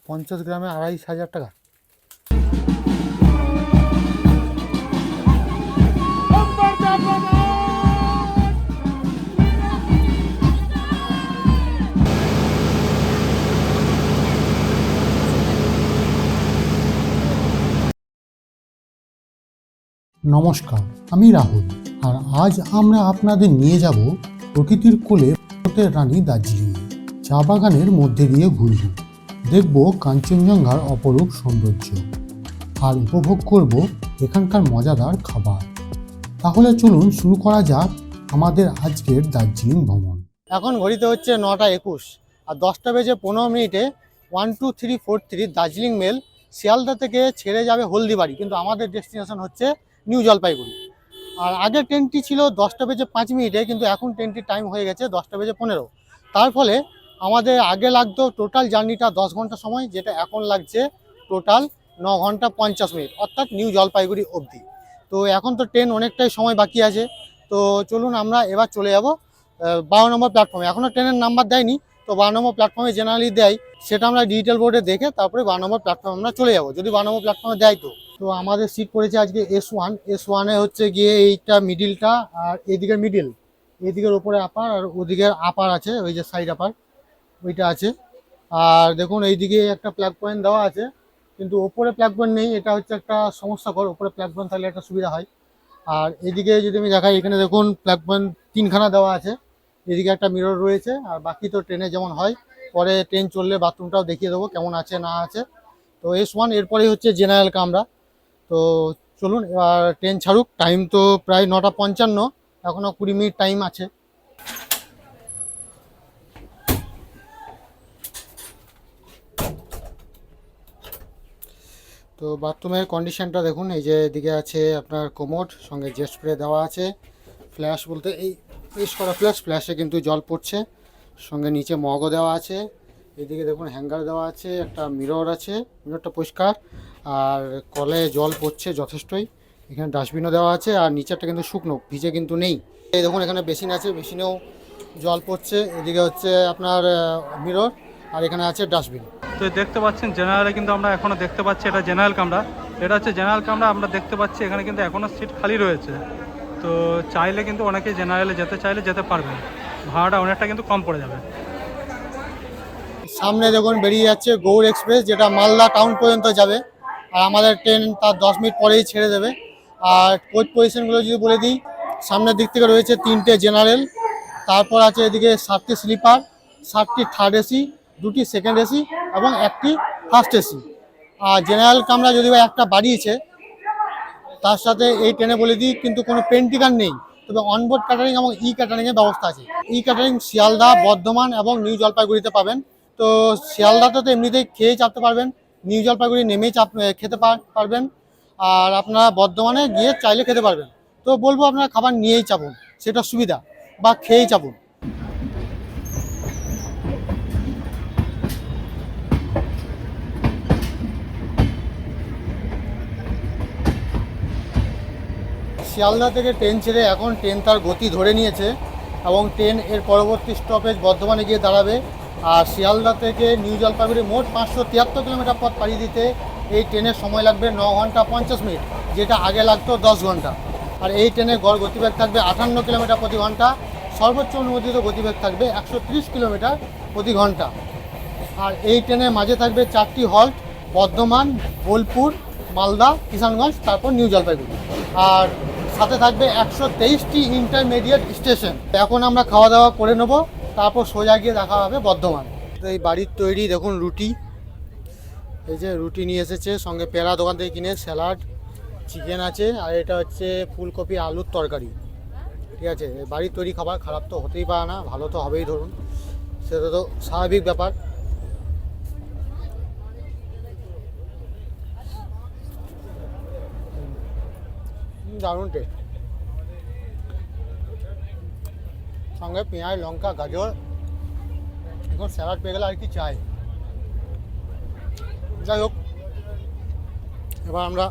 50 গ্রামে 2,500 টাকা। নমস্কার, আমি রাহুল, আর আজ আমরা আপনাদের নিয়ে যাব প্রকৃতির কোলে ভারতের রানী দার্জিলিং। চা বাগানের মধ্যে দিয়ে ঘুরব, দেখব কাঞ্চনজঙ্ঘার অপরূপ সৌন্দর্য, আর উপভোগ করব এখানকার মজাদার খাবার। তাহলে চলুন শুরু করা যাক আমাদের আজকের দার্জিলিং ভ্রমণ। এখন ঘড়িতে হচ্ছে 9:21 আর 10:15 123443 দার্জিলিং মেল শিয়ালদা থেকে ছেড়ে যাবে হলদিবাড়ি, কিন্তু আমাদের ডেস্টিনেশন হচ্ছে নিউ জলপাইগুড়ি। আর আগের ট্রেনটি ছিল 10:05, কিন্তু এখন ট্রেনটির টাইম হয়ে গেছে 10:15। তার ফলে আমাদের আগে লাগতো টোটাল জার্নিটা 10 ঘন্টা সময়, যেটা এখন লাগছে টোটাল 9 ঘন্টা 50 মিনিট, অর্থাৎ নিউ জলপাইগুড়ি অবধি। তো এখন তো ট্রেন অনেকটাই সময় বাকি আছে, তো চলুন আমরা এবার চলে যাব 12 নম্বর প্ল্যাটফর্মে। এখনও ট্রেনের নাম্বার দেয়নি, তো 12 নম্বর প্ল্যাটফর্মে জেনারেলি দেয়, সেটা আমরা ডিজিটাল বোর্ডে দেখে তারপরে 12 নম্বর প্ল্যাটফর্মে আমরা চলে যাব, যদি 12 নম্বর প্ল্যাটফর্মে দেয়। তো আমাদের সিট পড়েছে আজকে S1 হচ্ছে গিয়ে এইটা মিডিলটা, আর এদিকের মিডিল, এদিকের ওপরে আপার আর ওদিকের আপার আছে, ওই যে সাইড আপার ওইটা আছে। আর দেখুন এইদিকে একটা প্লাগ পয়েন্ট দেওয়া আছে, কিন্তু ওপরে প্লাগ পয়েন্ট নেই, এটা হচ্ছে একটা সমস্যাকর। ওপরে প্লাগ পয়েন্ট থাকলে একটা সুবিধা হয়। আর এদিকে যদি আমি দেখাই, এখানে দেখুন প্লাগ পয়েন্ট 3খানা দেওয়া আছে, এদিকে একটা মিরর রয়েছে। আর বাকি তো ট্রেনে যেমন হয়, পরে ট্রেন চললে বাথরুমটাও দেখিয়ে দেবো কেমন আছে না আছে। তো S1 এরপরেই হচ্ছে জেনারেল কামরা। তো চলুন এবার ট্রেন ছাড়ুক, টাইম তো প্রায় 9:55, এখনও 20 মিনিট টাইম আছে। তো বাথরুমের কন্ডিশনটা দেখুন, এই যে এদিকে আছে আপনার কোমোড, সঙ্গে জেট স্প্রে দেওয়া আছে, ফ্ল্যাশ বলতে এই ইউজ করা ফ্ল্যাশে কিন্তু জল পড়ছে, সঙ্গে নিচে মগও দেওয়া আছে। এদিকে দেখুন হ্যাঙ্গার দেওয়া আছে, একটা মিরর আছে, মিররটা পরিষ্কার, আর কলে জল পড়ছে যথেষ্টই। এখানে ডাস্টবিনও দেওয়া আছে, আর নিচেরটা কিন্তু শুকনো, ভিজে কিন্তু নেই। এই দেখুন এখানে বেসিন আছে, বেসিনেও জল পড়ছে। এদিকে হচ্ছে আপনার মিরর, আর এখানে আছে ডাস্টবিন। তো দেখতে পাচ্ছেন জেনারেলে কিন্তু আমরা এখনও দেখতে পাচ্ছি এটা জেনারেল কামরা। এটা হচ্ছে জেনারেল কামরা, আমরা দেখতে পাচ্ছি এখানে কিন্তু এখনও সিট খালি রয়েছে। তো চাইলে কিন্তু অনেকে জেনারেলে যেতে চাইলে যেতে পারবেন, ভাড়াটা অনেকটা কিন্তু কম পড়ে যাবে। সামনে দেখুন বেরিয়ে যাচ্ছে গৌড় এক্সপ্রেস, যেটা মালদা টাউন পর্যন্ত যাবে, আর আমাদের ট্রেন তার 10 মিনিট পরেই ছেড়ে দেবে। আর কোচ পজিশনগুলো যদি বলে দিই, সামনের দিক থেকে রয়েছে 3টে জেনারেল, তারপর আছে এদিকে 7টি স্লিপার, 7টি থার্ড এসি, 2টি সেকেন্ড এসি এবং 1টি ফার্স্ট এসি। আর জেনারেল কামরা যদি বা একটা বাড়িয়েছে, তার সাথে এই ট্রেনে বলে দিই কিন্তু কোনো পেন্টিকার নেই, তবে অনবোর্ড ক্যাটারিং এবং ক্যাটারিংয়ের ব্যবস্থা আছে। ক্যাটারিং শিয়ালদা, বর্ধমান এবং নিউ জলপাইগুড়িতে পাবেন। তো শিয়ালদাতে তো এমনিতেই খেয়ে চাপতে পারবেন, নিউ জলপাইগুড়ি নেমেই খেতে পারবেন, আর আপনারা বর্ধমানে গিয়ে চাইলে খেতে পারবেন। তো বলবো আপনারা খাবার নিয়েই চাপুন, সেটা সুবিধা, বা খেয়েই চাপুন। শিয়ালদা থেকে ট্রেন ছেড়ে এখন ট্রেন তার গতি ধরে নিয়েছে, এবং ট্রেন এর পরবর্তী স্টপেজ বর্ধমানে গিয়ে দাঁড়াবে। আর শিয়ালদা থেকে নিউ জলপাইগুড়ি মোট 573 কিলোমিটার পথ পাড়ি দিতে এই ট্রেনের সময় লাগবে 9 ঘন্টা 50 মিনিট, যেটা আগে লাগতো 10 ঘন্টা। আর এই ট্রেনে গড় গতিবেগ থাকবে 58 কিলোমিটার প্রতি ঘন্টা, সর্বোচ্চ অনুমোদিত গতিবেগ থাকবে 130 কিলোমিটার প্রতি ঘন্টা। আর এই ট্রেনের মাঝে থাকবে 4টি হল্ট: বর্ধমান, বোলপুর, মালদা, কিষানগঞ্জ, তারপর নিউ জলপাইগুড়ি। আর সাথে থাকবে 123টি ইন্টারমিডিয়েট স্টেশন। এখন আমরা খাওয়া দাওয়া করে নেব, তারপর সোজা গিয়ে দেখা হবে বর্ধমান। তো এই বাড়ির তৈরি দেখুন রুটি, এই যে রুটি নিয়ে এসেছে, সঙ্গে পেড়া দোকান থেকে কিনে, স্যালাড, চিকেন আছে, আর এটা হচ্ছে ফুলকপি আলুর তরকারি। ঠিক আছে, বাড়ির তৈরি খাবার খারাপ তো হতেই পারে না, ভালো তো হবেই, ধরুন সেটা তো স্বাভাবিক ব্যাপার। দারুণ টেস্ট, সঙ্গে পেঁয়াজ, লঙ্কা, গাজর, এখন স্যালাড পেয়ে গেলে আর কি চাই। যাই হোক, এবার আমরা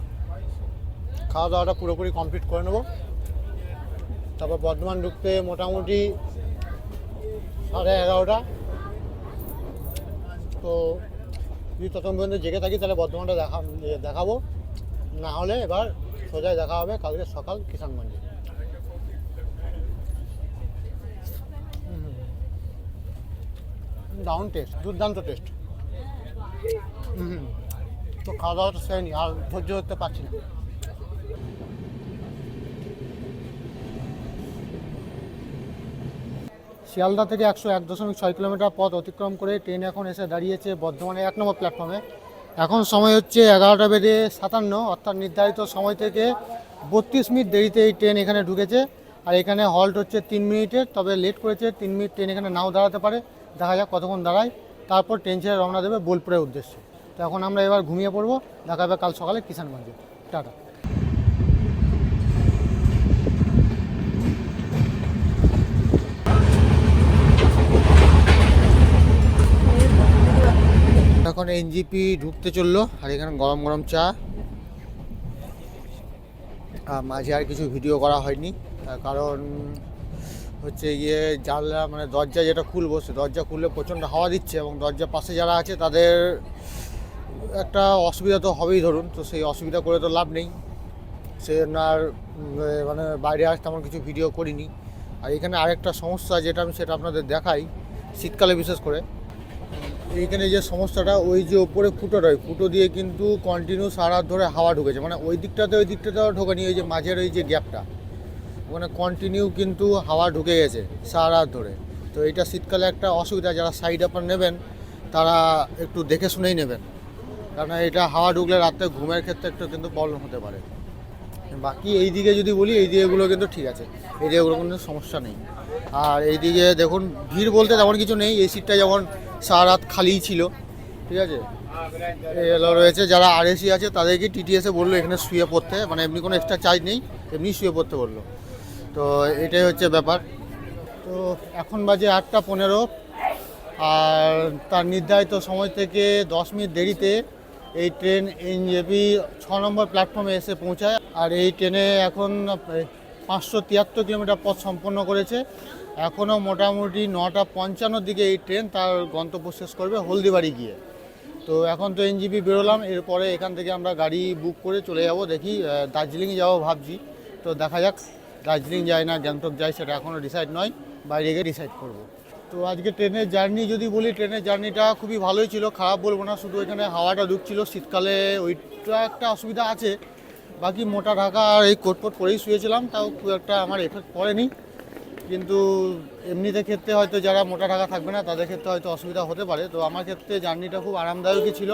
খাওয়া দাওয়াটা পুরোপুরি কমপ্লিট করে নেব, তারপর বর্ধমান ঢুকতে মোটামুটি 11:30। তো যদি ততক্ষণ পর্যন্ত জেগে থাকি তাহলে বর্ধমানটা দেখাবো, না হলে এবার সোজাই দেখা হবে কালকে সকাল কিষানগঞ্জে। দারুণ টেস্ট, দুর্দান্ত টেস্ট। তো খাওয়া দাওয়া তো সেরেনি, আর ধৈর্য ধরতে পারছি না। শিয়ালদা থেকে 101.6 কিলোমিটার পথ অতিক্রম করে ট্রেন এখন এসে দাঁড়িয়েছে বর্ধমানে 1 নম্বর প্ল্যাটফর্মে। এখন সময় হচ্ছে 11:57, অর্থাৎ নির্ধারিত সময় থেকে 32 মিনিট দেরিতে এই ট্রেন এখানে ঢুকেছে। আর এখানে হল্ট হচ্ছে 3 মিনিটের, তবে লেট করেছে 3 মিনিট, ট্রেন এখানে নাও দাঁড়াতে পারে, দেখা যাক কতক্ষণ দাঁড়ায়। তারপর ট্রেন ছেড়ে রওনা দেবে বোলপুরের উদ্দেশ্যে। তো এখন আমরা এবার ঘুমিয়ে পড়বো, দেখা হবে কাল সকালে কিষানগঞ্জে। টাটা। এখন এনজিপি ঢুকতে চললো, আর এখানে গরম গরম চা। মাঝে আর কিছু ভিডিও করা হয়নি, তার কারণ হচ্ছে গিয়ে জানলা মানে দরজা যেটা খুলবো, সে দরজা খুললে প্রচণ্ড হাওয়া দিচ্ছে, এবং দরজার পাশে যারা আছে তাদের একটা অসুবিধা তো হবেই ধরুন। তো সেই অসুবিধা করে তো লাভ নেই, সে আর মানে বাইরে আজ তেমন কিছু ভিডিও করিনি। আর এখানে আরেকটা সমস্যা যেটা আমি সেটা আপনাদের দেখাই, শীতকালে বিশেষ করে এইখানে যে সমস্যাটা, ওই যে ওপরে ফুটো রয়, ফুটো দিয়ে কিন্তু কন্টিনিউ সারা রাত ধরে হাওয়া ঢুকেছে, মানে ওই দিকটাতেও ঢোকেনি, ওই যে মাঝের ওই যে গ্যাপটা, ওখানে কন্টিনিউ কিন্তু হাওয়া ঢুকে গেছে সারা রাত ধরে। তো এটা শীতকালে একটা অসুবিধা, যারা সাইড আপনার নেবেন তারা একটু দেখে শুনেই নেবেন, কারণ এটা হাওয়া ঢুকলে রাত্রে ঘুমের ক্ষেত্রে একটু কিন্তু প্রবলেম হতে পারে। বাকি এই দিকে যদি বলি, এই দিকেগুলো কিন্তু ঠিক আছে, এই দিকেগুলো কিন্তু সমস্যা নেই। আর এই দিকে দেখুন ভিড় বলতে তেমন কিছু নেই, এই সিটটা যেমন সারা রাত খালিই ছিল, ঠিক আছে। এগুলো রয়েছে, যারা আরএসি আছে তাদেরকে টিটিএসে বললো এখানে শুয়ে পড়তে, মানে এমনি কোনো এক্সট্রা চার্জ নেই, এমনি শুয়ে পড়তে বললো। তো এটাই হচ্ছে ব্যাপার। তো এখন বাজে 8:15, আর তার নির্ধারিত সময় থেকে 10 মিনিট দেরিতে এই ট্রেন এনজেপি 6 নম্বর প্ল্যাটফর্মে এসে পৌঁছায়। আর এই ট্রেনে এখন 573 কিলোমিটার পথ সম্পন্ন করেছে। এখনও মোটামুটি 9:55 দিকে এই ট্রেন তার গন্তব্য শেষ করবে হলদিবাড়ি গিয়ে। তো এখন তো এনজিপি বেরোলাম, এরপরে এখান থেকে আমরা গাড়ি বুক করে চলে যাব, দেখি দার্জিলিংয়ে যাবো ভাবছি। তো দেখা যাক দার্জিলিং যায় না গ্যাংটক যায়, সেটা এখনও ডিসাইড নয়, বাইরে গিয়ে ডিসাইড করব। তো আজকে ট্রেনের জার্নি যদি বলি, ট্রেনের জার্নিটা খুবই ভালোই ছিল, খারাপ বলবো না। শুধু এখানে হাওয়াটা ঢুকছিল, শীতকালে ওইটা একটা অসুবিধা আছে। বাকি মোটা ঢাকা আর এই কোটপোট পরেই শুয়েছিলাম, তাও খুব একটা আমার এফেক্ট পড়েনি। কিন্তু এমনিতে ক্ষেত্রে হয়তো যারা মোটা ঢাকা থাকবে না তাদের ক্ষেত্রে হয়তো অসুবিধা হতে পারে। তো আমার ক্ষেত্রে জার্নিটা খুব আরামদায়কই ছিল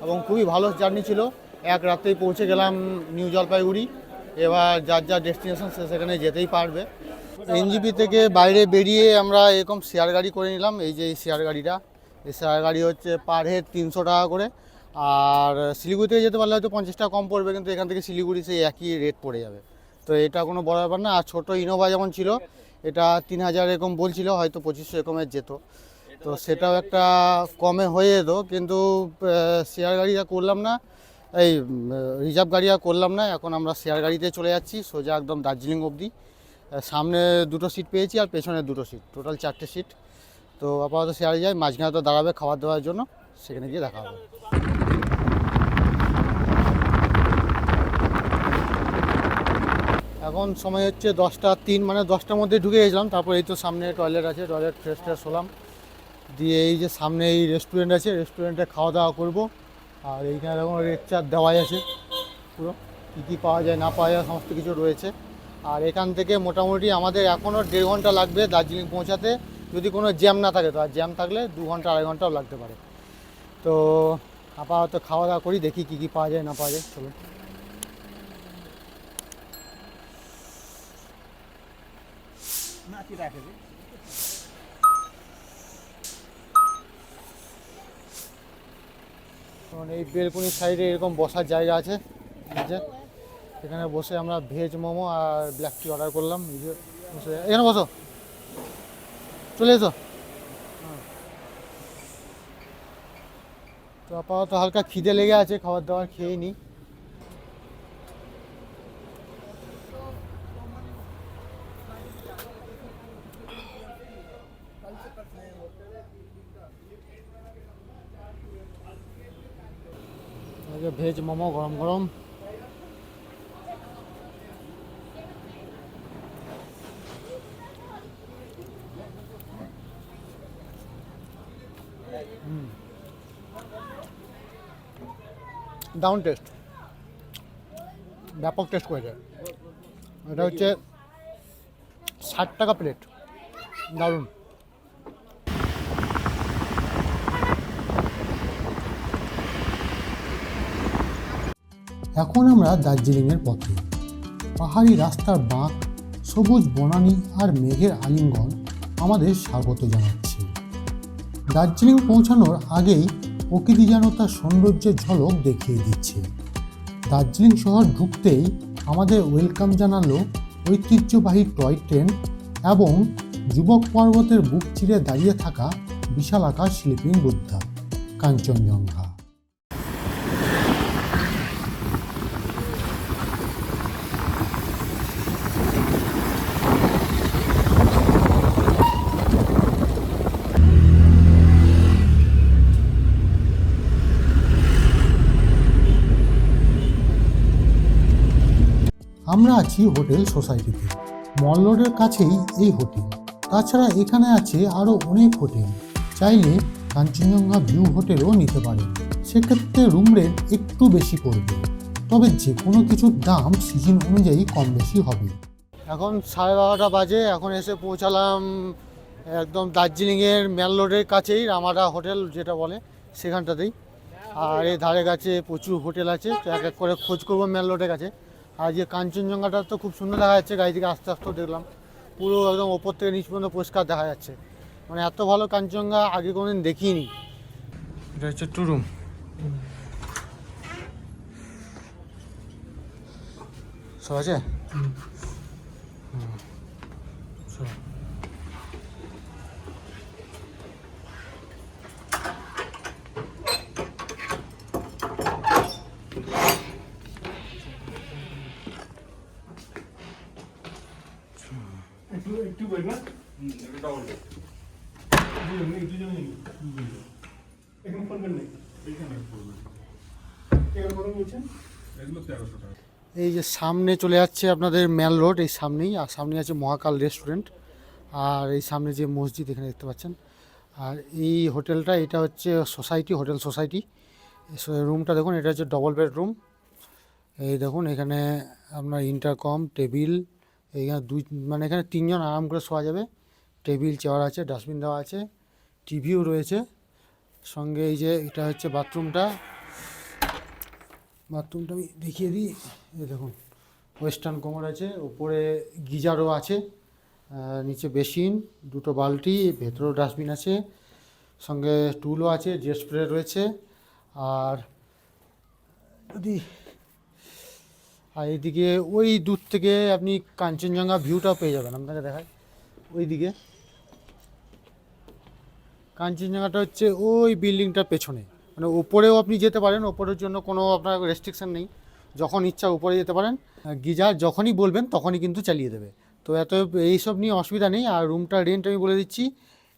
এবং খুবই ভালো জার্নি ছিল। এক রাতেই পৌঁছে গেলাম নিউ জলপাইগুড়ি। এবার যার যার ডেস্টিনেশন সেখানে যেতেই পারবে। এনজিপি থেকে বাইরে বেরিয়ে আমরা এরকম শেয়ার গাড়ি করে নিলাম। এই যে এই শেয়ার গাড়িটা, এই শেয়ার গাড়ি হচ্ছে পার হেড 300 টাকা করে। আর শিলিগুড়ি থেকে যেতে পারলে হয়তো 50 টাকা কম পড়বে, কিন্তু এখান থেকে শিলিগুড়ি সেই একই রেট পড়ে যাবে। তো এটা কোনো বড় ব্যাপার না। আর ছোটো ইনোভা যেমন ছিল, এটা 3000 এরকম বলছিল, হয়তো 2500 এরকমের যেত। তো সেটাও একটা কমে হয়ে যেত, কিন্তু শেয়ার গাড়িটা করলাম না, এই রিজার্ভ গাড়ি আর করলাম না। এখন আমরা শেয়ার গাড়িতে চলে যাচ্ছি সোজা একদম দার্জিলিং অবধি। সামনে 2টো সিট পেয়েছি আর পেছনে 2টো সিট, টোটাল 4টে সিট। তো আপাতত শেয়ারে যাই, মাঝখানে তো দাঁড়াবে খাবার দাবার জন্য, সেখানে গিয়ে দেখা হবে। এখন সময় হচ্ছে 10:03, মানে 10টার মধ্যে ঢুকে গেছিলাম। তারপর এই তো সামনে টয়লেট আছে, টয়লেট ফ্রেশ ট্রেশ হলাম, দিয়ে এই যে সামনে এই রেস্টুরেন্ট আছে, রেস্টুরেন্টে খাওয়া দাওয়া করবো। আর এইখানে এরকম রেট চার্ট দেওয়াই আছে, পুরো কী কী পাওয়া যায় না পাওয়া যায় সমস্ত কিছু রয়েছে। আর এখান থেকে মোটামুটি আমাদের এখনও 1.5 ঘন্টা লাগবে দার্জিলিং পৌঁছাতে, যদি কোনো জ্যাম না থাকে। তো আর জ্যাম থাকলে 2 ঘন্টা 2.5 ঘন্টাও লাগতে পারে। তো আপাতত খাওয়া দাওয়া করি, দেখি কী কী পাওয়া যায় না পাওয়া যায়। চলুন। এই বেলকুনির সাইডে এরকম বসার জায়গা আছে, এখানে বসে আমরা ভেজ মোমো আর ব্ল্যাক টি অর্ডার করলাম। বসে এখানে বসো, চলে এসো। তো আপাতত হালকা খিদে লেগে আছে, খাবার দাবার খেয়ে নিই। ভেজ মোমো গরম গরম। দারুণ টেস্ট, ব্যাপক টেস্ট করেছে। এটা হচ্ছে 60 টাকা প্লেট, দারুণ। এখন আমরা দার্জিলিংয়ের পথে। পাহাড়ি রাস্তার বাঁক, সবুজ বনানী আর মেঘের আলিঙ্গন আমাদের স্বাগত জানাচ্ছে। দার্জিলিং পৌঁছানোর আগেই প্রকৃতি যেন তার সৌন্দর্যের ঝলক দেখিয়ে দিচ্ছে। দার্জিলিং শহর ঢুকতেই আমাদের ওয়েলকাম জানালো ঐতিহ্যবাহী টয় ট্রেন এবং যুবক পর্বতের বুক চিরে দাঁড়িয়ে থাকা বিশালাকার স্লিপিং বুদ্ধা কাঞ্চনজঙ্ঘা। আমরা আছি হোটেল সোসাইটিতে। মল রোডের কাছেই এই হোটেল। তাছাড়া এখানে আছে আরও অনেক হোটেল, চাইলে কাঞ্চনজঙ্ঘা ভিউ হোটেলও নিতে পারেন। সেক্ষেত্রে রুম রেন্ট একটু বেশি পড়বে, তবে যে কোনো কিছুর দাম সিজন অনুযায়ী কম বেশি হবে। এখন 12:30 বাজে, এখন এসে পৌঁছালাম একদম দার্জিলিংয়ের মেল রোডের কাছেই, রামাডা হোটেল যেটা বলে সেখানটাতেই। আর এই ধারে কাছে প্রচুর হোটেল আছে, তো এক এক করে খোঁজ করবো মেল রোডের কাছে। আর যে কাঞ্চনজঙ্ঘাটা তো খুব সুন্দর দেখা যাচ্ছে, গাড়ি থেকে আস্তে আস্তে দেখলাম, পুরো একদম ওপর থেকে নিচ পর্যন্ত পরিষ্কার দেখা যাচ্ছে। মানে এত ভালো কাঞ্চনজঙ্ঘা আগে কোনোদিন দেখিনি। এটা হচ্ছে টু রুম। সব আছে? একটু বই না ডাবল এখানে ফোন নেই, এখানে এগুলো 1300 টাকা। এই যে সামনে চলে যাচ্ছে আপনাদের মেল রোড, এই সামনেই, আর সামনে আছে মহাকাল রেস্টুরেন্ট, আর এই সামনে যে মসজিদ এখানে দেখতে পাচ্ছেন। আর এই হোটেলটা, এটা হচ্ছে সোসাইটি, হোটেল সোসাইটি। রুমটা দেখুন, এটা হচ্ছে ডবল বেডরুম। এই দেখুন এখানে আপনার ইন্টারকম, টেবিল, এইখানে মানে এখানে 3 জন আরাম করে শোয়া যাবে। টেবিল চেয়ার আছে, ডাস্টবিন দেওয়া আছে, টিভিও রয়েছে সঙ্গে। এই যে এটা হচ্ছে বাথরুমটা আমি দেখিয়ে দিই। এই দেখুন ওয়েস্টার্ন কোমর আছে, উপরে গিজারও আছে, নিচে বেসিন, 2টো বালতি, ভেতরেও ডাস্টবিন আছে, সঙ্গে টুলও আছে, জেট স্প্রে রয়েছে। আর যদি এইদিকে ওই দূর থেকে আপনি কাঞ্চনজঙ্ঘা ভিউটাও পেয়ে যাবেন। আপনাকে দেখায় ওইদিকে কাঞ্চনজঙ্ঘাটা হচ্ছে ওই বিল্ডিংটার পেছনে। মানে ওপরেও আপনি যেতে পারেন, ওপরের জন্য কোনো আপনার রেস্ট্রিকশান নেই, যখন ইচ্ছা উপরে যেতে পারেন। গিজার যখনই বলবেন তখনই কিন্তু চালিয়ে দেবে, তো এত এইসব নিয়ে অসুবিধা নেই। আর রুমটার রেন্ট আমি বলে দিচ্ছি,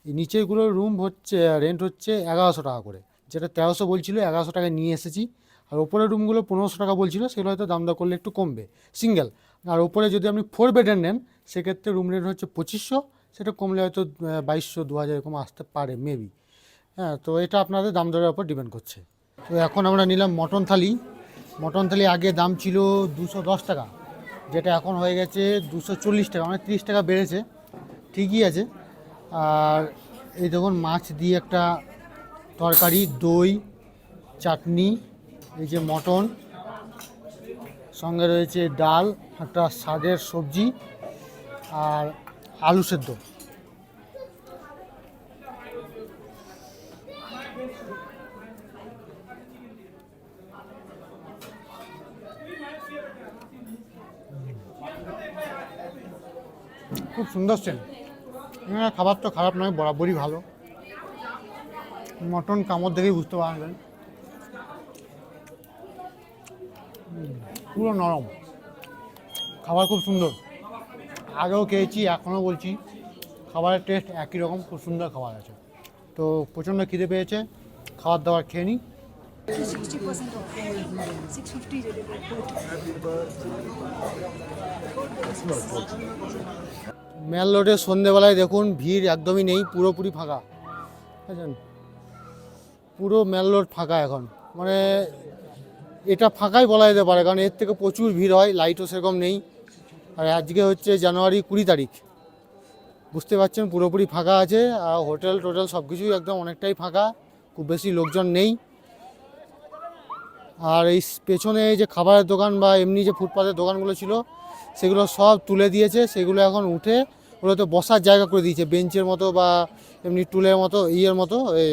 নিচেরগুলোর রুম হচ্ছে রেন্ট হচ্ছে 1100 টাকা করে, যেটা 1300 বলছিল, 1100 টাকায় নিয়ে এসেছি। আর ওপরের রুমগুলো 1500 টাকা বলছিল, সেগুলো হয়তো দাম দর করলে একটু কমবে সিঙ্গেল। আর ওপরে যদি আপনি 4 বেডের নেন, সেক্ষেত্রে রুম রেন্ট হচ্ছে 2500, সেটা কমলে হয়তো 2200 2000 এরকম আসতে পারে মেবি। হ্যাঁ, তো এটা আপনাদের দাম দরের উপর ডিপেন্ড করছে। তো এখন আমরা নিলাম মটন থালি। মটন থালি আগে দাম ছিল 210 টাকা, যেটা এখন হয়ে গেছে 240 টাকা, মানে 30 টাকা বেড়েছে, ঠিকই আছে। আর এই দেখুন মাছ দিয়ে একটা তরকারি, দই, চাটনি, এই যে মটন, সঙ্গে রয়েছে ডাল, একটা শাকের সবজি আর আলু সেদ্ধ। খুব সুন্দর সেন্ট। খাবার তো খারাপ নয়, বরাবরই ভালো। মটন কামড় দেখেই বুঝতে পারবেন, পুরো নরম, খাবার খুব সুন্দর। আগেও খেয়েছি, এখনও বলছি, খাবারের টেস্ট একই রকম, খুব সুন্দর খাবার আছে। তো প্রচণ্ড খিদে পেয়েছে, খাবার দাবার খেয়ে নিই, 60% off. 650 মেল রোডে সন্ধেবেলায় দেখুন ভিড় একদমই নেই, পুরোপুরি ফাঁকা। বুঝলেন, পুরো মেল রোড ফাঁকা এখন, মানে এটা ফাঁকাই বলা যেতে পারে, কারণ এর থেকে প্রচুর ভিড় হয়, লাইটও সেরকম নেই। আর আজকে হচ্ছে জানুয়ারি 20 তারিখ, বুঝতে পারছেন পুরোপুরি ফাঁকা আছে। আর হোটেল টোটেল সব কিছুই একদম অনেকটাই ফাঁকা, খুব বেশি লোকজন নেই। আর এই পেছনে এই যে খাবারের দোকান বা এমনি যে ফুটপাতের দোকানগুলো ছিল সেগুলো সব তুলে দিয়েছে, সেগুলো এখন উঠে ওগুলোতে বসার জায়গা করে দিয়েছে, বেঞ্চের মতো বা এমনি টুলের মতো, ইয়ের মতো, এই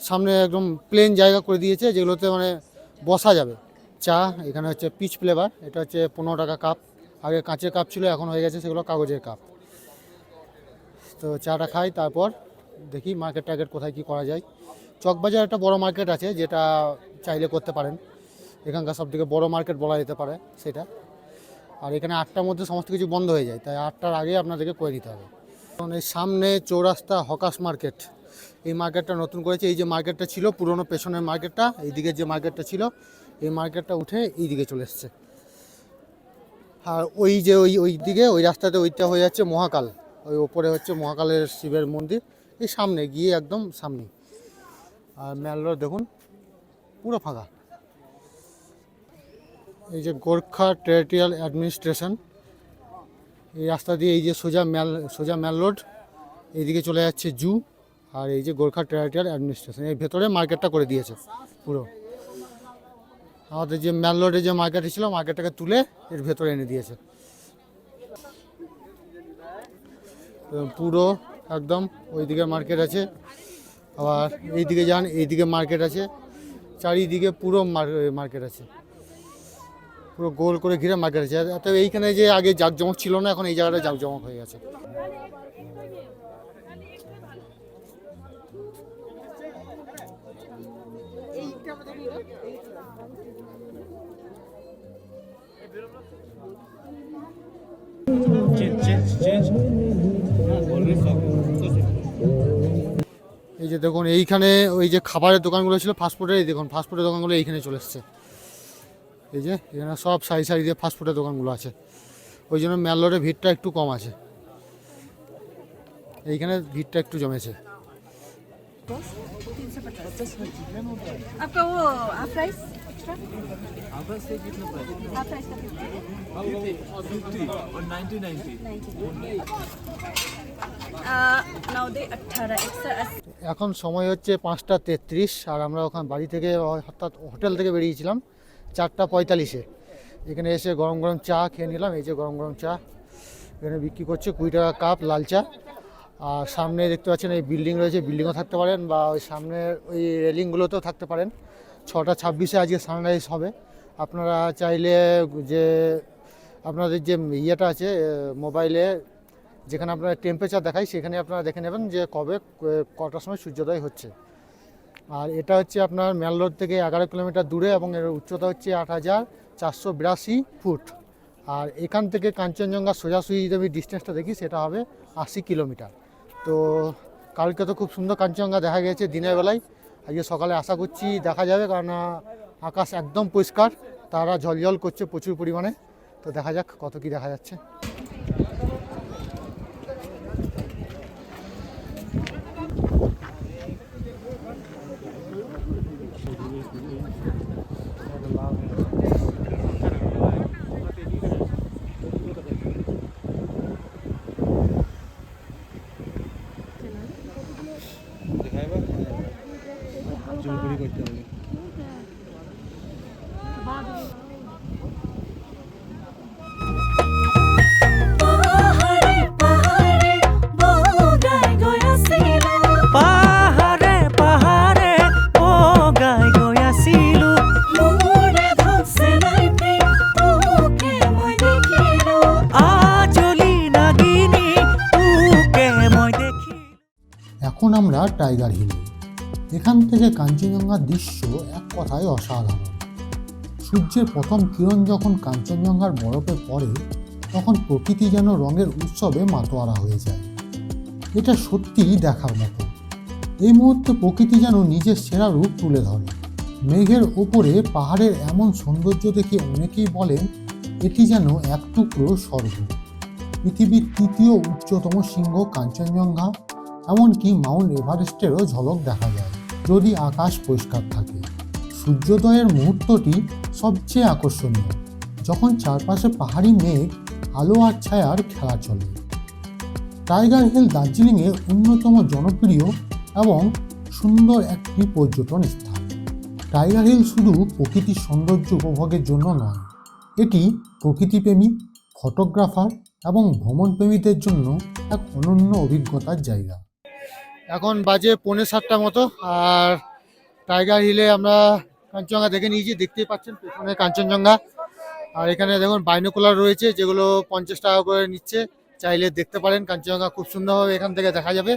সামনে একদম প্লেন জায়গা করে দিয়েছে যেগুলোতে মানে বসা যাবে। চা এখানে হচ্ছে পিচ ফ্লেভার, এটা হচ্ছে 15 টাকা কাপ। আগে কাঁচের কাপ ছিল, এখন হয়ে গেছে সেগুলো কাগজের কাপ। তো চাটা খাই, তারপর দেখি মার্কেট টার্গেট কোথায় কী করা যায়। চকবাজার একটা বড় মার্কেট আছে, যেটা চাইলে করতে পারেন, এখানকার সবথেকে বড় মার্কেট বলা যেতে পারে সেটা। আর এখানে 8টার মধ্যে সমস্ত কিছু বন্ধ হয়ে যায়, তাই 8টার আগে আপনাদেরকে করে দিতে হবে। কারণ এই সামনে চৌরাস্তা হকার্স মার্কেট, এই মার্কেটটা নতুন করেছে। এই যে মার্কেটটা ছিল পুরনো পেছনের মার্কেটটা, এই দিকের যে মার্কেটটা ছিল এই মার্কেটটা উঠে এই দিকে চলে এসছে। আর ওই যে ওই দিকে ওই রাস্তাতে ওইটা হয়ে যাচ্ছে মহাকাল, ওই ওপরে হচ্ছে মহাকালের শিবের মন্দির, এই সামনে গিয়ে একদম সামনে। আর মেল রোড দেখুন পুরো ফাঁকা। এই যে গোর্খা টেরিটোরিয়াল অ্যাডমিনিস্ট্রেশন, এই রাস্তা দিয়ে এই যে সোজা মেল রোড, এইদিকে চলে যাচ্ছে জু। আর এই যে গোর্খা টেরিটোরিয়াল অ্যাডমিনিস্ট্রেশন, এই ভেতরে মার্কেটটা করে দিয়েছে পুরো। আমাদের যে মেল রোডে যে মার্কেটে ছিল, মার্কেটটাকে তুলে এর ভেতরে এনে দিয়েছে পুরো একদম। ওইদিকে মার্কেট আছে, আবার এইদিকে যান এইদিকে মার্কেট আছে, চারিদিকে পুরো মার্কেট আছে, পুরো গোল করে ঘিরে মার্কেট আছে। তবে এইখানে যে আগে জাঁকজমক ছিল না, এখন এই জায়গাটা জাঁকজমক হয়ে গেছে। এই যে দেখুন এইখানে ওই যে খাবারের দোকানগুলো ছিল ফাস্টফুডের, এই দেখুন ফাস্টফুডের দোকানগুলো এইখানে চলে এসছে। এই যে এখানে সব সারি সারি দিয়ে ফাস্টফুডের দোকানগুলো আছে, ওই জন্য মেল রোডে ভিড়টা একটু কম আছে, এইখানে ভিড়টা একটু জমেছে। आपका वो half rice extra half rice का कितना प्राइस हाफ राइस का 50 और 90 नाउ दे 18 180। এখন সময় হচ্ছে 5টা 33, আর আমরা ওখানে বাড়ি থেকে অর্থাৎ হোটেল থেকে বেরিয়েছিলাম 4টা 45-এ। এখানে এসে গরম গরম চা খেয়ে নিলাম। এই যে গরম গরম চা এখানে বিক্রি করছে 20 টাকা কাপ লাল চা। আর সামনে দেখতে পাচ্ছেন এই বিল্ডিং রয়েছে, বিল্ডিংও থাকতে পারেন বা ওই সামনের ওই রেলিংগুলোতেও থাকতে পারেন। 6টা 26-এ আজকে সানরাইজ হবে। আপনারা চাইলে যে আপনাদের যে ইয়েটা আছে মোবাইলে, যেখানে আপনার টেম্পারেচার দেখায়, সেখানে আপনারা দেখে নেবেন যে কটার সময় সূর্যোদয় হচ্ছে। আর এটা হচ্ছে আপনার মেল রোড থেকে 11 কিলোমিটার দূরে এবং এর উচ্চতা হচ্ছে 8482 ফুট। আর এখান থেকে কাঞ্চনজঙ্ঘা সোজাসুজি যদি আমি ডিস্টেন্সটা দেখি সেটা হবে 80 কিলোমিটার। তো কালকে তো খুব সুন্দর কাঞ্চনজঙ্ঘা দেখা গেছে দিনের বেলায়, আজকে সকালে আশা করছি দেখা যাবে, কারণ আকাশ একদম পরিষ্কার, তারা ঝলঝল করছে প্রচুর পরিমাণে। তো দেখা যাক কত কি দেখা যাচ্ছে। এখন আমরা টাইগার হিলে। এখান থেকে কাঞ্চনজঙ্ঘার দৃশ্য এক কথায় অসাধারণ। সূর্যের প্রথম কিরণ যখন কাঞ্চনজঙ্ঘার বরফে পড়ে, তখন প্রকৃতি যেন রঙের উৎসবে মাতোয়ারা হয়ে যায়। এটা সত্যিই দেখার মতো। এই মুহূর্তে প্রকৃতি যেন নিজের সেরা রূপ তুলে ধরে। মেঘের ওপরে পাহাড়ের এমন সৌন্দর্য দেখে অনেকেই বলেন এটি যেন এক টুকরো স্বর্গ। পৃথিবীর তৃতীয় উচ্চতম শৃঙ্গ কাঞ্চনজঙ্ঘা, এমনকি মাউন্ট এভারেস্টেরও ঝলক দেখা যায় যদি আকাশ পরিষ্কার থাকে। সূর্যোদয়ের মুহূর্তটি সবচেয়ে আকর্ষণীয়, যখন চারপাশে পাহাড়ি মেঘ আলো আর ছায়ার খেলা চলে। টাইগার হিল দার্জিলিংয়ের অন্যতম জনপ্রিয় এবং সুন্দর একটি পর্যটন স্থান। টাইগার হিল শুধু প্রকৃতির সৌন্দর্য উপভোগের জন্য নয়, এটি প্রকৃতিপ্রেমী, ফটোগ্রাফার এবং ভ্রমণপ্রেমীদের জন্য এক অনন্য অভিজ্ঞতার জায়গা। এখন বাজে 6:45 মতো, আর টাইগার হিলে আমরা কাঞ্চনজঙ্ঘা দেখে নিয়েছি। দেখতেই পাচ্ছেন পেছনে কাঞ্চনজঙ্ঘা। আর এখানে দেখুন বাইনোকুলার রয়েছে, যেগুলো 50 টাকা করে নিচ্ছে। চাইলে দেখতে পারেন কাঞ্চনজঙ্ঘা খুব সুন্দরভাবে এখান থেকে দেখা যাবে।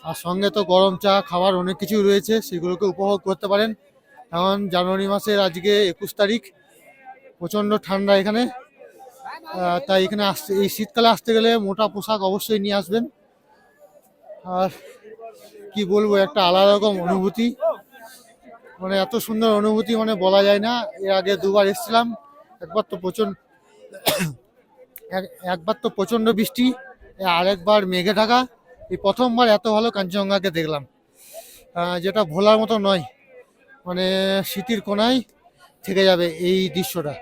আর সঙ্গে তো গরম চা, খাবার অনেক কিছু রয়েছে, সেগুলোকে উপভোগ করতে পারেন। এখন জানুয়ারি মাসের আজকে 21 তারিখ, প্রচণ্ড ঠান্ডা এখানে। তাই এখানে এই শীতকালে আসতে গেলে মোটা পোশাক অবশ্যই নিয়ে আসবেন। আর কি বলবো, একটা আলাদা রকম অনুভূতি, মানে এত সুন্দর অনুভূতি মানে বলা যায় না। এর আগে দুবার এসেছিলাম, একবার তো প্রচণ্ড বৃষ্টি, আরেকবার মেঘে ঢাকা। এই প্রথমবার এত ভালো কাঞ্চনজঙ্ঘাকে দেখলাম, যেটা ভোলার মতো নয়। মানে স্মৃতির কোণায় থেকে যাবে এই দৃশ্যটা।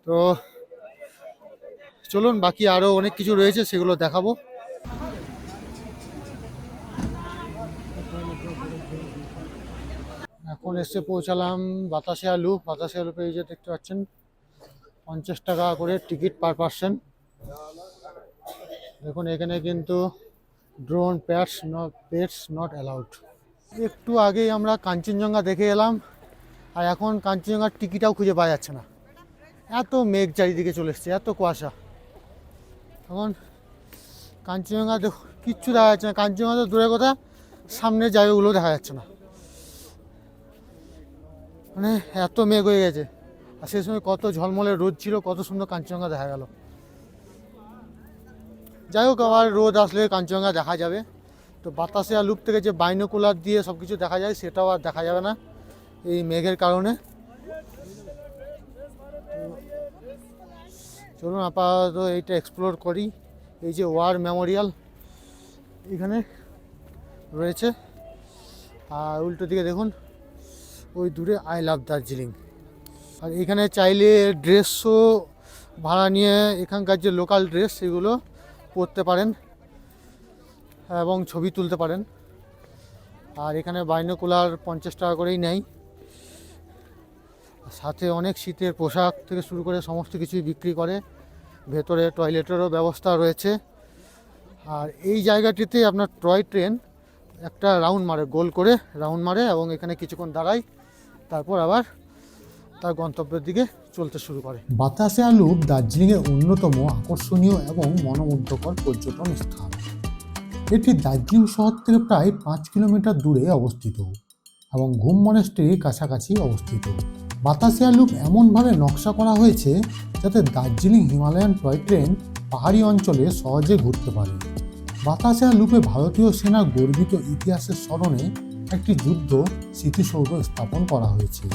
তো চলুন, বাকি আরও অনেক কিছু রয়েছে, সেগুলো দেখাবো। এখন এসে পৌঁছালাম বাতাসিয়া লুপ। বাতাসিয়া লুপে এই যে দেখতে পাচ্ছেন 50 টাকা করে টিকিট পার পার্সন। দেখুন এখানে কিন্তু ড্রোন পেটস নট অ্যালাউড। একটু আগেই আমরা কাঞ্চনজঙ্ঘা দেখে এলাম, আর এখন কাঞ্চনজঙ্ঘার টিকিটটাও খুঁজে পাওয়া যাচ্ছে না। এত মেঘ চারিদিকে চলে এসছে, এত কুয়াশা। এখন কাঞ্চনজঙ্ঘা কিচ্ছু দেখা যাচ্ছে না। কাঞ্চনজঙ্ঘা তো দূরের কথা, সামনের জায়গাগুলো দেখা যাচ্ছে না। মানে এত মেঘ হয়ে গেছে। আর সেই সময় কত ঝলমলে রোদ ছিল, কত সুন্দর কাঞ্চনজঙ্ঘা দেখা গেল। যাই হোক, আবার রোদ আসলে কাঞ্চনজঙ্ঘা দেখা যাবে। তো বাতাসিয়া লুপ থেকে যে বাইনোকুলার দিয়ে সব কিছু দেখা যায়, সেটাও আর দেখা যাবে না এই মেঘের কারণে। চলুন আপাতত এইটা এক্সপ্লোর করি। এই যে ওয়ার মেমোরিয়াল এখানে রয়েছে, আর উল্টো দিকে দেখুন ওই দূরে আই লাভ দার্জিলিং। আর এখানে চাইলে ড্রেসও ভাড়া নিয়ে এখানকার যে লোকাল ড্রেস সেগুলো পরতে পারেন এবং ছবি তুলতে পারেন। আর এখানে বাইনোকুলার 50 টাকা করেই নেয়। সাথে অনেক শীতের পোশাক থেকে শুরু করে সমস্ত কিছুই বিক্রি করে। ভেতরে টয়লেটেরও ব্যবস্থা রয়েছে। আর এই জায়গাটিতে আপনার টয় ট্রেন একটা রাউন্ড মারে, গোল করে রাউন্ড মারে, এবং এখানে কিছুক্ষণ দাঁড়ায়, তারপর আবার তার গন্তব্যের দিকে চলতে শুরু করে। বাতাসিয়া লুপ দার্জিলিংয়ের অন্যতম আকর্ষণীয় এবং মনোমুগ্ধকর পর্যটন স্থান। এটি দার্জিলিং শহর থেকে প্রায় 5 কিলোমিটার দূরে অবস্থিত এবং ঘুম মনেস্ট্রির কাছাকাছি অবস্থিত। বাতাসিয়া লুপ এমনভাবে নকশা করা হয়েছে যাতে দার্জিলিং হিমালয়ান টয় ট্রেন পাহাড়ি অঞ্চলে সহজে ঘুরতে পারে। বাতাসিয়া লুপে ভারতীয় সেনার গর্বিত ইতিহাসের স্মরণে একটি যুদ্ধ স্মৃতিসৌধ স্থাপন করা হয়েছে।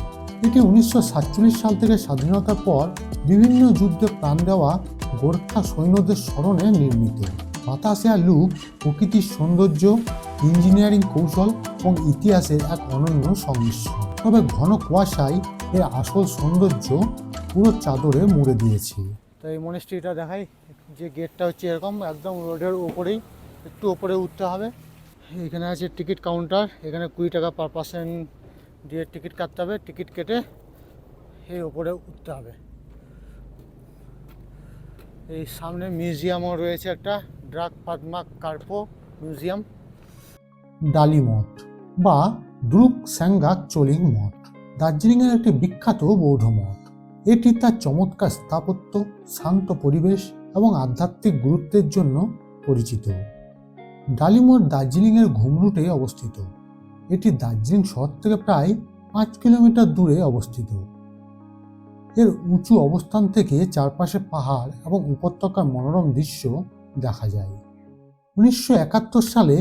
এটি 1947 সাল থেকে স্বাধীনতার পর বিভিন্ন যুদ্ধে প্রাণ দেওয়া গোর্খা সৈন্যদের স্মরণে নির্মিত। বাতাসিয়া লুপ প্রকৃতির সৌন্দর্য, ইঞ্জিনিয়ারিং কৌশল এবং ইতিহাসের এক অনন্য সংমিশ্রণ। তবে ঘন কুয়াশায় এর আসল সৌন্দর্য পুরো চাদরে মুড়ে দিয়েছে। তো এই মনেস্ট্রিটা দেখাই, যে গেটটা হচ্ছে এরকম একদম রোডের উপরেই, একটু উপরে উঠতে হবে। এখানে আছে টিকিট কাউন্টার, এখানে 20 টাকা পার পার্সন দিয়ে টিকিট কাটতে হবে। টিকিট কেটে এই উপরে উঠতে হবে। এই সামনে মিউজিয়ামও রয়েছে, একটা ড্রাক পাদমা কার্পো মিউজিয়াম। ডালি মঠ বা দ্রুক স্যাঙ্গাক চোলিং মঠ দার্জিলিংয়ের একটি বিখ্যাত বৌদ্ধ মঠ। এটি তার চমৎকার স্থাপত্য, শান্ত পরিবেশ এবং আধ্যাত্মিক গুরুত্বের জন্য পরিচিত। ডালিমঠ দার্জিলিংয়ের ঘুম রুটে অবস্থিত। এটি দার্জিলিং শহর থেকে প্রায় 5 কিলোমিটার দূরে অবস্থিত। এর উঁচু অবস্থান থেকে চারপাশে পাহাড় এবং উপত্যকার মনোরম দৃশ্য দেখা যায়। 1971 সালে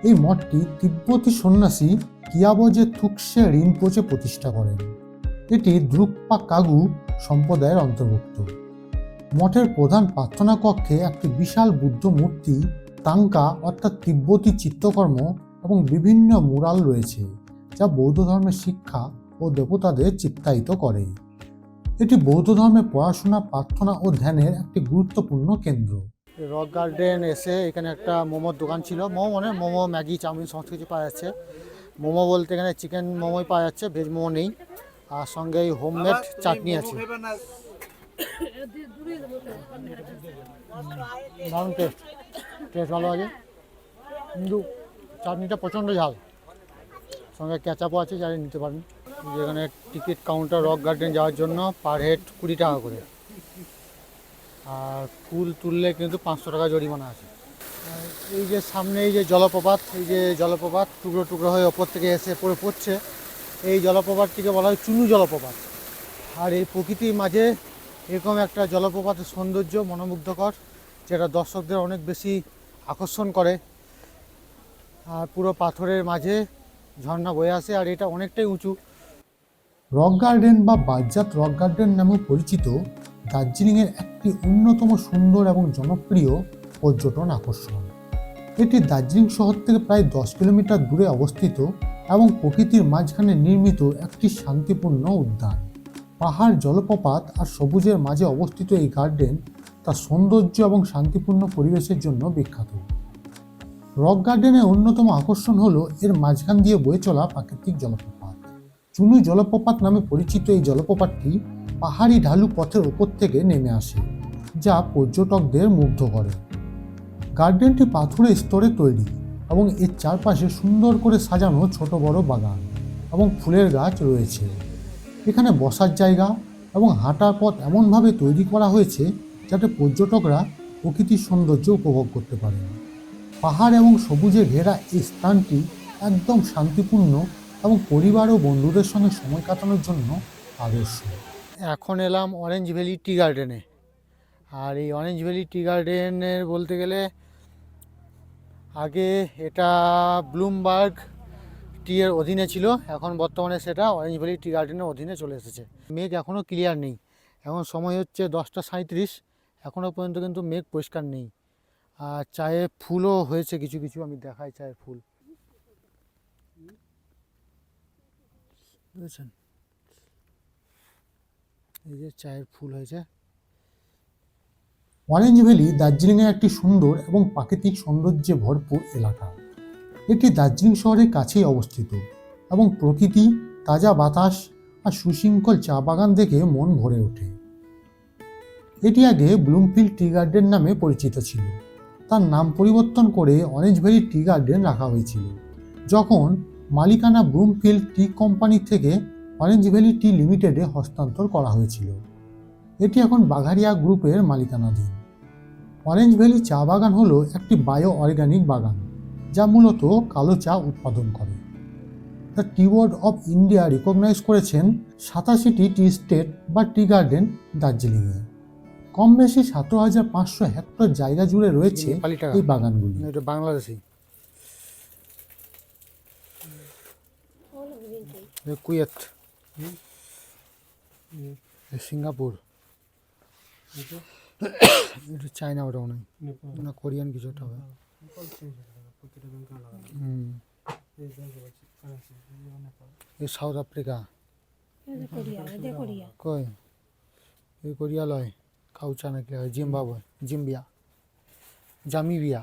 এই মঠটি তিব্বতী সন্ন্যাসী কিয়াবজে থুকসে রিনপোচে প্রতিষ্ঠা করেন। এটি দ্রুকপা কাগু সম্প্রদায়ের অন্তর্ভুক্ত। মঠের প্রধান প্রার্থনা কক্ষে একটি বিশাল বুদ্ধ মূর্তি, তাঙ্কা অর্থাৎ তিব্বতী চিত্রকর্ম এবং বিভিন্ন মুরাল রয়েছে, যা বৌদ্ধ ধর্মের শিক্ষা ও দেবতাদের চিত্রায়িত করে। এটি বৌদ্ধ ধর্মের পড়াশোনা, প্রার্থনা ও ধ্যানের একটি গুরুত্বপূর্ণ কেন্দ্র। রক গার্ডেন এসে এখানে একটা মোমোর দোকান ছিল, মোমো, ম্যাগি, চাউমিন সমস্ত কিছু পাওয়া যাচ্ছে। মোমো বলতে এখানে চিকেন মোমোই পাওয়া যাচ্ছে, ভেজ মোমো নেই। আর সঙ্গে এই হোমমেড চাটনি আছে। দারুণ টেস্ট ভালো আছে, কিন্তু চাটনিটা প্রচণ্ড ঝাল। সঙ্গে ক্যাচাপও আছে, যারা নিতে পারেন। যেখানে টিকিট কাউন্টার রক গার্ডেন যাওয়ার জন্য পার হেড 20 টাকা করে, আর ফুল তুললে কিন্তু 500 টাকা জরিমানা আছে। আর এই যে সামনে এই যে জলপ্রপাত টুকরো টুকরো হয়ে ওপর থেকে এসে পড়ছে, এই জলপ্রপাতটিকে বলা হয় চুনু জলপ্রপাত। আর এই প্রকৃতির মাঝে এরকম একটা জলপ্রপাতের সৌন্দর্য মনোমুগ্ধকর, যেটা দর্শকদের অনেক বেশি আকর্ষণ করে। আর পুরো পাথরের মাঝে ঝর্ণা বয়ে আসে, আর এটা অনেকটাই উঁচু। রক গার্ডেন বা বাজ্জাত রক গার্ডেন নামেও পরিচিত দার্জিলিংয়ের একটি অন্যতম সুন্দর এবং জনপ্রিয় পর্যটন আকর্ষণ। এটি দার্জিলিং শহর থেকে প্রায় 10 কিলোমিটার দূরে অবস্থিত এবং প্রকৃতির মাঝখানে নির্মিত একটি শান্তিপূর্ণ উদ্যান। পাহাড়, জলপ্রপাত আর সবুজের মাঝে অবস্থিত এই গার্ডেন তার সৌন্দর্য এবং শান্তিপূর্ণ পরিবেশের জন্য বিখ্যাত। রক গার্ডেনের অন্যতম আকর্ষণ হলো এর মাঝখান দিয়ে বয়ে চলা প্রাকৃতিক জলপ্রপাত। চুনু জলপ্রপাত নামে পরিচিত এই জলপ্রপাতটি পাহাড়ি ঢালু পথের ওপর থেকে নেমে আসে, যা পর্যটকদের মুগ্ধ করে। গার্ডেনটি পাথুরে স্তরে তৈরি এবং এর চারপাশে সুন্দর করে সাজানো ছোট বড় বাগান এবং ফুলের গাছ রয়েছে। এখানে বসার জায়গা এবং হাঁটার পথ এমনভাবে তৈরি করা হয়েছে যাতে পর্যটকরা প্রকৃতির সৌন্দর্য উপভোগ করতে পারেন। পাহাড় এবং সবুজে ঘেরা এই স্থানটি একদম শান্তিপূর্ণ এবং পরিবার ও বন্ধুদের সঙ্গে সময় কাটানোর জন্য আদর্শ। এখন এলাম অরেঞ্জ ভ্যালি টি গার্ডেনে। আর এই অরেঞ্জ ভ্যালি টি গার্ডেনের বলতে গেলে আগে এটা ব্লুমবার্গ টি এর অধীনে ছিল, এখন বর্তমানে সেটা অরেঞ্জ ভ্যালি টি গার্ডেনের অধীনে চলে এসেছে। মেঘ এখনও ক্লিয়ার নেই, এখন সময় হচ্ছে 10টা 37, এখনও পর্যন্ত কিন্তু মেঘ পরিষ্কার নেই। আর চায়ে ফুলও হয়েছে কিছু কিছু, আমি দেখাই চায়ের ফুল, বুঝেছেন? এই যে চায়ের ফুল হয়েছে। অরেঞ্জ ভ্যালি দার্জিলিংয়ের একটি সুন্দর এবং প্রাকৃতিক সৌন্দর্যে ভরপুর এলাকা। এটি দার্জিলিং শহরের কাছেই অবস্থিত এবং প্রকৃতি, তাজা বাতাস আর সুশৃঙ্খল চা বাগান দেখে মন ভরে ওঠে। এটি আগে ব্লুমফিল্ড টি গার্ডেন নামে পরিচিত ছিল। তার নাম পরিবর্তন করে অরেঞ্জ ভ্যালি টি গার্ডেন রাখা হয়েছিল যখন মালিকানা ব্লুমফিল্ড টি কোম্পানি থেকে অরেঞ্জ ভ্যালি টি লিমিটেডে হস্তান্তর করা হয়েছিল। এটি এখন বাঘারিয়া গ্রুপের মালিকানাধীন। অরেঞ্জ ভ্যালি চা বাগান হলো একটি বায়ো অর্গানিক বাগান যা মূলত কালো চা উৎপাদন করে। The tea board of India recognise করেছেন 87টি টি স্টেট বা টি গার্ডেন দার্জিলিংয়ে। কম বেশি 17,500 হেক্টর জায়গা জুড়ে রয়েছে এই বাগানগুলি। এটা বাংলাদেশি কুয়েত, সিঙ্গাপুর, এটা চায়না, ওটা মনে হয় না কোরিয়ান কিছু একটা হবে। সাউথ আফ্রিকা, কই এই কোরিয়া লয়, কাউচা নাকি জিম্বাবুয়ে, জামিবিয়া,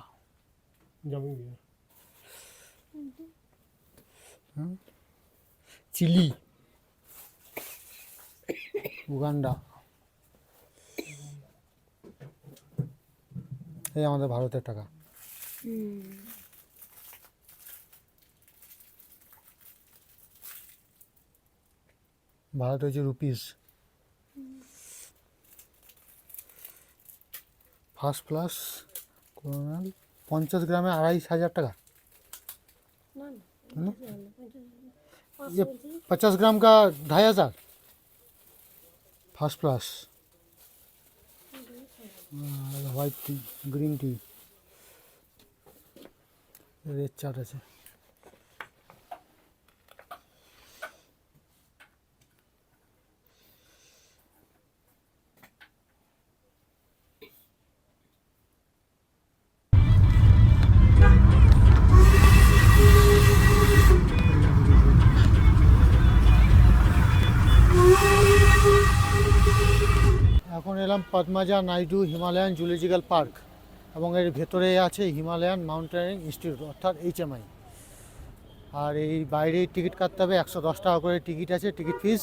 চিলি, উগান্ডা, এই আমাদের ভারতের টাকা। ভারত হচ্ছে রুপিস। ফার্স্ট ক্লাস 50 গ্রামে 2,500 টাকা। ये 50 ग्राम का 2,500 फर्स्ट क्लास। হোয়াইট টি, গ্রিন টি, রেড চাট আছে। এলাম Padmaja Naidu Himalayan zoological park এবং এর ভেতরে আছে হিমালয়ান মাউন্টেনিং ইনস্টিটিউট অর্থাৎ HMI। আর এই বাইরে টিকিট কাটতে হবে, 110 টাকা করে টিকিট আছে, টিকিট ফিস।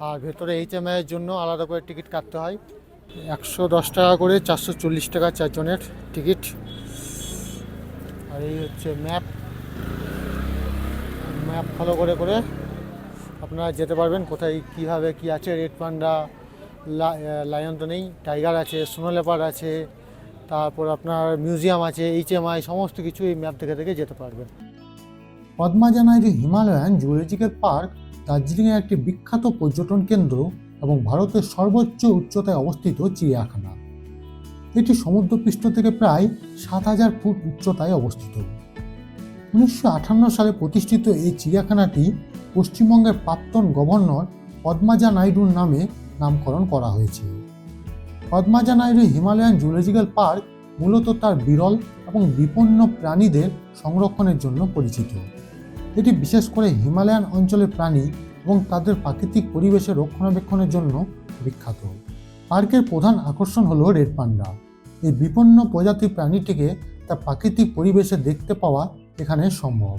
আর ভেতরে HMI এর জন্য আলাদা করে টিকিট কাটতে হয়, 110 টাকা করে, 440 টাকা 4 জনের টিকিট। আর এই হচ্ছে ম্যাপ ফলো করে করে আপনারা যেতে পারবেন কোথায় কীভাবে কী আছে। রেড পান্ডা, লায়ন তো নেই, টাইগার আছে, স্নো লেপার্ড আছে, তারপর আপনার মিউজিয়াম আছে, HMI, সমস্ত কিছু এই ম্যাপ দেখে দেখে যেতে পারবেন। Padmaja Naidu Himalayan zoological park দার্জিলিংয়ের একটি বিখ্যাত পর্যটন কেন্দ্র এবং ভারতের সর্বোচ্চ উচ্চতায় অবস্থিত চিড়িয়াখানা। এটি সমুদ্রপৃষ্ঠ থেকে প্রায় 7000 ফুট উচ্চতায় অবস্থিত। 1958 সালে প্রতিষ্ঠিত এই চিড়িয়াখানাটি পশ্চিমবঙ্গের প্রাক্তন গভর্নর পদ্মাজা নাইডুর নামে নামকরণ করা হয়েছে। Padmaja Naidu Himalayan zoological park মূলত তার বিরল এবং বিপন্ন প্রাণীদের সংরক্ষণের জন্য পরিচিত। এটি বিশেষ করে হিমালয়ান অঞ্চলের প্রাণী এবং তাদের প্রাকৃতিক পরিবেশের রক্ষণাবেক্ষণের জন্য বিখ্যাত। পার্কের প্রধান আকর্ষণ হলো রেড পান্ডা। এই বিপন্ন প্রজাতির প্রাণীটিকে তার প্রাকৃতিক পরিবেশে দেখতে পাওয়া এখানে সম্ভব।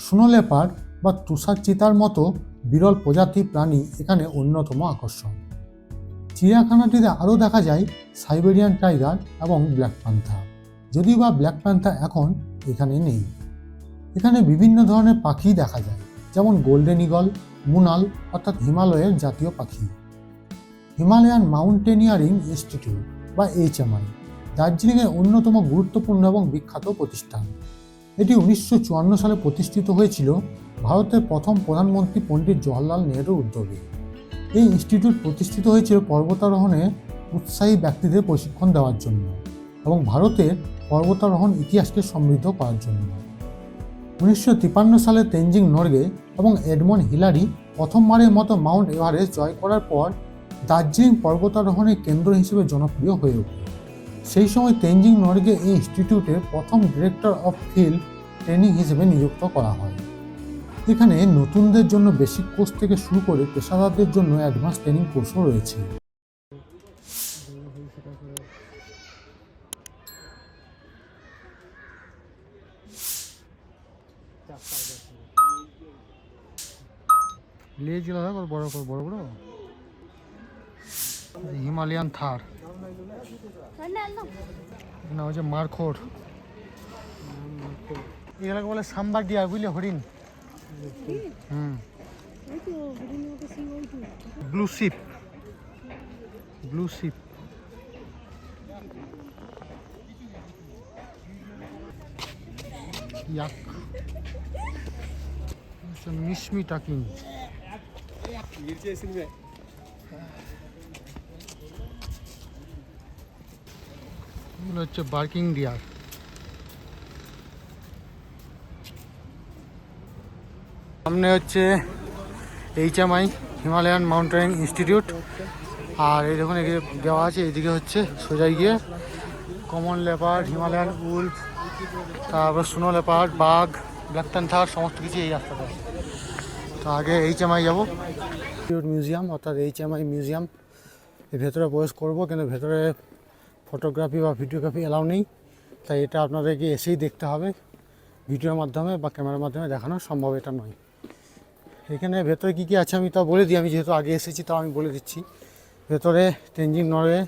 স্নো লেপার্ড বা তুষার চিতার মতো বিরল প্রজাতির প্রাণী এখানে অন্যতম আকর্ষণ। চিড়িয়াখানাটিতে আরও দেখা যায় সাইবেরিয়ান টাইগার এবং ব্ল্যাক প্যান্থার, যদিও বা ব্ল্যাক প্যান্থার এখন এখানে নেই। এখানে বিভিন্ন ধরনের পাখি দেখা যায়, যেমন গোল্ডেন ঈগল, মুনাল অর্থাৎ হিমালয়ের জাতীয় পাখি। হিমালয়ান মাউন্টেনিয়ারিং ইনস্টিটিউট বা HMI দার্জিলিংয়ের অন্যতম গুরুত্বপূর্ণ এবং বিখ্যাত প্রতিষ্ঠান। এটি 1954 সালে প্রতিষ্ঠিত হয়েছিল ভারতের প্রথম প্রধানমন্ত্রী পণ্ডিত জওহরলাল নেহরুর উদ্যোগে। এই ইনস্টিটিউট প্রতিষ্ঠিত হয়েছিল পর্বতারোহণে উৎসাহী ব্যক্তিদের প্রশিক্ষণ দেওয়ার জন্য এবং ভারতের পর্বতারোহণ ইতিহাসকে সমৃদ্ধ করার জন্য। 1953 সালে তেনজিং নরগে এবং এডমন্ড হিলারি প্রথমবারের মতো মাউন্ট এভারেস্ট জয় করার পর দার্জিলিং পর্বতারোহণের কেন্দ্র হিসেবে জনপ্রিয় হয়ে ওঠে। সেই সময় তেনজিং নরগে এই ইনস্টিটিউটের প্রথম ডিরেক্টর অফ ফিল্ড ট্রেনিং হিসেবে নিযুক্ত করা হয়। এখানে নতুনদের জন্য বেসিক কোর্স থেকে শুরু করে পেশাদারদের জন্য অ্যাডভান্স ট্রেনিং কোর্সও রয়েছে। বড় বড় হিমালয়ান থার, না হচ্ছে মারখোর, এগুলোকে বলে সাম্বার ডিয়ার, বুঝলে, হরিণ। ব্লু শিপ, ইয়াক, মিশমি টাকিং। এগুলো হচ্ছে বার্কিং ডিয়ার। সামনে হচ্ছে HMI হিমালয়ান মাউন্টেনিং ইনস্টিটিউট। আর এই দেখুন এদিকে দেওয়া আছে, এইদিকে হচ্ছে সোজা গিয়ে কমন লেপার্ড, হিমালয়ান উলফ, তারপর স্নো লেপার্ড, বাঘ, ব্ল্যাক প্যান্থার, সমস্ত কিছু এই রাস্তাটা। তো আগে HMI যাবো, মিউজিয়াম অর্থাৎ HMI মিউজিয়াম। এর ভেতরে প্রবেশ করবো, কিন্তু ভেতরে ফটোগ্রাফি বা ভিডিওগ্রাফি এলাও নেই, তাই এটা আপনাদেরকে এসেই দেখতে হবে। ভিডিওর মাধ্যমে বা ক্যামেরার মাধ্যমে দেখানো সম্ভব এটা নয়। এখানে ভেতরে কী কী আছে আমি তা বলে দিই, আমি যেহেতু আগে এসেছি তাও আমি বলে দিচ্ছি। ভেতরে তেনজিং নরগে,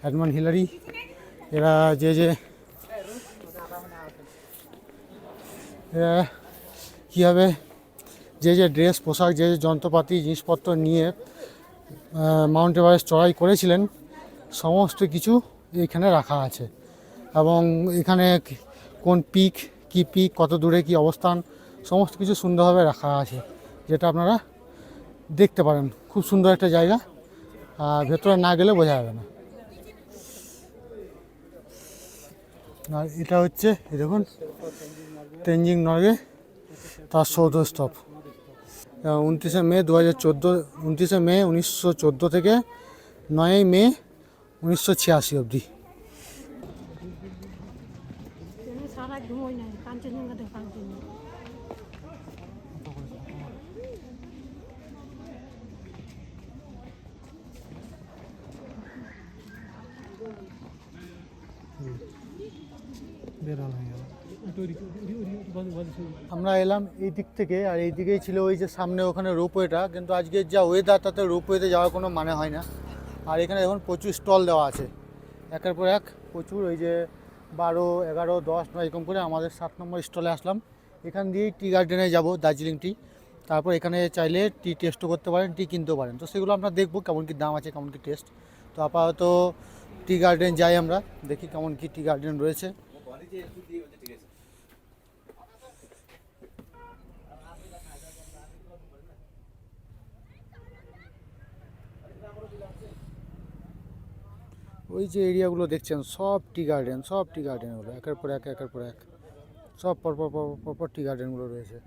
এডমন্ড হিলারি, এরা কীভাবে যে ড্রেস পোশাক, যে যন্ত্রপাতি জিনিসপত্র নিয়ে মাউন্ট এভারেস্ট চড়াই করেছিলেন, সমস্ত কিছু এখানে রাখা আছে। এবং এখানে কোন পিক, কি পিক, কত দূরে কি অবস্থান, সমস্ত কিছু সুন্দরভাবে রাখা আছে, যেটা আপনারা দেখতে পারেন। খুব সুন্দর একটা জায়গা, ভেতরে না গেলে বোঝা যাবে না। আর এটা হচ্ছে এই দেখুন তেনজিং নরগে তার সৌধস্তূপ। 29শে মে 2014, 29শে মে 1914 থেকে 9ই মে 1986 অবধি। সারা ঘুমোই নাই, কাঞ্চনজঙ্ঘা দেখার জন্য। আমরা এলাম এই দিক থেকে, আর এই দিকেই ছিল ওই যে সামনে ওখানে রোপওয়েটা, কিন্তু আজকে যা ওয়েদার তাতে রোপওয়েতে যাওয়ার কোনো মানে হয় না। আর এখানে এখন প্রচুর স্টল দেওয়া আছে, একের পর এক প্রচুর, ওই যে 12, 11, 10, 9 এরকম করে আমাদের 7 নম্বর স্টলে আসলাম। এখান দিয়েই টি গার্ডেনে যাব, দার্জিলিং টি। তারপর এখানে চাইলে টি টেস্টও করতে পারেন, টি কিনতেও পারেন। তো সেগুলো আমরা দেখবো কেমন কী দাম আছে, কেমন কী টেস্ট। তো আপাতত টি গার্ডেন যাই, আমরা দেখি কেমন কী টি গার্ডেন রয়েছে। ওই যে এরিয়াগুলো দেখছেন সব টি গার্ডেন, সব টি গার্ডেনগুলো একের পর এক, একের পর এক, সব পরপর পরপর টি গার্ডেনগুলো রয়েছে।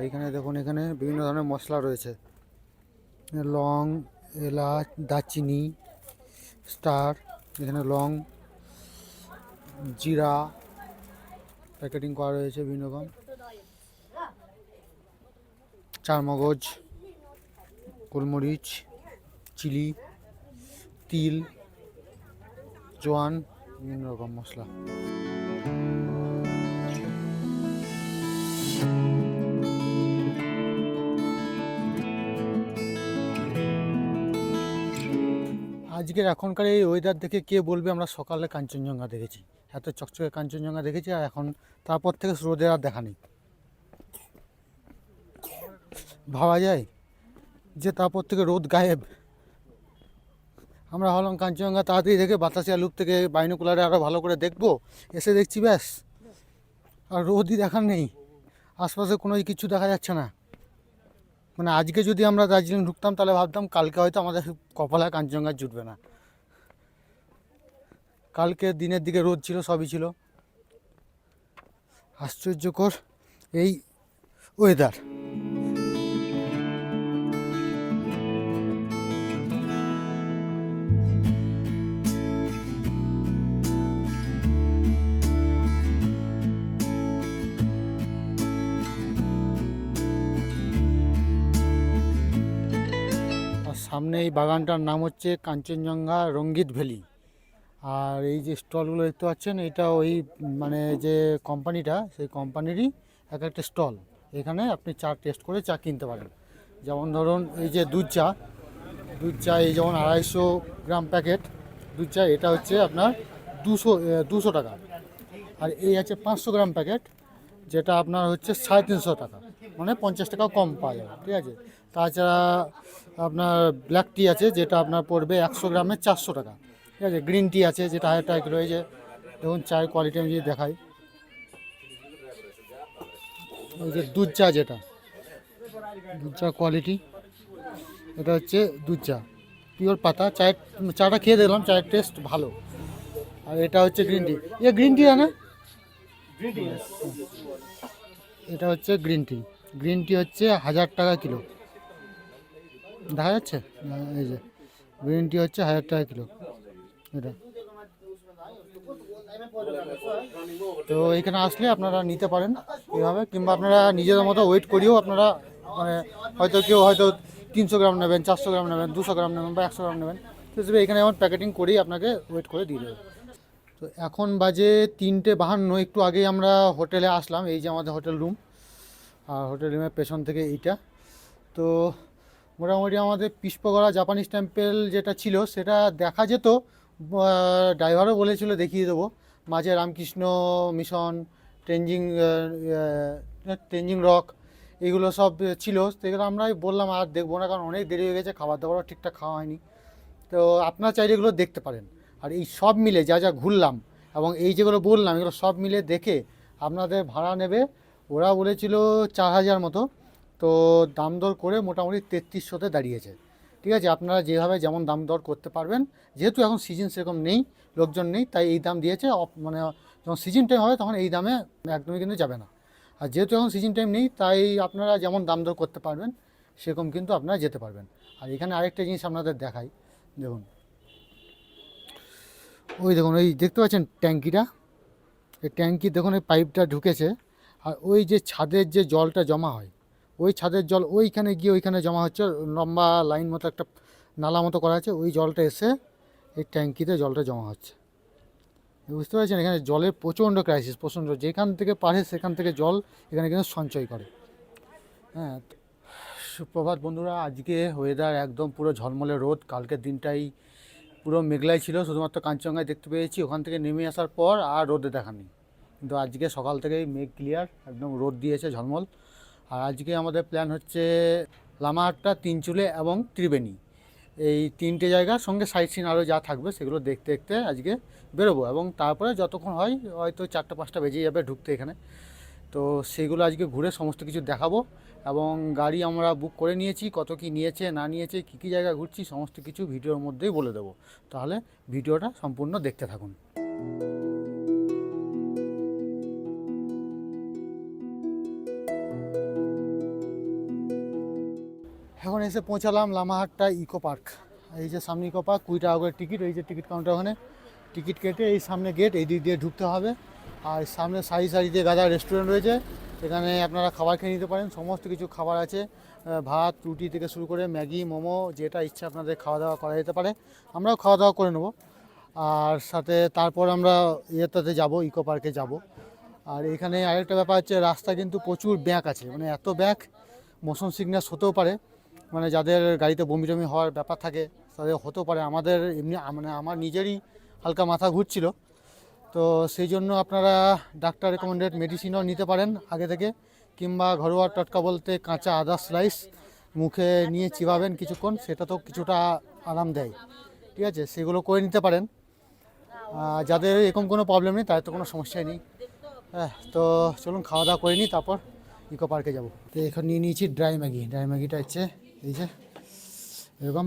এখানে দেখুন, এখানে বিভিন্ন ধরনের মশলা রয়েছে, লং, এলাচ, দারচিনি, স্টার, এখানে লং, জিরা প্যাকেটিং করা রয়েছে বিভিন্ন রকম, চারমগজ, গোলমরিচ, চিলি, তিল, জোয়ান, বিভিন্ন রকম মশলা। আজকের এখনকার এই ওয়েদার দেখে কে বলবে আমরা সকালে কাঞ্চনজঙ্ঘা দেখেছি, এত চকচকে কাঞ্চনজঙ্ঘা দেখেছি, আর এখন তারপর থেকে রোদের আর দেখা নেই। ভাবা যায় যে তারপর থেকে রোদ গায়েব। আমরা হলাম কাঞ্চনজঙ্ঘা তাড়াতাড়ি দেখে বাতাসিয়া লুপ থেকে বাইনোকুলারে আরও ভালো করে দেখবো, এসে দেখছি ব্যাস আর রোদই দেখার নেই, আশপাশে কোনো কিছু দেখা যাচ্ছে না। মানে আজকে যদি আমরা দার্জিলিং ঢুকতাম তাহলে ভাবতাম কালকে হয়তো আমাদের কপালে কাঞ্চনজঙ্ঘা জুটবে না। কালকে দিনের দিকে রোদ ছিল, সবই ছিল। আশ্চর্যকর এই ওয়েদার। সামনে এই বাগানটার নাম হচ্ছে কাঞ্চনজঙ্ঘা রঙ্গিত ভ্যালি। আর এই যে স্টলগুলো দেখতে পাচ্ছেন, এটা ওই মানে যে কোম্পানিটা, সেই কোম্পানিরই এক একটা স্টল। এখানে আপনি চা টেস্ট করে চা কিনতে পারেন। যেমন ধরুন এই যে দুধ চা এই যেমন 250 গ্রাম প্যাকেট দুধ চা, এটা হচ্ছে আপনার 200 টাকা। আর এই আছে 500 গ্রাম প্যাকেট, যেটা আপনার হচ্ছে 350 টাকা, মানে 50 টাকা কম পাওয়া যাবে, ঠিক আছে। তাছাড়া আপনার ব্ল্যাক টি আছে, যেটা আপনার পড়বে 100 গ্রামে 400 টাকা, ঠিক আছে। গ্রিন টি আছে, যেটা 1000 টাকা কিলো। এই যে দেখুন চায়ের কোয়ালিটি আমি যদি দেখাই, ওই যে দুধ চা, যেটা দুধ চা কোয়ালিটি, এটা হচ্ছে দুধ চা পিওর পাতা। চাটা খেয়ে দেখলাম, চায়ের টেস্ট ভালো। আর এটা হচ্ছে গ্রিন টি, গ্রিন টি না, এটা হচ্ছে গ্রিন টি হচ্ছে 1000 টাকা কিলো, দেখা যাচ্ছে। এই যে গ্রিন টি হচ্ছে 1000 টাকা কিলো এটা। তো এখানে আসলে আপনারা নিতে পারেন এইভাবে, কিংবা আপনারা নিজেদের মতো ওয়েট করিয়েও আপনারা, মানে হয়তো কেউ হয়তো 300 গ্রাম নেবেন, 400 গ্রাম নেবেন, 200 গ্রাম নেবেন বা 100 গ্রাম নেবেন, তো এখানে যেমন প্যাকেটিং করেই আপনাকে ওয়েট করে দিয়ে দেবে। তো এখন বাজে 3:52, একটু আগেই আমরা হোটেলে আসলাম। এই যে আমাদের হোটেল রুম, আর হোটেল রুমের পেছন থেকে এইটা। তো মোটামুটি আমাদের পুষ্পগড়া জাপানিজ টেম্পল যেটা ছিল সেটা দেখা যেত, ড্রাইভারও বলেছিল দেখিয়ে দেবো। মাঝে রামকৃষ্ণ মিশন, তেঞ্জিং রক, এগুলো সব ছিল। সেগুলো আমরাই বললাম আর দেখবো না, কারণ অনেক দেরি হয়ে গেছে, খাবার দাবারও ঠিকঠাক খাওয়া হয়নি। তো আপনারা চাইলে এগুলো দেখতে পারেন। আর এই সব মিলে যা যা ঘুরলাম এবং এই যেগুলো বললাম, এগুলো সব মিলে দেখে আপনাদের ভাড়া নেবে, ওরা বলেছিল 4000 মতো। তো দাম দর করে মোটামুটি 3300-তে দাঁড়িয়েছে, ঠিক আছে। আপনারা যেভাবে যেমন দাম দর করতে পারবেন, যেহেতু এখন সিজন সেরকম নেই, লোকজন নেই, তাই এই দাম দিয়েছে। মানে যখন সিজন টাইম হবে তখন এই দামে একদমই কিন্তু যাবে না। আর যেহেতু এখন সিজন টাইম নেই, তাই আপনারা যেমন দাম দর করতে পারবেন সেরকম কিন্তু আপনারা যেতে পারবেন। আর এখানে আরেকটা জিনিস আপনাদের দেখাই, দেখুন ওই দেখুন, ওই দেখতে পাচ্ছেন ট্যাঙ্কিটা, এই ট্যাঙ্কি দেখুন, এই পাইপটা ঢুকেছে আর ওই যে ছাদের যে জলটা জমা হয়, ওই ছাদের জল ওইখানে গিয়ে ওইখানে জমা হচ্ছে, লম্বা লাইন মতো একটা নালা মতো করা আছে, ওই জলটা এসে এই ট্যাঙ্কিতে জলটা জমা হচ্ছে। বুঝতে পারছেন, এখানে জলের প্রচণ্ড ক্রাইসিস, প্রচণ্ড, যেখান থেকে পারে সেখান থেকে জল এখানে কিন্তু সঞ্চয় করে। হ্যাঁ, সুপ্রভাত বন্ধুরা। আজকে ওয়েদার একদম পুরো ঝলমলে রোদ। কালকের দিনটাই পুরো মেঘলাই ছিল, শুধুমাত্র কাঞ্চনজঙ্ঘায় দেখতে পেয়েছি, ওখান থেকে নেমে আসার পর আর রোদে দেখা নেই। কিন্তু আজকে সকাল থেকেই মেঘ ক্লিয়ার, একদম রোদ দিয়েছে ঝলমল। আর আজকে আমাদের প্ল্যান হচ্ছে লামাহাট্টা, তিনচুলে এবং ত্রিবেণী, এই তিনটে জায়গার সঙ্গে সাইট সিন আরও যা থাকবে সেগুলো দেখতে দেখতে আজকে বেরোবো। এবং তারপরে যতক্ষণ হয় হয়তো 4টা-5টা বেজে যাবে ঢুকতে এখানে। তো সেগুলো আজকে ঘুরে সমস্ত কিছু দেখাবো। এবং গাড়ি আমরা বুক করে নিয়েছি, কত কি নিয়েছে না নিয়েছে, কী কী জায়গা ঘুরছি সমস্ত কিছু ভিডিওর মধ্যেই বলে দেবো। তাহলে ভিডিওটা সম্পূর্ণ দেখতে থাকুন। এখন এসে পৌঁছালাম লামাহাট্টা ইকো পার্ক। এই যে সামনে ইকো পার্ক, 20 টাকা করে টিকিট। এই যে টিকিট কাউন্টার, ওখানে টিকিট কেটে এই সামনে গেট, এই দিক দিয়ে ঢুকতে হবে। আর সামনে সারি সারি দিয়ে গাদা রেস্টুরেন্ট রয়েছে, এখানে আপনারা খাবার খেয়ে নিতে পারেন। সমস্ত কিছু খাবার আছে, ভাত রুটি থেকে শুরু করে ম্যাগি, মোমো, যেটা ইচ্ছা আপনাদের খাওয়া দাওয়া করা যেতে পারে। আমরাও খাওয়া দাওয়া করে নেব। আর সাথে তারপর আমরা ইয়েটাতে যাব, ইকো পার্কে যাব। আর এখানে আরেকটা ব্যাপার হচ্ছে, রাস্তা কিন্তু প্রচুর ব্যাক আছে, মানে এত ব্যাক, মোশন সিকনেস হতেও পারে, মানে যাদের গাড়িতে বমি টমি হওয়ার ব্যাপার থাকে তাদের হতেও পারে। আমাদের এমনি মানে আমার নিজেরই হালকা মাথা ঘুরছিল, তো সেই জন্য আপনারা ডাক্তার রেকমেন্ডেড মেডিসিনও নিতে পারেন আগে থেকে, কিংবা ঘরোয়া টটকা বলতে কাঁচা আদা স্লাইস মুখে নিয়ে চিবাবেন কিছুক্ষণ, সেটা তো কিছুটা আরাম দেয়, ঠিক আছে, সেগুলো করে নিতে পারেন। যাদের এরকম কোনো প্রবলেম নেই তাদের তো কোনো সমস্যাই নেই। হ্যাঁ, তো চলুন খাওয়া দাওয়া করে নিই, তারপর ইকো পার্কে যাবো। তো এখন নিয়ে নিয়েছি ড্রাই ম্যাগি। ড্রাই ম্যাগিটা হচ্ছে এই যে এরকম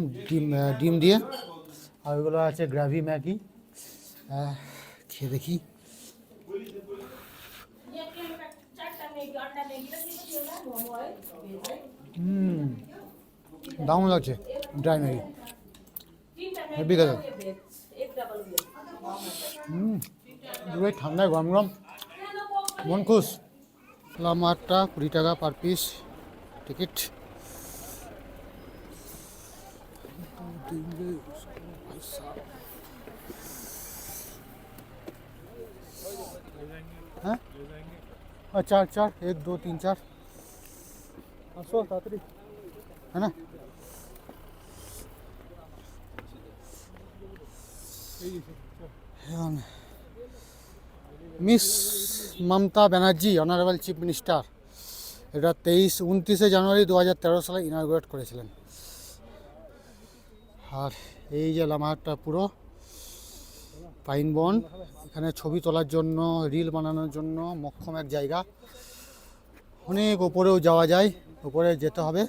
ডিম দিয়ে, আর ওইগুলো আছে গ্রাভি ম্যাগি। খেয়ে দেখি। দারুণ লাগছে ড্রাই ম্যাগি, হেভি গেছে। পুরোই ঠান্ডায় গরম গরম, মন খুশ। লামাহাট্টা 20 টাকা পার পিস টিকিট। হ্যাঁ, চার 1 2 3 4 আসো তাড়াতাড়ি, হ্যাঁ না। Miss Mamata Banerjee, honourable chief minister, এটা 29 জানুয়ারি 2013 সালে ইনঅগ্রেট করেছিলেন। আর এই যে লামাহাট্টা পুরো পাইন বন, এখানে ছবি তোলার জন্য, রিল বানানোর জন্য মক্ষম এক জায়গা। অনেক ওপরেও যাওয়া যায়, ওপরে যেতে হবে,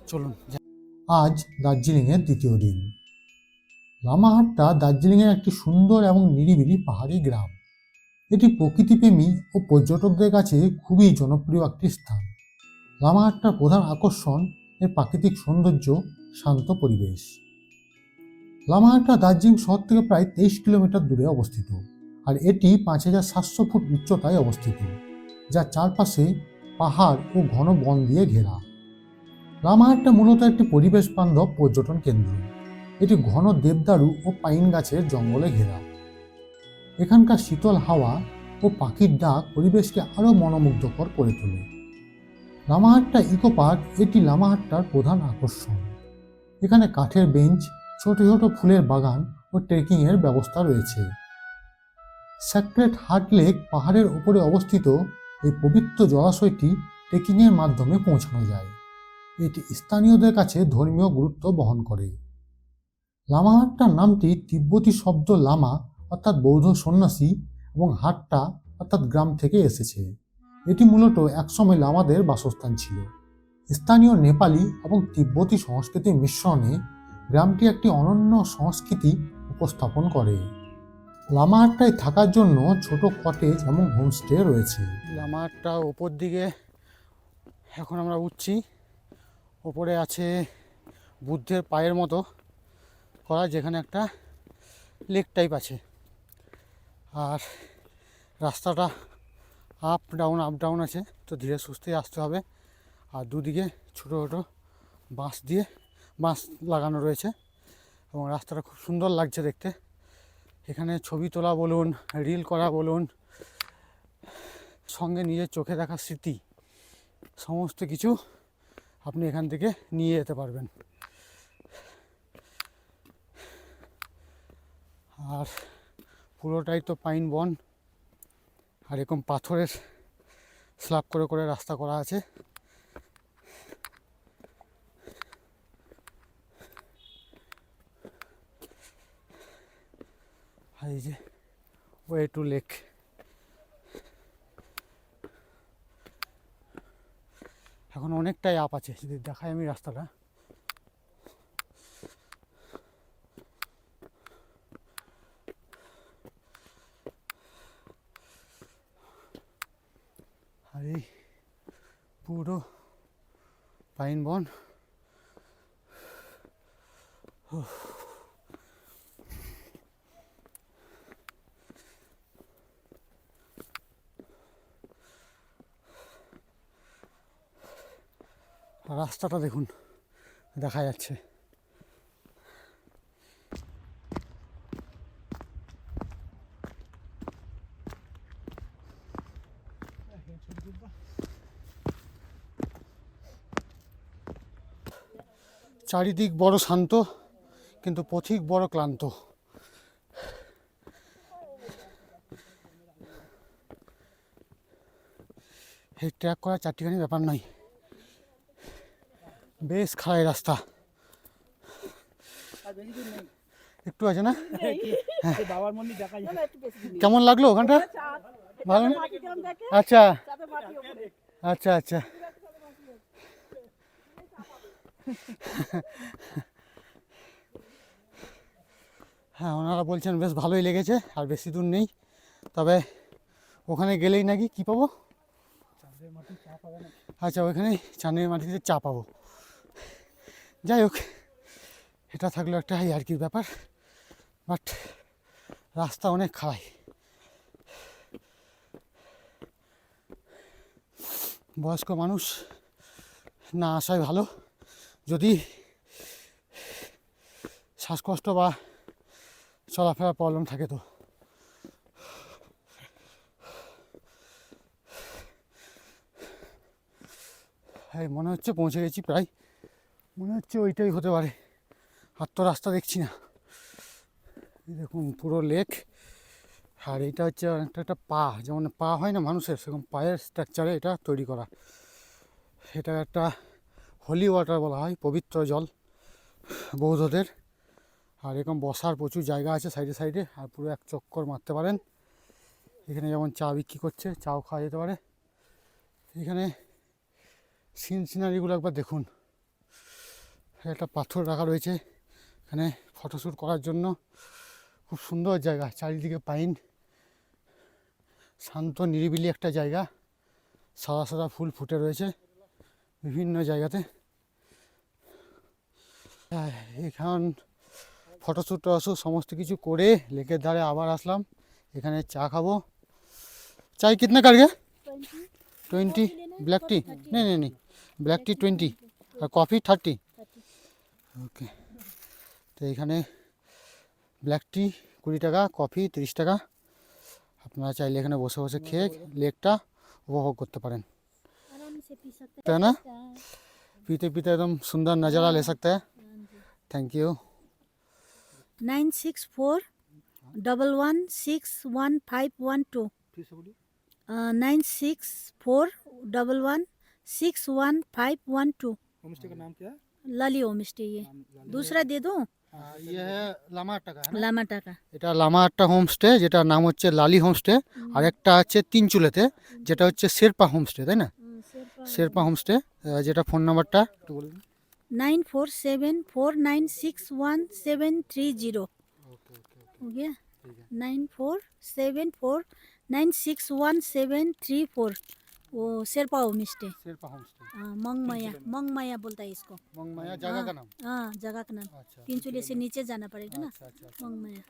চলুন। আজ দার্জিলিংয়ের দ্বিতীয় দিন। লামাহাট্টা দার্জিলিংয়ের একটি সুন্দর এবং নিরিবিলি পাহাড়ি গ্রাম। এটি প্রকৃতিপ্রেমী ও পর্যটকদের কাছে খুবই জনপ্রিয় একটি স্থান। লামাহাট্টার প্রধান আকর্ষণ এর প্রাকৃতিক সৌন্দর্য, শান্ত পরিবেশ। লামাহাট্টা দার্জিলিং শহর থেকে প্রায় 23 কিলোমিটার দূরে অবস্থিত, আর এটি 5700 ফুট উচ্চতায় অবস্থিত, যা চারপাশে পাহাড় ও ঘন বন দিয়ে ঘেরা। লামাহাট্টা মূলত একটি পরিবেশ বান্ধব পর্যটন কেন্দ্র। এটি ঘন দেবদারু ও পাইন গাছের জঙ্গলে ঘেরা। এখানকার শীতল হাওয়া ও পাখির ডাক পরিবেশকে আরও মনোমুগ্ধকর করে তোলে। লামাহাট্টা ইকো পার্ক এটি লামাহাট্টার প্রধান আকর্ষণ। এখানে কাঠের বেঞ্চ, ছোট ছোট ফুলের বাগান ও ট্রেকিংয়ের ব্যবস্থা রয়েছে। সেক্রেট হার্ট লেক পাহাড়ের উপরে অবস্থিত এই পবিত্র জলাশয়টি ট্রেকিংয়ের মাধ্যমে পৌঁছানো যায়। এটি স্থানীয়দের কাছে ধর্মীয় গুরুত্ব বহন করে। লামাহাট্টার নামটি তিব্বতী শব্দ লামা অর্থাৎ বৌদ্ধ সন্ন্যাসী এবং হাট্টা অর্থাৎ গ্রাম থেকে এসেছে। এটি মূলত একসময় লামাদের বাসস্থান ছিল। স্থানীয় নেপালি এবং তিব্বতী সংস্কৃতির মিশ্রণে গ্রামটি একটি অনন্য সংস্কৃতি উপস্থাপন করে। লামাহাট্টায় থাকার জন্য ছোট কটেজ এবং হোমস্টে রয়েছে। লামাহাট্টা ওপর দিকে এখন আমরা উঠছি। ওপরে আছে বুদ্ধের পায়ের মতো করা, যেখানে একটা লেক টাইপ আছে। আর রাস্তাটা আপ ডাউন আছে, তো ধীরে সুস্থে আসতে হবে। আর দুদিকে ছোটো ছোটো বাঁশ লাগানো রয়েছে এবং রাস্তাটা খুব সুন্দর লাগছে দেখতে। এখানে ছবি তোলা বলুন, রিল করা বলুন, সঙ্গে নিজের চোখে দেখা স্মৃতি, সমস্ত কিছু আপনি এখান থেকে নিয়ে যেতে পারবেন। আর পুরোটাই তো পাইন বন, আর এরকম পাথরের স্ল্যাব করে করে রাস্তা করা আছে। আর এই যে ওয়ে টু লেক। এখন অনেকটাই আপ আছে, যদি দেখাই আমি রাস্তাটা। আর এই পুরো পাইন বন। রাস্তাটা দেখুন, দেখা যাচ্ছে। চারিদিক বড় শান্ত, কিন্তু পথিক বড় ক্লান্ত। এই ট্র্যাক করা চারটিখানি ব্যাপার নয়, বেশ খারাই রাস্তা। একটু আছে না? কেমন লাগলো ওখানটা? ভালো না? আচ্ছা আচ্ছা আচ্ছা। হ্যাঁ, ওনারা বলছেন বেশ ভালোই লেগেছে, আর বেশি দূর নেই। তবে ওখানে গেলেই নাকি কী পাবো? আচ্ছা, ওইখানেই চাঁদের মাটিতে চা পাবো। যাই হোক, এটা থাকলো একটা ইয়ার্কির ব্যাপার, বাট রাস্তা অনেক খারাই। বয়স্ক মানুষ না আসাই ভালো, যদি শ্বাসকষ্ট বা চলাফেরার প্রবলেম থাকে তো। হ্যাঁ, মনে হচ্ছে পৌঁছে গেছি প্রায়, মনে হচ্ছে ওইটাই হতে পারে। আর তো রাস্তা দেখছি না। দেখুন পুরো লেক, আর এইটা হচ্ছে একটা পা, যেমন পা হয় না মানুষের, সেরকম পায়ের স্ট্রাকচারে এটা তৈরি করা। এটা একটা হোলি ওয়াটার বলা হয়, পবিত্র জল বৌদ্ধদের। আর এরকম বসার প্রচুর জায়গা আছে সাইডে সাইডে, আর পুরো এক চক্কর মারতে পারেন। এখানে যেমন চা বিক্রি করছে, চাও খাওয়া যেতে পারে। এখানে সিনারিগুলো একবার দেখুন, একটা পাথর রাখা রয়েছে এখানে ফটোশ্যুট করার জন্য। খুব সুন্দর জায়গা, চারিদিকে পাইন, শান্ত নিরিবিলি একটা জায়গা। সাদা সাদা ফুল ফুটে রয়েছে বিভিন্ন জায়গাতে। এখন ফটোশ্যুট সমস্ত কিছু করে লেকের ধারে আবার আসলাম। এখানে চা খাবো। চাই কিতনা কার গে? 20 ব্ল্যাক টি? नहीं नहीं नहीं, ব্ল্যাক টি 20 আর কফি 30। ওকে, তো এখানে ব্ল্যাক টি 20 টাকা, কফি 30 টাকা। আপনারা চাইলে এখানে বসে বসে খেয়ে লেকটা উপভোগ করতে পারেন, তাই না? पीते पीते एकदम सुंदर नज़ारा ले सकते हैं। Thank you. 9641161512 9641161512। होमस्टे का नाम क्या है? लाली होम स्टे। ये दूसरा दे दूं? ये है लामाहट्टा का है ना? लामाटा का। এটা লামাহাট্টা হোমস্টে, যেটার নাম হচ্ছে লালি হোমস্টে। আর একটা আছে তিনচুলেতে, যেটা হচ্ছে শেরপা হোমস্টে, তাই না? শেরপা হোমস্টে, যেটা ফোন নাম্বারটা একটু বলুন। 9474961730। हो गया? 9474961734। वो Sherpa homestay. Sherpa homestay, Mangmaya बोलता है इसको। मंगमाया जगह का नाम। हाँ, जगह का नाम। अच्छा। तीनचूले से नीचे जाना पड़ेगा ना, আচ্ছা আচ্ছা। मंगमाया।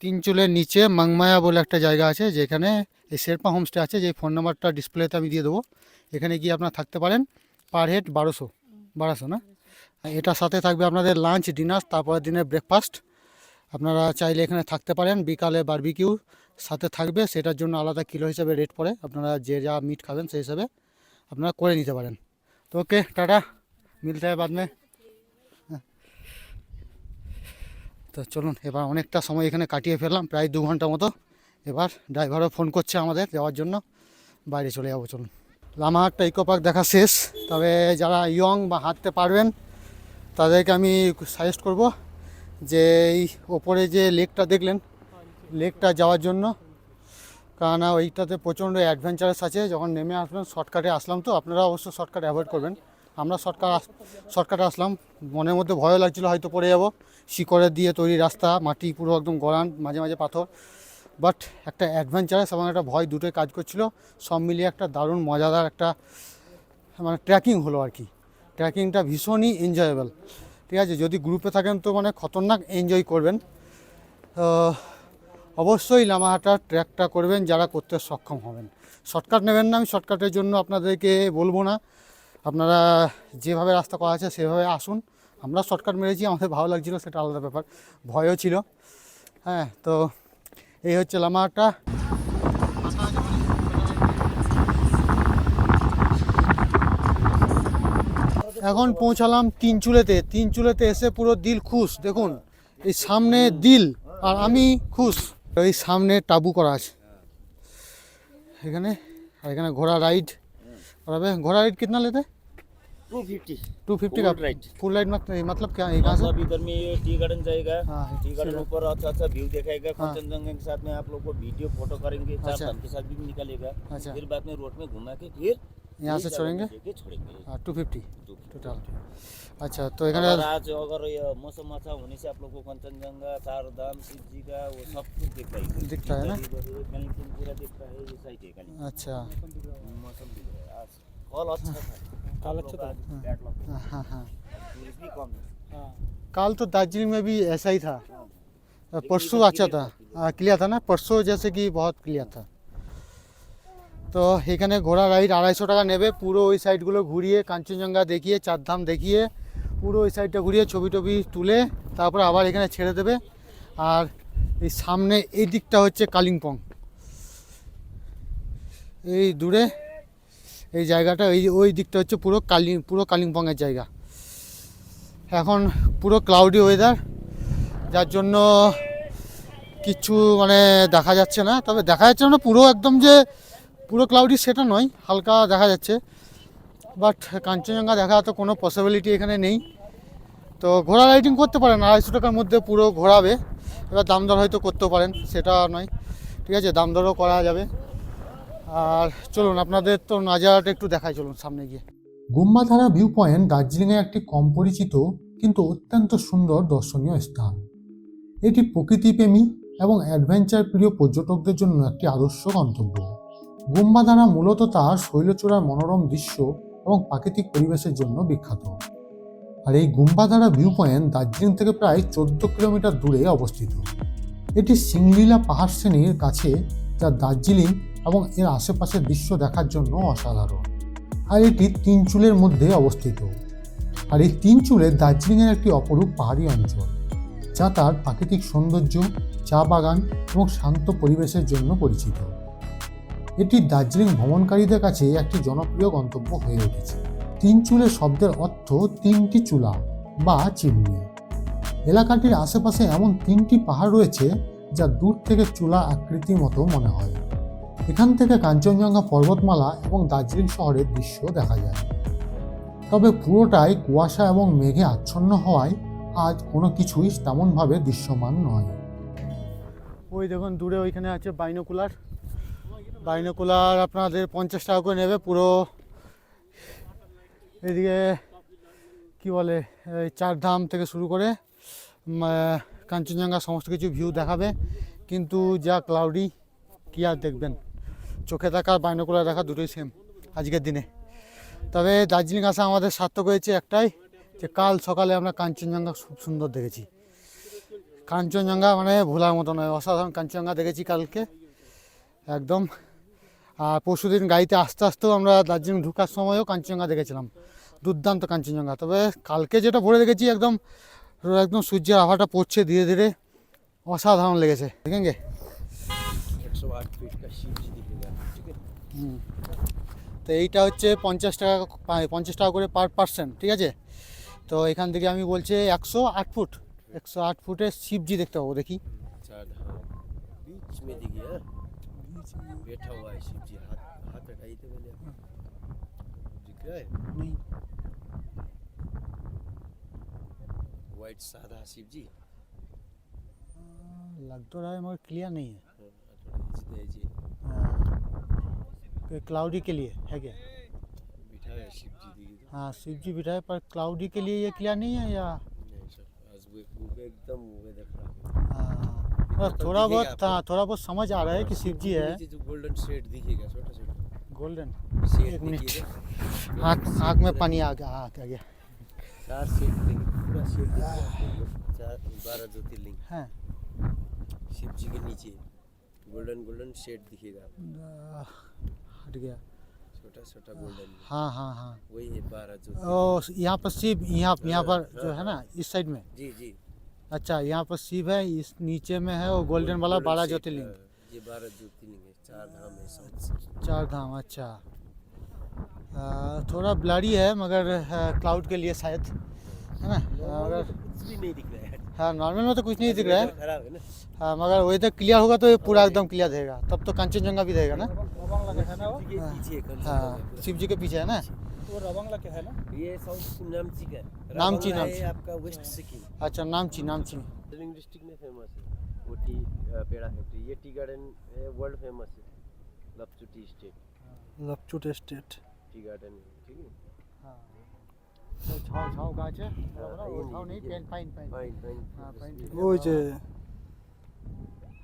তিন চুলের নিচে মাংমায়া বলে একটা জায়গা আছে, যেখানে এই শেরপা হোমস্টে আছে, যে ফোন নাম্বারটা ডিসপ্লেতে আমি দিয়ে দেবো। এখানে গিয়ে আপনারা থাকতে পারেন। পার হেড 1200 না। এটার সাথে থাকবে আপনাদের লাঞ্চ, ডিনার, তারপরের দিনের ব্রেকফাস্ট। আপনারা চাইলে এখানে থাকতে পারেন। বিকালে বারবিকিউ সাথে থাকবে, সেটার জন্য আলাদা কিলো হিসাবে রেট পড়ে। আপনারা যে যা মিট খাবেন সেই হিসাবে আপনারা করে নিতে পারেন। তো ওকে, টাটা, মিলতে হবে বাদ মে। তো চলুন, এবার অনেকটা সময় এখানে কাটিয়ে ফেললাম, প্রায় 2 ঘন্টা মতো। এবার ড্রাইভারও ফোন করছে আমাদের যাওয়ার জন্য, বাইরে চলে যাবো। চলুন, লামাহাট্টা ইকো পার্ক দেখা শেষ। তবে যারা ইয়ং বা হাঁটতে পারবেন তাদেরকে আমি সাজেস্ট করব যে এই ওপরে যে লেকটা দেখলেন, লেকটা যাওয়ার জন্য। কারণ ওইটাতে প্রচণ্ড অ্যাডভেঞ্চারাস আছে। যখন নেমে আসবেন, শর্টকাটে আসলাম, তো আপনারা অবশ্য শর্টকাট অ্যাভয়েড করবেন। আমরা শর্টকাটে আসলাম, মনের মধ্যে ভয়ও লাগছিলো হয়তো পড়ে যাব। শিকড়ের দিয়ে তৈরি রাস্তা, মাটি পুরো একদম গড়ান, মাঝে মাঝে পাথর। বাট একটা অ্যাডভেঞ্চারাস এবং একটা ভয় দুটোই কাজ করছিল। সব মিলিয়ে একটা দারুণ মজাদার একটা মানে ট্রেকিং হলো আর কি। ট্রেকিংটা ভীষণই এনজয়েবল। ঠিক আছে, যদি গ্রুপে থাকেন তো মানে খতরনাক এনজয় করবেন। অবশ্যই লামাহাটার ট্র্যাকটা করবেন যারা করতে সক্ষম হবেন। শর্টকাট নেবেন না, আমি শর্টকাটের জন্য আপনাদেরকে বলবো না। আপনারা যেভাবে রাস্তা করা আছে সেভাবে আসুন। আমরা শর্টকাট মেরেছি, আমাদের ভালো লাগছিলো, সেটা আলাদা ব্যাপার। ভয়ও ছিল। হ্যাঁ, তো এই হচ্ছে লামাহাট্টা। এখন পৌঁছালাম তিনচুলেতে। তিনচুলেতে এসে পুরো দিল খুশ। দেখুন, এই সামনে দিল আর আমি খুশ। এই সামনে টাবু করা আছে এখানে। আর এখানে ঘোড়া রাইড करावे। घोड़ा राइड कितना लेते हैं? 250 का फुल राइड मतलब क्या है? कहाँ से? अब इधर में ये टी गार्डन जाएगा। हाँ, टी गार्डन सीधा। ऊपर अच्छा अच्छा व्यू दिखाएगा। हाँ। कंचनजंगा के साथ में आप लोग को वीडियो फोटो करेंगे, चार अच्छा। धाम के साथ भी निकालेगा। अच्छा। फिर बाद में रोड में घुमा के फिर यहाँ से ये छोड़ेंगे? जगह लेके छोड़ेंगे। 250 टोटल। अच्छा, तो अगर एखाने आज अगर ये मौसम अच्छा होने से आप लोग को कंचनजंगा, चार धाम, शिव जी का वो सब कुछ दिखता है। दिखता है ना? कालिम्पोंग पूरा दिखता है। ये साइड है कालिम्पोंग। अच्छा। मौसम दिख रहा है आज। कल अच्छा था। कल अच्छा था। Bad luck. हाँ हाँ। टूरिस्ट भी कम है। कल तो दार्जिलिंग में भी ऐसा ही था। परसों अच्छा था, क्लियर था ना। परसों जैसे कि बहुत क्लियर था। তো এখানে ঘোড়া রাইড 250 টাকা নেবে। পুরো ওই সাইডগুলো ঘুরিয়ে কাঞ্চনজঙ্ঘা দেখিয়ে, চারধাম দেখিয়ে, পুরো ওই সাইডটা ঘুরিয়ে ছবি টবি তুলে তারপর আবার এখানে ছেড়ে দেবে। আর এই সামনে এই দিকটা হচ্ছে কালিম্পং। এই দূরে এই জায়গাটা, ওই দিকটা হচ্ছে পুরো কালিম্পংয়ের জায়গা। এখন পুরো ক্লাউডি ওয়েদার, যার জন্য কিছু মানে দেখা যাচ্ছে না। তবে দেখা যাচ্ছে না পুরো একদম যে পুরো ক্লাউডি সেটা নয়, হালকা দেখা যাচ্ছে। বাট কাঞ্চনজঙ্ঘা দেখা তো কোনো পসিবিলিটি এখানে নেই। তো ঘোড়া রাইডিং করতে পারেন, 250 টাকার মধ্যে পুরো ঘোরাবে। এবার দাম দর হয়তো করতেও পারেন, সেটা নয়। ঠিক আছে, দাম দরও করা যাবে। আর চলুন, আপনাদের তো নাজারাটা একটু দেখাই, চলুন সামনে গিয়ে। গুম্বাধারা ভিউ পয়েন্ট দার্জিলিংয়ের একটি কম পরিচিত কিন্তু অত্যন্ত সুন্দর দর্শনীয় স্থান। এটি প্রকৃতিপ্রেমী এবং অ্যাডভেঞ্চার প্রিয় পর্যটকদের জন্য একটি আদর্শ গন্তব্য। গুম্বাধারা মূলত তার শৈলচূড়ার মনোরম দৃশ্য এবং প্রাকৃতিক পরিবেশের জন্য বিখ্যাত। আর এই গুম্বাধারা ভিউ পয়েন্ট দার্জিলিং থেকে প্রায় 14 কিলোমিটার দূরে অবস্থিত। এটি সিংলিলা পাহাড় শ্রেণীর কাছে, যা দার্জিলিং এবং এর আশেপাশের দৃশ্য দেখার জন্য অসাধারণ। আর এটি তিনচুলের মধ্যে অবস্থিত। আর এই তিনচুলে দার্জিলিংয়ের একটি অপরূপ পাহাড়ি অঞ্চল, যা তার প্রাকৃতিক সৌন্দর্য, চা বাগান এবং শান্ত পরিবেশের জন্য পরিচিত। এটি দার্জিলিং ভ্রমণকারীদের কাছে একটি জনপ্রিয় গন্তব্য হয়ে উঠেছে। তিনচুলের শব্দের অর্থ 3টি চুলা বা চিমনি। এলাকাটির আশেপাশে এমন 3টি পাহাড় রয়েছে যা দূর থেকে চুলা আকৃতির মতো মনে হয়। এখান থেকে কাঞ্চনজঙ্ঘা পর্বতমালা এবং দার্জিলিং শহরের দৃশ্য দেখা যায়। তবে পুরোটাই কুয়াশা এবং মেঘে আচ্ছন্ন হওয়ায় আজ কোনো কিছুই তেমনভাবে দৃশ্যমান নয়। ওই দেখুন দূরে ওইখানে আছে বাইনোকুলার। আপনাদের 50 টাকা করে নেবে। পুরো এদিকে কি বলে, চারধাম থেকে শুরু করে কাঞ্চনজঙ্ঘা সমস্ত কিছু ভিউ দেখাবে। কিন্তু যা ক্লাউডি, কি আর দেখবেন। চোখে দেখা বাইনোকুলার দেখা দুটোই সেম। আজকের দিনে। তবে দার্জিলিং আসা আমাদের সার্থক হয়েছে একটাই, যে কাল সকালে আমরা কাঞ্চনজঙ্ঘা খুব সুন্দর দেখেছি। কাঞ্চনজঙ্ঘা মানে ভোলার মতো নয়, অসাধারণ কাঞ্চনজঙ্ঘা দেখেছি কালকে একদম। আর পরশুদিন গাড়িতে আস্তে আস্তেও আমরা দার্জিলিং ঢুকার সময়ও কাঞ্চনজঙ্ঘা দেখেছিলাম, দুর্দান্ত কাঞ্চনজঙ্ঘা। তবে কালকে যেটা ভরে দেখেছি একদম একদম সূর্যের আভাটা পড়ছে ধীরে ধীরে, অসাধারণ লেগেছে। দেখেন গে 108 फीट का शिव जी दिखेगा, ठीक है। তো এইটা হচ্ছে 50 টাকা করে পার পার্সন, ঠিক আছে। তো এখান থেকে আমি বলছি 108 ফুট, 108 ফুটের শিবজি দেখতে পাবো। দেখি चार धाम बीच में दिखे है, बैठा हुआ है शिव जी, हाथ हाथ हटाइए तो पहले, दिख रहा है वाइट सादा शिव जी। लग तो रहा है मगर क्लियर नहीं है। थोड़ा जी क्लाउडी के लिए है क्या? बिठा है शिव जी दिखे तो हाँ शिव जी बिठा है, पर क्लाउडी के लिए ये क्लियर नहीं है या? नहीं सर, आज वो एकदम वेदर खराब है। हाँ थोड़ा बहुत, हाँ थोड़ा बहुत समझ आ रहा है कि शिव जी है। नीचे जो गोल्डन शेड दिखेगा, छोटा छोटा गोल्डन। शेड एक मिनट, दिखेगा, आँख में पानी आ गया, आ गया। चार शेड दिखेगा, पूरा शेड दिखेगा, 12 ज्योतिर्लिंग है शिव जी के नीचे गोल्डन गोल्डन शेड दिखेगा, हट गया। छोटा छोटा गोल्डन, हाँ हाँ हाँ। वही है 12 ओ ज्योतिर्लिंग। यहाँ पर शिव, यहाँ पर जो है ना इस साइड में। जी जी, अच्छा यहाँ पर शिव है, इस नीचे में है वो गोल्डन वाला 12 शेड, ज्योतिर्लिंग। ये 12 ज्योतिर्लिंग है, 4 धाम है सब। 4 धाम, अच्छा। थोड़ा ब्लरी है मगर क्लाउड के लिए शायद, है ना। अगर कुछ भी नहीं दिख रहा है, हाँ नॉर्मल में तो कुछ नहीं दिख रहा है, खराब है ना। हाँ मगर वेदर क्लियर होगा तो ये पूरा एकदम क्लियर रहेगा, तब तो कांचनजंगा भी रहेगा ना। शिव जी के पीछे है कंचनजंगा हाँ पूरा। शिव जी के पीछे है ना। ये साउथ नामची का है, नामची, रवांगला नामची। है आपका वेस्ट सिक्किम, अच्छा नामची, नामची। दार्जिलिंग डिस्ट्रिक्ट में फेमस है वो टी पेड़ा फैक्ट्री। ये टी गार्डन है, वर्ल्ड फेमस है, लपचू टी स्टेट लपचूट स्टेट। टी गार्डन है, ठीक है। हाँ छाव छाव गाछ है, ये छाव नहीं, ये पाइन पाइन। फाइन फाइन हाँ पाइन। ওই যে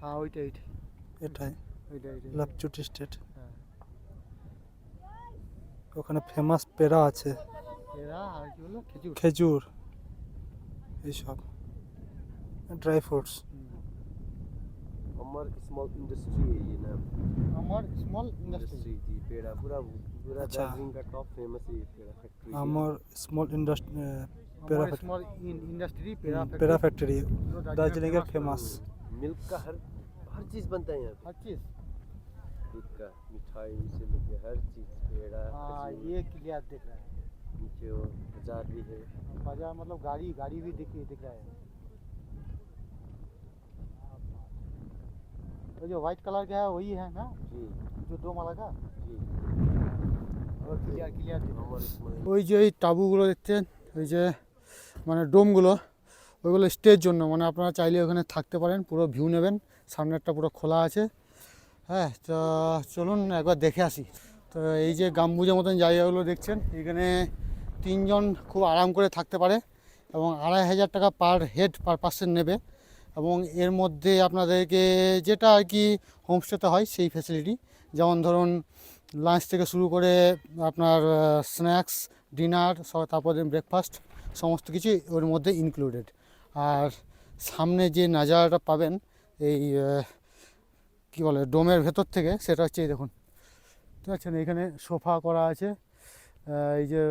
हाँ ওইটা ওইটা এটাই ওইটা ওইটা। লাপচুট স্টেট, হ্যাঁ ওখানে ফেমাস পেড়া আছে, এরা আর কি বললো খেজুর। খেজুর, এইসব ড্রাই ফ্রুটস। अमर स्मॉल इंडस्ट्री है ये नाम, আমার স্মল ইন্ডাস্ট্রি। इंडस्ट्री जी पेड़ा पूरा पूरा अच्छा। दार्जिलिंग का टॉप फेमस है ये पेड़ा फैक्ट्री। আমার স্মল ইন্ডাস্ট্রি, পেড়া আমার স্মল ইন্ডাস্ট্রি পেরা পেড়া ফ্যাক্টরি দার্জিলিংয়ের ফেমাস। ফেমাস। मिल्क का हर चीज़ बनता है यहाँ पे, हर चीज। दूध का मिठाई से लेके हर चीज़, पेड़ा हाँ खजूर, ये क्लियर दिख रहा है। नीचे वो बाजार भी है। बाजार मतलब गाड़ी गाड़ी भी दिख रहा है। वो जो व्हाइट कलर का है वही है ना, जी जो 2 माला का। जी और क्लियर क्लियर अमर स्मॉल ওই যে এই টাবুগুলো দেখছেন, ওই যে মানে ডোমগুলো, ওইগুলো স্টের জন্য, মানে আপনারা চাইলে ওখানে থাকতে পারেন, পুরো ভিউ নেবেন, সামনেরটা পুরো খোলা আছে। হ্যাঁ তো চলুন একবার দেখে আসি। তো এই যে গাম্বুজের মতন জায়গাগুলো দেখছেন, এখানে 3 জন খুব আরাম করে থাকতে পারে এবং 2500 টাকা পার হেড পার পার্সন নেবে। এবং এর মধ্যে আপনাদেরকে যেটা আর কি হোমস্টেতে হয় সেই ফ্যাসিলিটি, যেমন ধরুন লাঞ্চ থেকে শুরু করে আপনার স্ন্যাক্স, ডিনার, তারপরে ব্রেকফাস্ট, সমস্ত কিছুই ওর মধ্যে ইনক্লুডেড। আর সামনে যে নাজারাটা পাবেন এই কী বলে ডোমের ভেতর থেকে, সেটা হচ্ছে এই দেখুন, ঠিক আছে। এখানে সোফা করা আছে, এই যে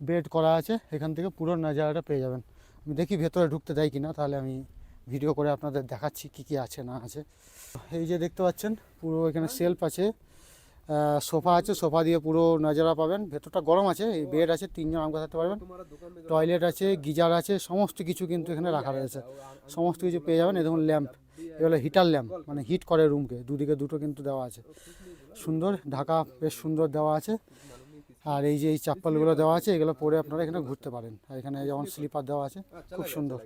বেড করা আছে, এখান থেকে পুরো নাজারাটা পেয়ে যাবেন। আমি দেখি ভেতরে ঢুকতে দেয় কিনা, তাহলে আমি ভিডিও করে আপনাদের দেখাচ্ছি কী কী আছে না আছে। এই যে দেখতে পাচ্ছেন পুরো এখানে সেলফ আছে, সোফা আছে, সোফা দিয়ে পুরো নাজারা পাবেন। ভেতরটা গরম আছে, এই বেড আছে, 3 জন আরাম করে থাকতে পারবেন, টয়লেট আছে, গিজার আছে, সমস্ত কিছু কিন্তু এখানে রাখা রয়েছে, সমস্ত কিছু পেয়ে যাবেন। এই দেখুন ল্যাম্প, এগুলো হিটার ল্যাম্প, মানে হিট করে রুমকে, দুদিকে দুটো কিন্তু দেওয়া আছে, সুন্দর ঢাকা বেশ সুন্দর দেওয়া আছে। আর এই যে এই চাপ্পালগুলো দেওয়া আছে, এগুলো পরে আপনারা এখানে ঘুরতে পারেন। আর এখানে যেমন স্লিপার দেওয়া আছে, খুব সুন্দর।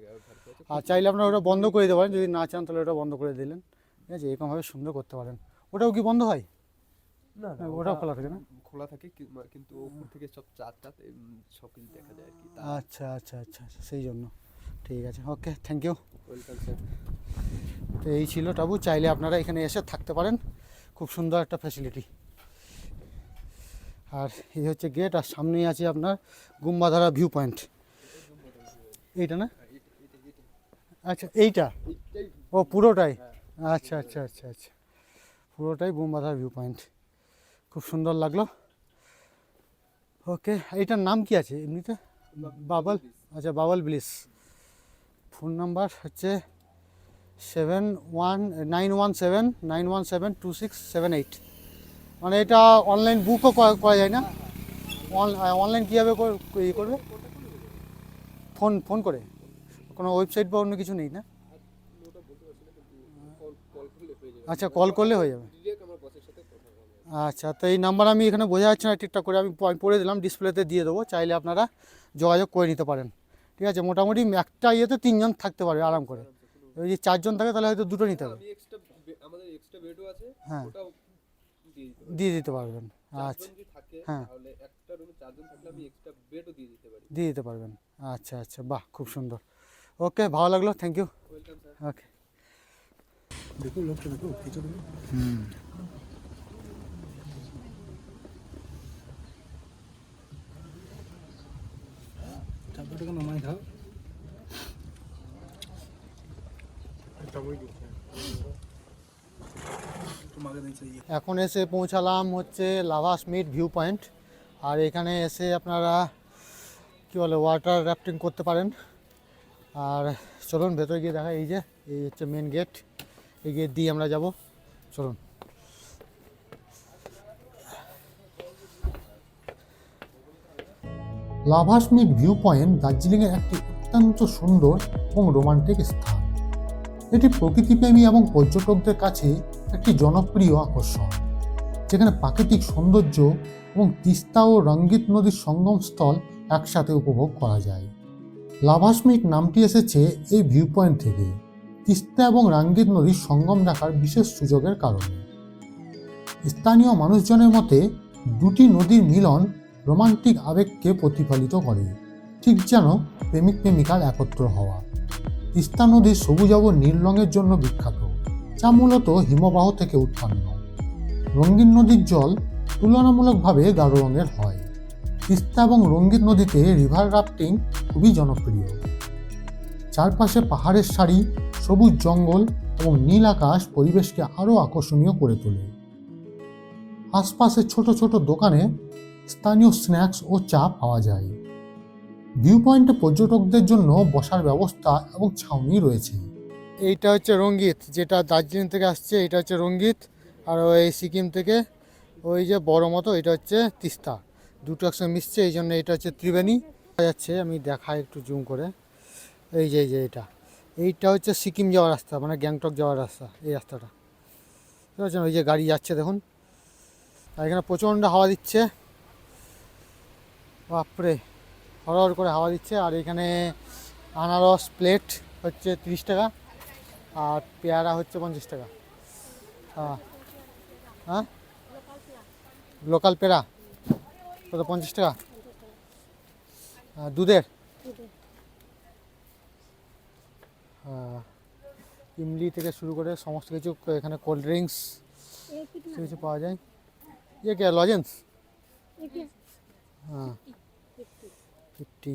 আর চাইলে আপনারা ওটা বন্ধ করে দিতে পারেন, যদি না চান তাহলে ওটা বন্ধ করে দিলেন, ঠিক আছে, এরকমভাবে সুন্দর করতে পারেন। ওটাও কি বন্ধ হয়? না ওটাও খোলা থাকে না? খোলা থাকে কিন্তু উপর থেকে সব চাঁদ সব কিছু দেখা যায় আর কি। আচ্ছা আচ্ছা আচ্ছা আচ্ছা, সেই জন্য ঠিক আছে, okay thank you. Welcome sir. তো এই ছিল টাবু, চাইলে আপনারা এখানে এসে থাকতে পারেন, খুব সুন্দর একটা ফ্যাসিলিটি। আর এই হচ্ছে গেট, আর সামনেই আছে আপনার গুম্বাধারা ভিউ পয়েন্ট। এইটা না, আচ্ছা এইটা, ও পুরোটাই, আচ্ছা আচ্ছা আচ্ছা আচ্ছা, পুরোটাই গুম্বাধারা ভিউ পয়েন্ট। খুব সুন্দর লাগলো। ওকে, এইটার নাম কি আছে এমনিতে? বাবল, আচ্ছা বাবল ব্লিস। ফোন নাম্বার হচ্ছে 9179172678। মানে এটা অনলাইন বুকও করা যায় না? অনলাইন কীভাবে ইয়ে করবে? ফোন করে? কোনো ওয়েবসাইট বা অন্য কিছু নেই না? আচ্ছা, কল করলে হয়ে যাবে। আচ্ছা, তো এই নাম্বার আমি এখানে বোঝা যাচ্ছে না ঠিকঠাক করে, আমি পড়ে দিলাম, ডিসপ্লেতে দিয়ে দেবো, চাইলে আপনারা যোগাযোগ করে নিতে পারেন। ঠিক আছে, মোটামুটি একটা ইয়েতে 3 জন থাকতে পারবে আরাম করে। ওই যে 4 জন থাকে তাহলে হয়তো 2টো নিতে হবে। আমাদের এক্সট্রা বেডও আছে, হ্যাঁ, ওটাও দিয়ে দিতে পারবেন। আচ্ছা, যদি থাকে হ্যাঁ, তাহলে একটা রুমে 4 জন থাকলে আমি এক্সট্রা বেডও দিয়ে দিতে পারি। দিয়ে দিতে পারবেন। আচ্ছা আচ্ছা, বাহ, খুব সুন্দর। ওকে, ভালো লাগলো, thank you. Welcome sir. Okay. দেখো লোকটা, দেখো কিছু চাপাটাকে নামাই খাও। এখন এসে পৌঁছালাম হচ্ছে লাভাস মিট ভিউ পয়েন্ট। আর এখানে এসে আপনারা কী বলে ওয়াটার র্যাফটিং করতে পারেন। আর চলুন ভেতরে গিয়ে দেখা। এই যে এই হচ্ছে মেন গেট, এই গেট দিয়ে আমরা যাব, চলুন। লাভাস মিট ভিউ পয়েন্ট দার্জিলিংয়ের একটি অত্যন্ত সুন্দর এবং রোমান্টিক স্থান। এটি প্রকৃতিপ্রেমী এবং পর্যটকদের কাছে একটি জনপ্রিয় আকর্ষণ, যেখানে প্রাকৃতিক সৌন্দর্য এবং তিস্তা ও রঙ্গিত নদীর সঙ্গমস্থল একসাথে উপভোগ করা যায়। লাভাস মিট নামটি এসেছে এই ভিউ পয়েন্ট থেকে, তিস্তা এবং রঙ্গিত নদীর সঙ্গম দেখার বিশেষ সুযোগের কারণে। স্থানীয় মানুষজনের মতে দুটি নদীর মিলন রোমান্টিক আবেগকে প্রতিফলিত করে, ঠিক যেন প্রেমিক প্রেমিকার একত্র হওয়া। তিস্তা নদী সবুজ ও নীল রঙের জন্য বিখ্যাত, যা মূলত হিমবাহ থেকে উৎপন্ন। রঙ্গিন নদীর জল তুলনামূলকভাবে গাঢ় রঙের হয়। তিস্তা এবং রঙ্গিত নদীতে রিভার রাফটিং খুবই জনপ্রিয়। চারপাশে পাহাড়ের সারি, সবুজ জঙ্গল এবং নীল আকাশ পরিবেশকে আরও আকর্ষণীয় করে তোলে। আশপাশে ছোট ছোট দোকানে স্থানীয় স্ন্যাক্স ও চা পাওয়া যায়। ভিউ পয়েন্টে পর্যটকদের জন্য বসার ব্যবস্থা এবং ছাউনি রয়েছে। এইটা হচ্ছে রঙ্গিত, যেটা দার্জিলিং থেকে আসছে, এটা হচ্ছে রঙ্গিত। আর ওই সিকিম থেকে ওই যে বড় মতো, এটা হচ্ছে তিস্তা, দুটো একসঙ্গে মিশছে, এই জন্য এটা হচ্ছে ত্রিবেণী দেখা যাচ্ছে। আমি দেখাই একটু জুম করে। এই যে এইটা হচ্ছে সিকিম যাওয়ার রাস্তা, মানে গ্যাংটক যাওয়ার রাস্তা, এই রাস্তাটা ঠিক আছে। ওই যে গাড়ি যাচ্ছে দেখুন, আর এখানে প্রচণ্ড হাওয়া দিচ্ছে, বাপরে, হরহর করে হাওয়া দিচ্ছে। আর এখানে আনারস প্লেট হচ্ছে 30 টাকা, আর পেয়ারা হচ্ছে 50 টাকা। হ্যাঁ হ্যাঁ, লোকাল পেয়ারা কত? 50 টাকা। দুধের, হ্যাঁ, ইমলি থেকে শুরু করে সমস্ত কিছু, এখানে কোল্ড ড্রিঙ্কস কিছু পাওয়া যায়। ইয়ে কে লজেন্স? হ্যাঁ, 50।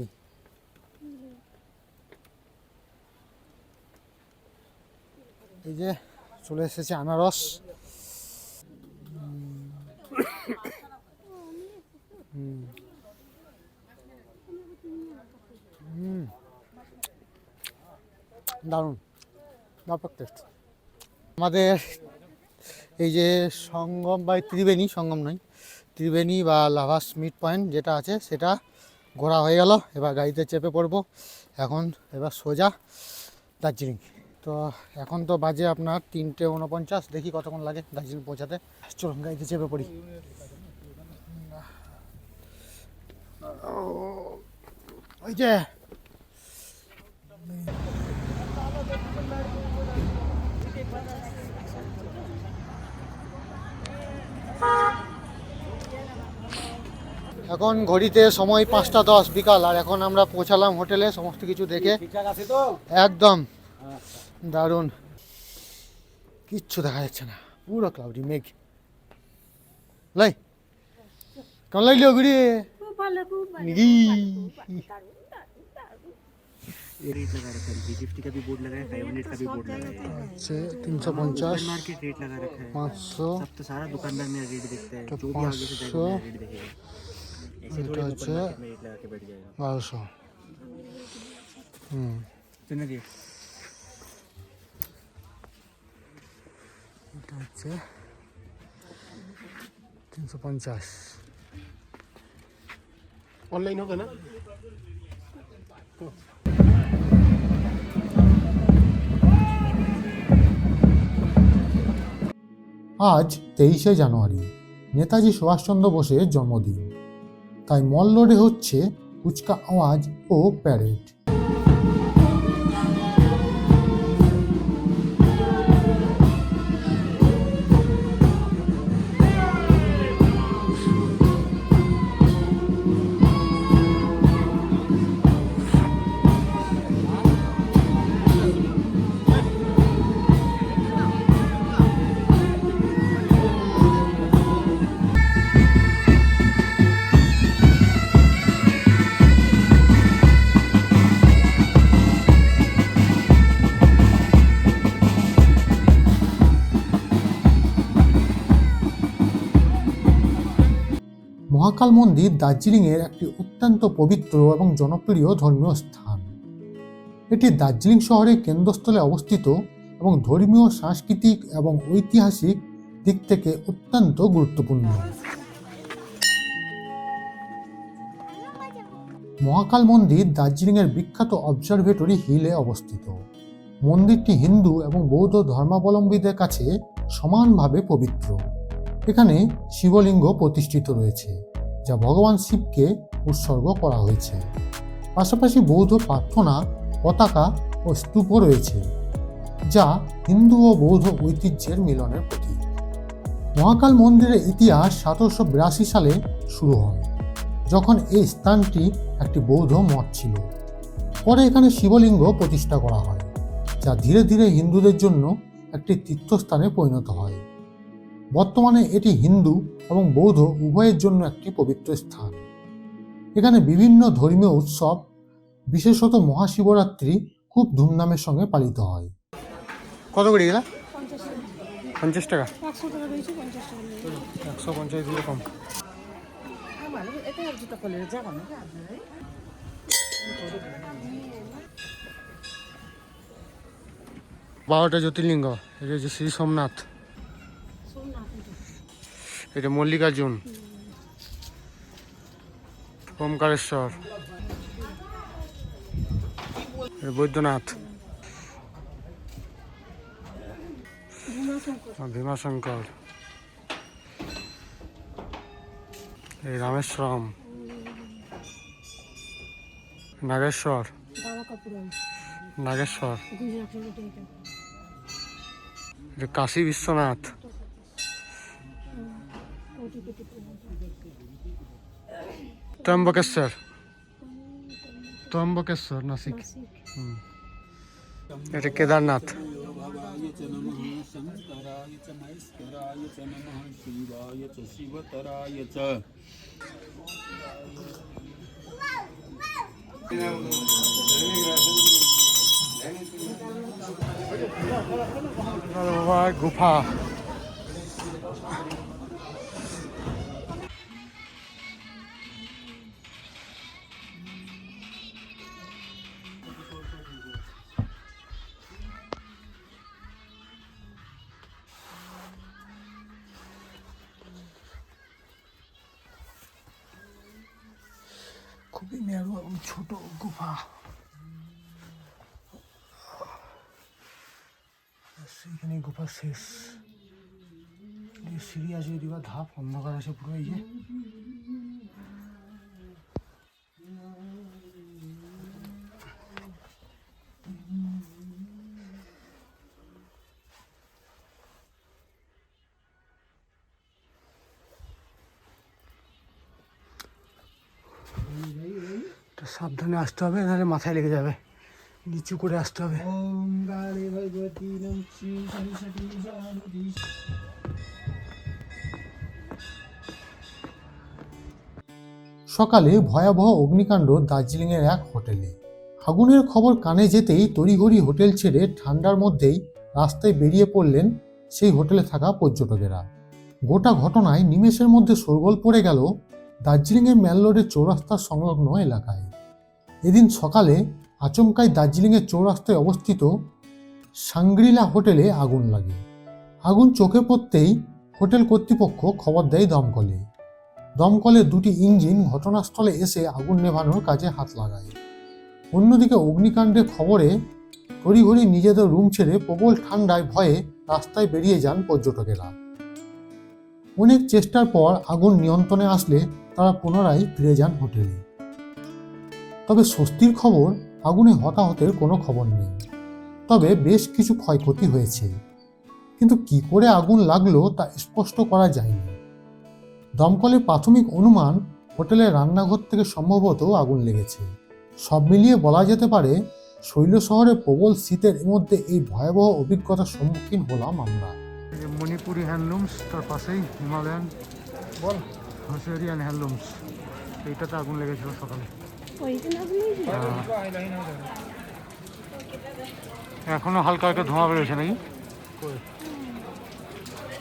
এই যে চলে এসেছে আনারস। দারুণ, ব্যাপক টেস্ট। আমাদের এই যে সঙ্গম বা ত্রিবেণী, সঙ্গম নয়, ত্রিবেণী বা লাভাস মিট পয়েন্ট যেটা আছে সেটা ঘোরা হয়ে গেল। এবার গাড়িতে চেপে পড়বো এবার সোজা দার্জিলিং। তো এখন তো বাজে আপনার 3:49, দেখি কতক্ষণ লাগে দার্জিলিং পৌঁছাতে। চলুন গাড়িতে চেপে পড়ি। ওই যে এখন ঘড়িতে সময় 5:10 বিকাল, আর এখন আমরা পৌঁছালাম হোটেলে সমস্ত কিছু দেখে। একদম দারুণ, কিচ্ছু দেখা যাচ্ছে না, পুরো ক্লাউডি মেঘ। লাই কেমন লাগলো ঘুরে খুব ভালো খুব ভালো ই। रेट लगा रखा है B50 का भी बोर्ड लगा है 500 का भी बोर्ड लगा है হচ্ছে 350 मार्केट रेट लगा रखा है 500 सब तो सारा दुकानदार मेरा रेट देखता है तो जो भी आगे से 500 जाएगा मेरा रेट देखेगा ऐसे এটা थोड़ी হচ্ছে ओपन मार्केट में रेट लगा के बैठ जाएगा 1200 হুম कितना रेट এটা হচ্ছে 350 ऑनलाइन होगा ना আজ 23শে জানুয়ারি নেতাজি সুভাষচন্দ্র বোসের জন্মদিন, তাই মল রোডে হচ্ছে ফুচকা আওয়াজ ও প্যারেড। মহাকাল মন্দির দার্জিলিংয়ের একটি অত্যন্ত পবিত্র এবং জনপ্রিয় ধর্মীয় স্থান। এটি দার্জিলিং শহরের কেন্দ্রস্থলে অবস্থিত এবং ধর্মীয়, সাংস্কৃতিক এবং ঐতিহাসিক দিক থেকে অত্যন্ত গুরুত্বপূর্ণ। মহাকাল মন্দির দার্জিলিংয়ের বিখ্যাত অবজারভেটরি হিলে অবস্থিত। মন্দিরটি হিন্দু এবং বৌদ্ধ ধর্মাবলম্বীদের কাছে সমানভাবে পবিত্র। এখানে শিবলিঙ্গ প্রতিষ্ঠিত রয়েছে, যা ভগবান শিবকে উৎসর্গ করা হয়েছে। পাশাপাশি বৌদ্ধ প্রার্থনা, পতাকা ও স্তূপও রয়েছে, যা হিন্দু ও বৌদ্ধ ঐতিহ্যের মিলনের প্রতীক। মহাকাল মন্দিরের ইতিহাস 1782 সালে শুরু হয়, যখন এই স্থানটি একটি বৌদ্ধ মঠ ছিল। পরে এখানে শিবলিঙ্গ প্রতিষ্ঠা করা হয়, যা ধীরে ধীরে হিন্দুদের জন্য একটি তীর্থস্থানে পরিণত হয়। বর্তমানে এটি হিন্দু এবং বৌদ্ধ উভয়ের জন্য একটি পবিত্র স্থান। এখানে বিভিন্ন ধর্মীয় উৎসব, বিশেষত মহাশিবরাত্রি খুব ধুমধামের সঙ্গে পালিত হয়। কত করে গেলা? 50 টাকা। 100 টাকা বেশি 50 টাকা নেই। 150 দিয়ে কম। বারোটা জ্যোতির্লিঙ্গ। এটা হচ্ছে শ্রী সোমনাথ, এটা মল্লিকার্জুন, ওমকারেশ্বর, বৈদ্যনাথ, ভীমাশঙ্কর, এই রামেশ্বরম, নাগেশ্বর, নাগেশ্বর, এটা কাশী বিশ্বনাথ, ত্রম্বকেশ্বর, ত্রম্বকেশ্বর নাসিক। এটা কেদারনাথ। গুফা। খুবই ন্যারো এবং ছোট গুফা। সেখানে গুফা শেষ। সিঁড়ি আছে, যদি বা ধাপ, অন্ধকার আছে পুরো। এই যে সাবধানে আসতে হবে, নাহলে মাথায় লেগে যাবে। নিচু করে আসতে হবে। সকালে ভয়াবহ অগ্নিকাণ্ড দার্জিলিংয়ের এক হোটেলে। আগুনের খবর কানে যেতেই তড়িঘড়ি হোটেল ছেড়ে ঠান্ডার মধ্যেই রাস্তায় বেরিয়ে পড়লেন সেই হোটেলে থাকা পর্যটকেরা। গোটা ঘটনায় নিমেষের মধ্যে শোরগোল পড়ে গেল দার্জিলিংয়ের ম্যাল রোডের চৌরাস্তার সংলগ্ন এলাকায়। এদিন সকালে আচমকাই দার্জিলিংয়ের চৌরাস্তায় অবস্থিত সাংগ্রিলা হোটেলে আগুন লাগে। আগুন চোখে পড়তেই হোটেল কর্তৃপক্ষ খবর দেয় দমকলে। দমকলের 2টি ইঞ্জিন ঘটনাস্থলে এসে আগুন নেভানোর কাজে হাত লাগায়। অন্যদিকে অগ্নিকাণ্ডের খবরে তড়িঘড়ি নিজেদের রুম ছেড়ে প্রবল ঠান্ডায় ভয়ে রাস্তায় বেরিয়ে যান পর্যটকেরা। অনেক চেষ্টার পর আগুন নিয়ন্ত্রণে আসলে তারা পুনরায় ফিরে যান হোটেলে। তবে স্বস্তির খবর, আগুনে হতাহতের কোনো খবর নেই, তবে বেশ কিছু ক্ষয়ক্ষতি হয়েছে। কিন্তু কি করে আগুন লাগলো তা স্পষ্ট করা যায়নি। দমকলের প্রাথমিক অনুমান হোটেলের রান্নাঘর থেকে সম্ভবত আগুন লেগেছে। সব মিলিয়ে বলা যেতে পারে শৈল শহরে প্রবল শীতের মধ্যে এই ভয়াবহ অভিজ্ঞতার সম্মুখীন হলাম আমরা। মণিপুরি হ্যান্ডলুমস, তার পাশেই হিমালয়ান হাসেরিয়ান হ্যান্ডলুমস, এইটাতে আগুন লেগেছিল সকালে। এখনো হালকা হালকা ধোঁয়া বেরোচ্ছে নাকি?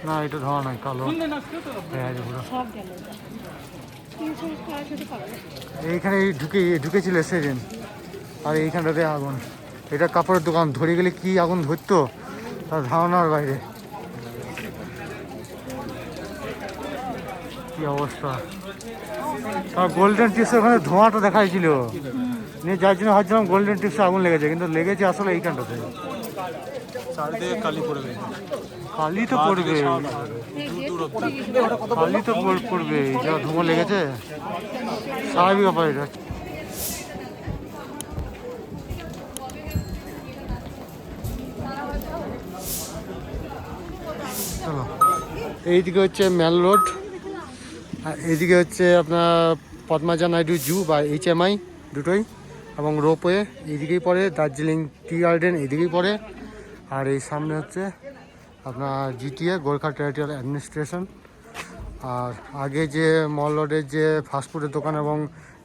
না, এটা ধোঁয়া নয়, কালো। এইখানে ঢুকেছিল সেদিন, আর এইখানটাতে আগুন। এটা কাপড়ের দোকান, ধরে গেলে কি আগুন ধরতো তার ধারণার বাইরে। কি অবস্থা! আর গোল্ডেন টিপসের ওখানে ধোঁয়াটা দেখাইছিল, নিয়ে যার জন্য ভাবছিলাম গোল্ডেন টিপসে আগুন লেগেছে, কিন্তু লেগেছে আসলে এইখানটাতে। চারিদিকে কালি পড়বে, কালি তো পড়বে, কালি তো পড়বে, যা ধোঁয়া লেগেছে, স্বাভাবিক ব্যাপার এটা। চলো, এইদিকে হচ্ছে ম্যাল রোড, আর এইদিকে হচ্ছে আপনার পদ্মাজা নাইডু জু বা HMI দুটোই, এবং রোপওয়ে এইদিকেই পড়ে। দার্জিলিং টি গার্ডেন এইদিকেই পড়ে। আর এই সামনে হচ্ছে আপনার GTA, গোর্খা টেরিটোরিয়াল অ্যাডমিনিস্ট্রেশন। আর আগে যে মল রোডের যে ফাস্টফুডের দোকান এবং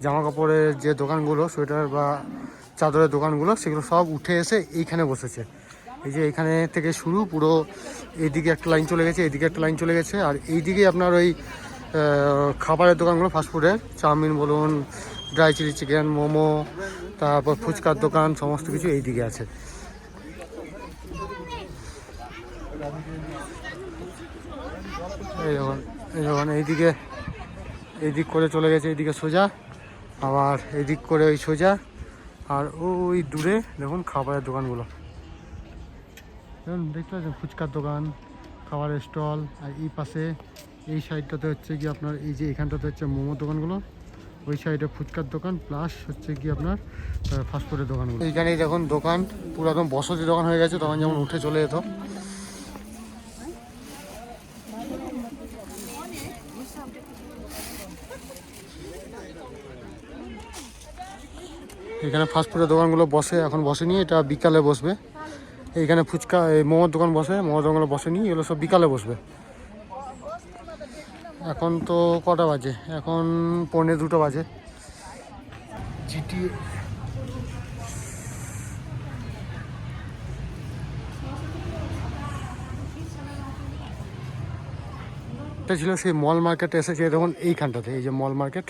জামা কাপড়ের যে দোকানগুলো, সোয়েটার বা চাদরের দোকানগুলো, সেগুলো সব উঠে এসে এইখানে বসেছে। এই যে এইখানে থেকে শুরু, পুরো এইদিকে একটা লাইন চলে গেছে, এইদিকে একটা লাইন চলে গেছে। আর এইদিকে আপনার ওই খাবারের দোকানগুলো, ফাস্টফুডের, চাউমিন বলুন, ড্রাই চিলি চিকেন, মোমো, তারপর ফুচকার দোকান, সমস্ত কিছু এইদিকে আছে। এই যখন এইদিক করে চলে গেছে, এইদিকে সোজা, আবার এইদিক করে ওই সোজা, আর ওই দূরে দেখুন খাবারের দোকানগুলো, দেখুন দেখতে পাচ্ছেন, ফুচকার দোকান, খাবারের স্টল। আর এই পাশে এই সাইডটাতে হচ্ছে কি আপনার, এই যে এখানটাতে হচ্ছে মোমোর দোকানগুলো, ওই সাইডে ফুচকার দোকান, প্লাস হচ্ছে কি আপনার ফাস্টফুডের দোকানগুলো। এইখানেই দেখুন দোকান পুরো একদম বসতি দোকান হয়ে গেছে, তখন যেমন উঠে চলে যেত। এখানে ফাস্টফুডের দোকানগুলো বসে, এখন বসেনি, এটা বিকালে বসবে। এইখানে ফুচকা, এই মোমোর দোকান বসে, মোমোর দোকানগুলো বসেনি, এগুলো সব বিকালে বসবে। এখন তো কটা বাজে? এখন 1:45 বাজে। GTA এটা ছিল সেই মল মার্কেটে এসেছে দেখুন এইখানটাতে, এই যে মল মার্কেট,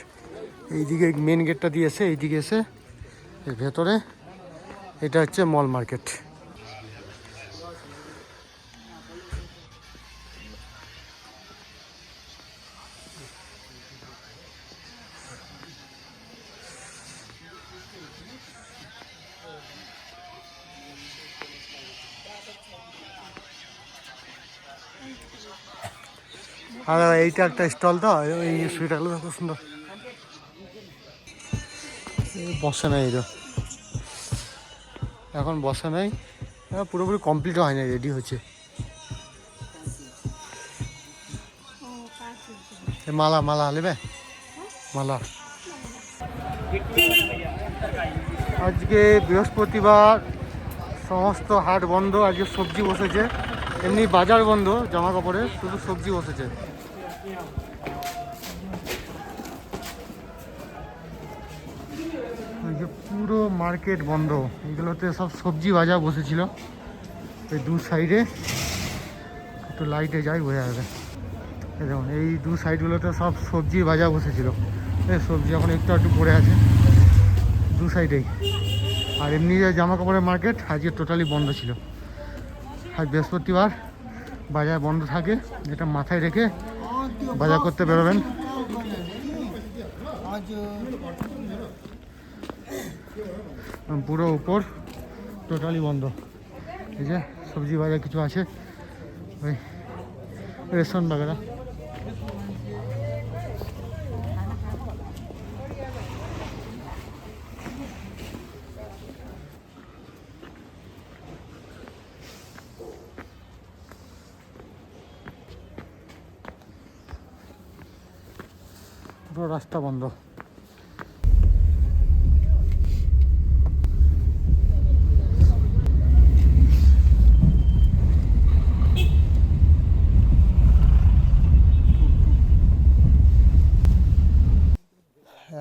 এইদিকে মেন গেটটা দিয়ে এসে এইদিকে এসে এর ভেতরে, এটা হচ্ছে মল মার্কেট। আর এইটা একটা স্টল, তো এই সুইটারগুলো খুব সুন্দর। বসে নাই, এটা এখন বসে নাই, পুরোপুরি কমপ্লিট হয় না, রেডি হচ্ছে। মালা মালা নেবে, মালা। আজকে বৃহস্পতিবার, সমস্ত হাট বন্ধ, আজকে সবজি বসেছে, এমনি বাজার বন্ধ জামা কাপড়ের, শুধু সবজি বসেছে। পুরো মার্কেট বন্ধ। এগুলোতে সব সবজি বাজার বসেছিল এই দু সাইডে, একটু লাইটে যাই বোঝা যাবে। এই দেখুন এই দু সাইডগুলোতে সব সবজি বাজার বসেছিল, এই সবজি এখন একটু একটু পড়ে আছে দু সাইডেই। আর এমনি যে জামা কাপড়ের মার্কেট আজকে টোটালি বন্ধ ছিল। আজ বৃহস্পতিবার, বাজার বন্ধ থাকে, এটা মাথায় রেখে বাজার করতে বেরোবেন। পুরো উপর টোটালি বন্ধ। এই যে সবজি বাজার কিছু আছে, ওই রেশন বাগেরা। পুরো রাস্তা বন্ধ।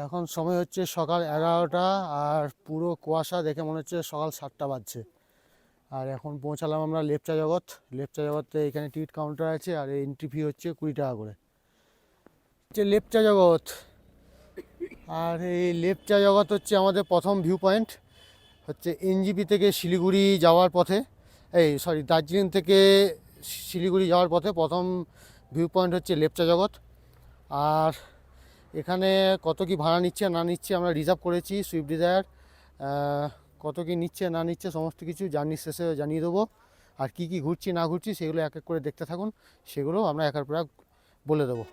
এখন সময় হচ্ছে সকাল 11টা, আর পুরো কুয়াশা দেখে মনে হচ্ছে সকাল 7টা বাজছে। আর এখন পৌঁছালাম আমরা লেপচা জগৎ। লেপচা জগতে এখানে টিকিট কাউন্টার আছে, আর এই এন্ট্রি ফি হচ্ছে 20 টাকা করে। হচ্ছে লেপচা জগৎ। আর এই লেপচা জগৎ হচ্ছে আমাদের প্রথম ভিউ পয়েন্ট। হচ্ছে এনজিপি থেকে শিলিগুড়ি যাওয়ার পথে, দার্জিলিং থেকে শিলিগুড়ি যাওয়ার পথে প্রথম ভিউ পয়েন্ট হচ্ছে লেপচা জগৎ। আর এখানে কত কি ভাড়া নিচ্ছে না নিচ্ছে আমরা রিজার্ভ করেছি সুইফট ডিজায়ার। কত কি নিচ্ছে না নিচ্ছে সমস্ত কিছু জার্নির শেষে জানিয়ে দেবো। আর কি কি ঘুরছি না ঘুরছি সেগুলো এক এক করে দেখতে থাকুন, সেগুলো আমরা একের পর এক বলে দেবো।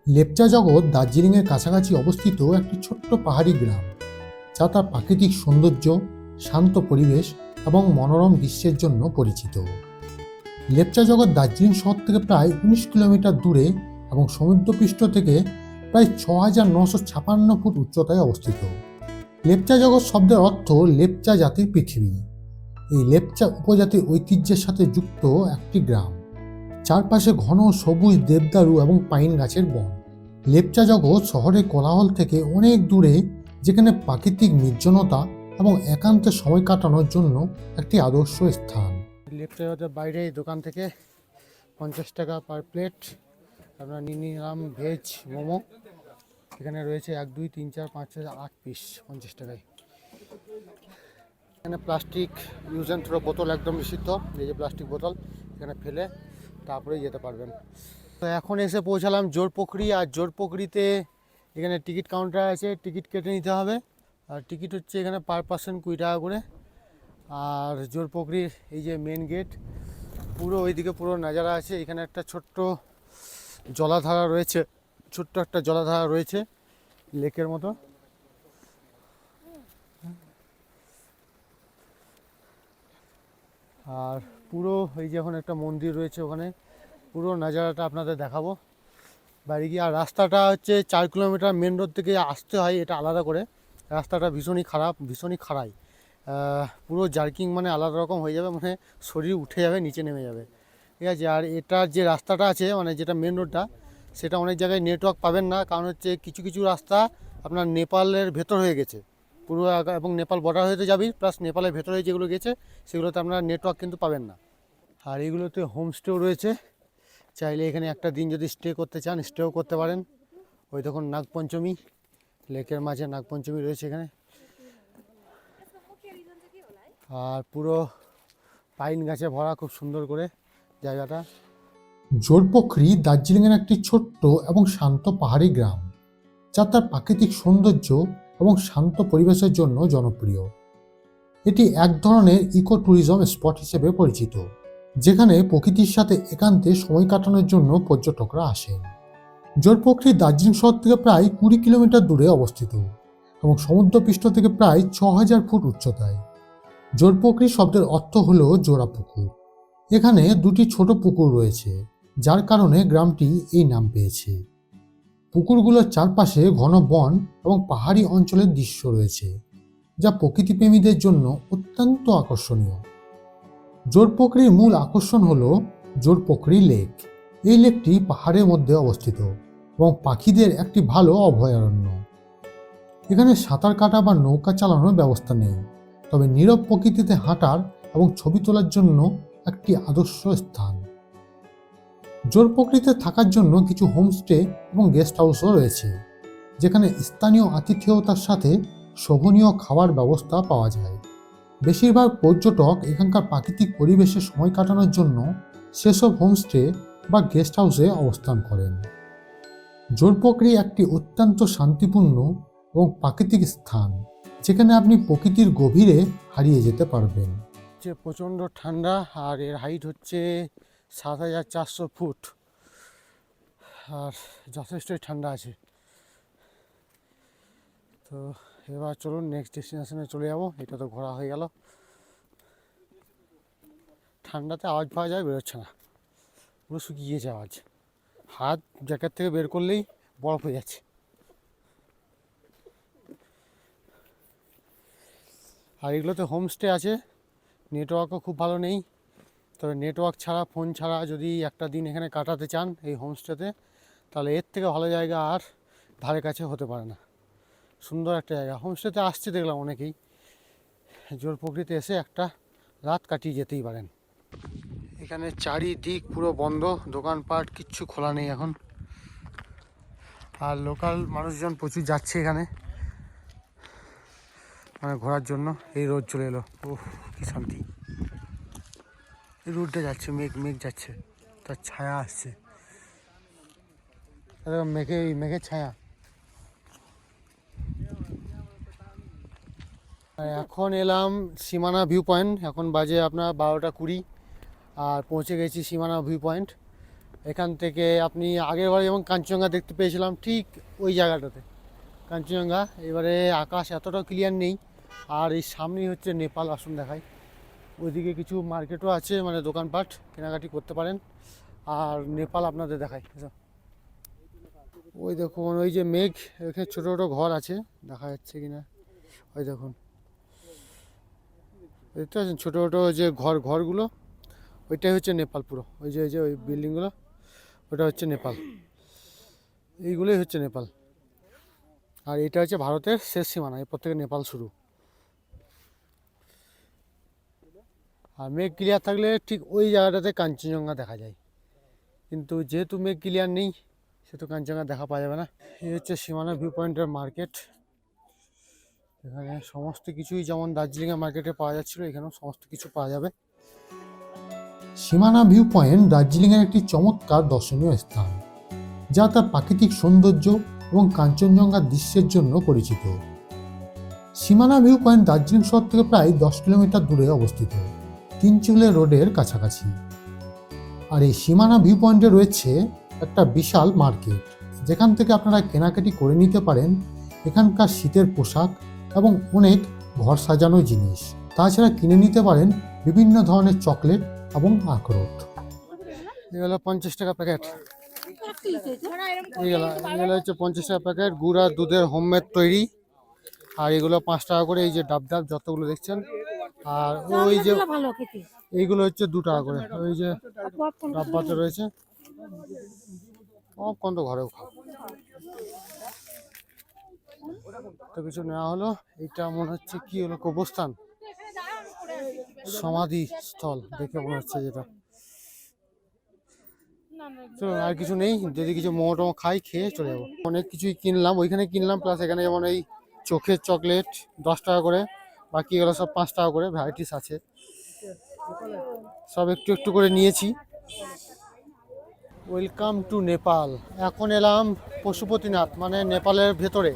লেপচা জগৎ দার্জিলিংয়ের কাছাকাছি অবস্থিত একটি ছোট্ট পাহাড়ি গ্রাম, যা তার প্রাকৃতিক সৌন্দর্য, শান্ত পরিবেশ এবং মনোরম দৃশ্যের জন্য পরিচিত। লেপচা জগৎ দার্জিলিং শহর থেকে প্রায় 19 কিলোমিটার দূরে এবং সমুদ্রপৃষ্ঠ থেকে প্রায় 6,956 ফুট উচ্চতায় অবস্থিত। লেপচা জগৎ শব্দের অর্থ লেপচা জাতির পৃথিবী। এই লেপচা উপজাতির ঐতিহ্যের সাথে যুক্ত একটি গ্রাম, চারপাশে ঘন সবুজ দেবদারু এবং পাইন গাছের বন। লেপচা জগৎ শহরের কোলাহল থেকে অনেক দূরে, যেখানে প্রাকৃতিক নির্জনতা এবং একান্তে সময় কাটানোর জন্য একটি আদর্শ স্থান। লেপচা জগতের বাইরে দোকান থেকে 50 টাকা পার প্লেট আমরা নিয়ে নিলাম ভেজ মোমো। এখানে রয়েছে 1, 2, 3, 4, 5, 6, 8 পিস 50 টাকায়। এখানে প্লাস্টিক ইউজ অ্যান্ড থ্রো বোতল একদম নিষিদ্ধ। এই যে প্লাস্টিক বোতল এখানে ফেলে তারপরে যেতে পারবেন। তো এখন এসে পৌঁছালাম জোরপোখরি। আর জোরপোখরিতে এখানে টিকিট কাউন্টার আছে, টিকিট কেটে নিতে হবে। আর টিকিট হচ্ছে এখানে পার পার্সন 20 টাকা করে। আর জোরপোখরির এই যে মেন গেট, পুরো ওইদিকে পুরো নাজারা আছে। এখানে একটা ছোট্ট জলাধারা রয়েছে, ছোট্ট একটা জলাধারা রয়েছে লেকের মতো। আর পুরো এই যে এখন একটা মন্দির রয়েছে, ওখানে পুরো নাজারাটা আপনাদের দেখাবো বাড়ি গিয়ে। আর রাস্তাটা হচ্ছে 4 কিলোমিটার মেন রোড থেকে আসতে হয়, এটা আলাদা করে। রাস্তাটা ভীষণই খারাপ, ভীষণই খাড়াই। পুরো জার্কিং মানে আলাদা রকম হয়ে যাবে, মানে শরীর উঠে যাবে, নিচে নেমে যাবে, ঠিক আছে। আর এটার যে রাস্তাটা আছে, মানে যেটা মেন রোডটা, সেটা অনেক জায়গায় নেটওয়ার্ক পাবেন না, কারণ হচ্ছে কিছু কিছু রাস্তা আপনার নেপালের ভেতর হয়ে গেছে পুরো, এবং নেপাল বর্ডার হয়ে যাবি, প্লাস নেপালের ভেতরে যেগুলো গেছে সেগুলোতে আপনারা নেটওয়ার্ক কিন্তু পাবেন না। আর এইগুলোতে হোমস্টেও রয়েছে, চাইলে এখানে একটা দিন যদি স্টে করতে চান স্টেও করতে পারেন। ওই দেখুন নাগপঞ্চমী, লেকের মাঝে নাগপঞ্চমী রয়েছে এখানে। আর পুরো পাইন গাছে ভরা, খুব সুন্দর করে জায়গাটা। জোরপোখরি দার্জিলিংয়ের একটি ছোট্ট এবং শান্ত পাহাড়ি গ্রাম, যা তার প্রাকৃতিক সৌন্দর্য এবং শান্ত পরিবেশের জন্য জনপ্রিয়। এটি এক ধরনের ইকো ট্যুরিজম স্পট হিসেবে পরিচিত, যেখানে প্রকৃতির সাথে একান্তে সময় কাটানোর জন্য পর্যটকরা আসেন। জোরপোখরি দার্জিলিং শহর থেকে প্রায় 20 কিলোমিটার দূরে অবস্থিত এবং সমুদ্রপৃষ্ঠ থেকে প্রায় 6,000 ফুট উচ্চতায়। জোরপোখরি শব্দের অর্থ হল জোড়া পুকুর। এখানে 2টি ছোট পুকুর রয়েছে, যার কারণে গ্রামটি এই নাম পেয়েছে। পুকুরগুলোর চারপাশে ঘন বন এবং পাহাড়ি অঞ্চলের দৃশ্য রয়েছে, যা প্রকৃতিপ্রেমীদের জন্য অত্যন্ত আকর্ষণীয়। জোরপোখরির মূল আকর্ষণ হল জোরপোখরি লেক। এই লেকটি পাহাড়ের মধ্যে অবস্থিত এবং পাখিদের একটি ভালো অভয়ারণ্য। এখানে সাঁতার কাটা বা নৌকা চালানোর ব্যবস্থা নেই, তবে নীরব প্রকৃতিতে হাঁটার এবং ছবি তোলার জন্য একটি আদর্শ স্থান। জোর প্রকৃতিতে থাকার জন্য কিছু হোমস্টে এবং গেস্ট হাউসও রয়েছে, যেখানে স্থানীয় আতিথেয়তার সাথে শোভনীয় খাবার ব্যবস্থা পাওয়া যায়। বেশিরভাগ পর্যটক এখানকার প্রাকৃতিক পরিবেশে সময় কাটানোর জন্য সেসব হোমস্টে বা গেস্ট হাউসে অবস্থান করেন। জোরপোখরি একটি অত্যন্ত শান্তিপূর্ণ এবং প্রাকৃতিক স্থান, যেখানে আপনি প্রকৃতির গভীরে হারিয়ে যেতে পারবেন। প্রচণ্ড ঠান্ডা, আর এর হাইট হচ্ছে ৭,৪০০ ফুট, আর যথেষ্টই ঠান্ডা আছে। তো এবার চলুন নেক্সট ডেস্টিনেশনে চলে যাবো। এটা তো ঘোরা হয়ে গেল। ঠান্ডাতে আওয়াজ পাওয়া যায়, বেরোচ্ছে না, পুরো শুকিয়েছে আওয়াজ। হাত জ্যাকেট থেকে বের করলেই বরফ হয়ে যাচ্ছে। আর এগুলোতে হোমস্টে আছে, নেটওয়ার্কও খুব ভালো নেই, তবে নেটওয়ার্ক ছাড়া, ফোন ছাড়া যদি একটা দিন এখানে কাটাতে চান এই হোমস্টেতে, তাহলে এর থেকে ভালো জায়গা আর ধারে কাছে হতে পারে না। সুন্দর একটা জায়গা। হোমস্টেতে আসছে দেখলাম অনেকেই, জোরপোখরিতে এসে একটা রাত কাটিয়ে যেতেই পারেন। এখানে চারিদিক পুরো বন্ধ, দোকানপাট কিচ্ছু খোলা নেই এখন। আর লোকাল মানুষজন প্রচুর যাচ্ছে এখানে মানে ঘোরার জন্য। এই রোদ চলে এলো, ওহ কি শান্তি। এই রোদটা যাচ্ছে, মেঘ মেঘ যাচ্ছে, তার ছায়া আসছে, মেঘের ছায়া। এখন এলাম সীমানা ভিউ পয়েন্ট। এখন বাজে আপনার 12টা 20, আর পৌঁছে গেছি সীমানা ভিউ পয়েন্ট। এখান থেকে আপনি আগের বার যেমন কাঞ্চনজঙ্ঘা দেখতে পেয়েছিলাম, ঠিক ওই জায়গাটাতে কাঞ্চনজঙ্ঘা। এবারে আকাশ এতটাও ক্লিয়ার নেই, আর এই সামনেই হচ্ছে নেপাল। আসুন দেখাই। ওইদিকে কিছু মার্কেটও আছে, মানে দোকানপাট কেনাকাটি করতে পারেন। আর নেপাল আপনাদের দেখাই। ওই দেখুন, ওই যে মেঘ, এখানে ছোটো ছোটো ঘর আছে, দেখা যাচ্ছে কিনা, ওই দেখুন, দেখতে পাচ্ছেন ছোটো ছোটো যে ঘরগুলো, ওইটাই হচ্ছে নেপাল পুরো। ওই যে ওই বিল্ডিংগুলো, ওটা হচ্ছে নেপাল। এইগুলোই হচ্ছে নেপাল। আর এটা হচ্ছে ভারতের শেষ সীমানা, এরপর থেকে নেপাল শুরু। আর মেঘ ক্লিয়ার থাকলে ঠিক ওই জায়গাটাতে কাঞ্চনজঙ্ঘা দেখা যায়, কিন্তু যেহেতু মেঘ ক্লিয়ার নেই, সেহেতু কাঞ্চনজঙ্ঘা দেখা পাওয়া যাবে না। এই হচ্ছে সীমানা ভিউ পয়েন্টের মার্কেট। এখানে সমস্ত কিছুই যেমন দার্জিলিংয়ের মার্কেটে পাওয়া যাচ্ছিলো, এখানেও সমস্ত কিছু পাওয়া যাবে। সীমানা ভিউ পয়েন্ট দার্জিলিংয়ের একটি চমৎকার দর্শনীয় স্থান, যা তার প্রাকৃতিক সৌন্দর্য এবং কাঞ্চনজঙ্ঘার দৃশ্যের জন্য পরিচিত। সীমানা ভিউ পয়েন্ট দার্জিলিং শহর থেকে প্রায় 10 কিলোমিটার দূরে অবস্থিত, তিনচুলে রোডের কাছাকাছি। আর এই সীমানা ভিউ পয়েন্টে রয়েছে একটা বিশাল মার্কেট, যেখান থেকে আপনারা কেনাকাটি করে নিতে পারেন এখানকার শীতের পোশাক এবং অনেক ঘর সাজানো জিনিস। তাছাড়া কিনে নিতে পারেন বিভিন্ন ধরনের চকলেট এবং আখরোট। এগুলো 50 টাকা প্যাকেট। এগুলো হচ্ছে 50 টাকা প্যাকেট, গুড় আর দুধের হোমমেড তৈরি। আর এগুলো 5 টাকা করে, এই যে ডাব যতগুলো দেখছেন। আর ওই যে এইগুলো হচ্ছে 2 টাকা করে। ওই যে ডাব্বাতে রয়েছে, পপকর্ন তো ঘরেও খাও। তো কিছু নেওয়া হলো। এটা মনে হচ্ছে কি হলো, কবরস্থান, সমাধি স্থল দেখে মনে হচ্ছে যেটা। চলো, আর কিছু নেই, যদি কিছু মোমো টোমো খাই, খেয়ে চলে যাবো। অনেক কিছুই কিনলাম, ওইখানে কিনলাম, প্লাস এখানে যেমন এই চোখের চকলেট 10 টাকা করে, বাকি এগুলো সব 5 টাকা করে, ভ্যারাইটিস আছে, সব একটু একটু করে নিয়েছি। Welcome to Nepal. এখন এলাম পশুপতিনাথ, মানে নেপালের ভেতরে।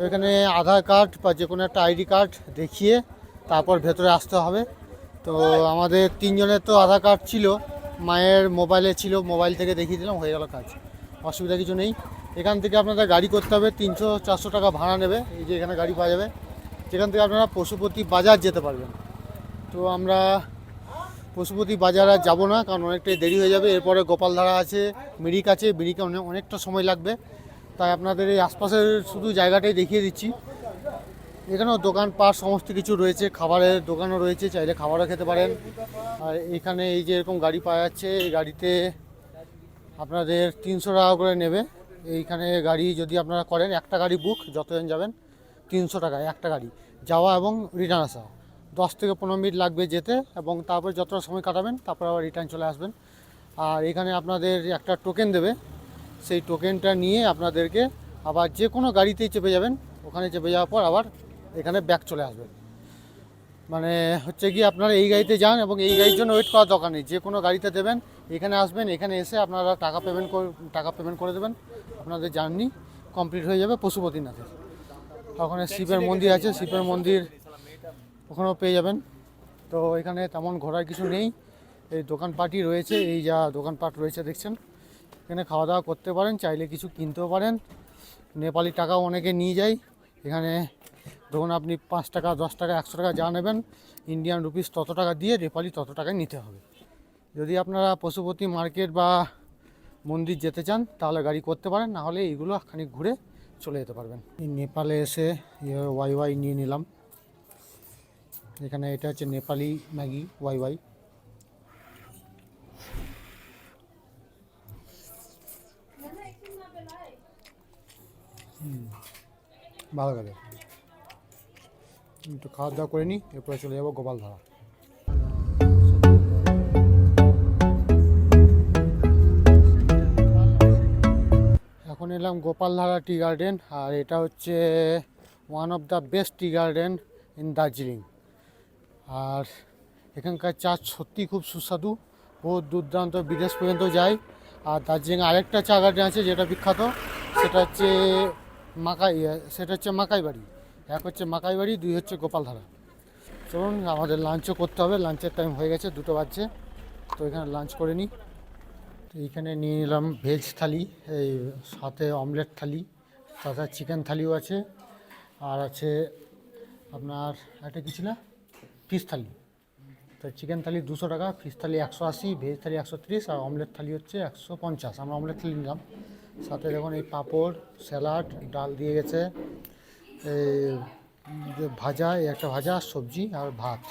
এখানে আধার কার্ড বা যে কোনো একটা আইডি কার্ড দেখিয়ে তারপর ভেতরে আসতে হবে। তো আমাদের 3 জনের তো আধার কার্ড ছিল, মায়ের মোবাইলে ছিল, মোবাইল থেকে দেখিয়ে দিলাম, হয়ে গেল কাজ, অসুবিধা কিছু নেই। এখান থেকে আপনাদের গাড়ি করতে হবে, 300-400 টাকা ভাড়া নেবে। এই যে এখানে গাড়ি পাওয়া যাবে, যেখান থেকে আপনারা পশুপতি বাজার যেতে পারবেন। তো আমরা পশুপতি বাজার আর যাবো না, কারণ অনেকটাই দেরি হয়ে যাবে। এরপরে গোপালধারা আছে, মিরিক আছে, মিরিকে অনেকটা সময় লাগবে। তাই আপনাদের এই আশপাশের শুধু জায়গাটাই দেখিয়ে দিচ্ছি। এখানেও দোকানপাট সমস্ত কিছু রয়েছে, খাবারের দোকানও রয়েছে, চাইলে খাবারও খেতে পারেন। আর এখানে এই যে এরকম গাড়ি পাওয়া যাচ্ছে, এই গাড়িতে আপনাদের 300 টাকা করে নেবে। এইখানে গাড়ি যদি আপনারা করেন, একটা গাড়ি বুক, যতজন যাবেন 300 টাকা একটা গাড়ি, যাওয়া এবং রিটার্ন আসা। 10 থেকে 15 মিনিট লাগবে যেতে, এবং তারপরে যতটা সময় কাটাবেন তারপর আবার রিটার্ন চলে আসবেন। আর এখানে আপনাদের একটা টোকেন দেবে, সেই টোকেনটা নিয়ে আপনাদেরকে আবার যে কোনো গাড়িতেই চেপে যাবেন, ওখানে চেপে যাওয়ার পর আবার এখানে ব্যাক চলে আসবেন। মানে হচ্ছে কি আপনারা এই গাড়িতে যান এবং এই গাড়ির জন্য ওয়েট করার দরকার নেই, যে কোনো গাড়িতে দেবেন, এখানে আসবেন, এখানে এসে আপনারা টাকা পেমেন্ট করে দেবেন, আপনাদের জার্নি কমপ্লিট হয়ে যাবে পশুপতিনাথের। ওখানে শিবের মন্দির আছে, শিবের মন্দির ওখানেও পেয়ে যাবেন। তো এখানে তেমন ঘোরার কিছু নেই, এই দোকানপাটই রয়েছে, এই যা দোকানপাট রয়েছে দেখছেন, এখানে খাওয়া দাওয়া করতে পারেন, চাইলে কিছু কিনতেও পারেন। নেপালি টাকাও অনেকে নিয়ে যায় এখানে। ধরুন আপনি 5 টাকা 10 টাকা 100 টাকা যা নেবেন, ইন্ডিয়ান রুপিস তত টাকা দিয়ে নেপালি তত টাকায় নিতে হবে। যদি আপনারা পশুপতি মার্কেট বা মন্দির যেতে চান তাহলে গাড়ি করতে পারেন, না হলে এইগুলো খানিক ঘুরে চলে যেতে পারবেন। নেপালে এসে ওয়াই নিয়ে নিলাম। এখানে এটা হচ্ছে নেপালি ম্যাগি ওয়াই। ভালো লাগে। একটু খাওয়া দাওয়া করে নিই, এরপরে চলে যাবো গোপালধারা। এখন এলাম গোপালধারা টি গার্ডেন, আর এটা হচ্ছে one of the best tea garden in Darjeeling. আর এখানকার চা সত্যি খুব সুস্বাদু, বহুত দূর দূরান্ত বিদেশ পর্যন্ত যায়। আর দার্জিলিংয়ে আরেকটা চা গার্ডেন আছে যেটা বিখ্যাত, সেটা হচ্ছে মাকাই বাড়ি। এক হচ্ছে মাকাই বাড়ি, 2 হচ্ছে গোপালধারা। চলুন, আমাদের লাঞ্চও করতে হবে, লাঞ্চের টাইম হয়ে গেছে, 2টো বাজছে, তো এখানে লাঞ্চ করে নিই। তো এইখানে নিয়ে নিলাম ভেজ থালি, এই সাথে অমলেট থালি, তাছাড়া চিকেন থালিও আছে, আর আছে আপনার একটা কিছু না ফিশ থালি। তো চিকেন থালি 200 টাকা, ফিশ থালি 180, ভেজ থালি 130, আর অমলেট থালি হচ্ছে 150। আমরা অমলেট থালি নিলাম। সাথে দেখুন এই পাঁপড়, স্যালাড, ডাল দিয়ে গেছে, এই ভাজা, এই একটা ভাজা, সবজি আর ভাত।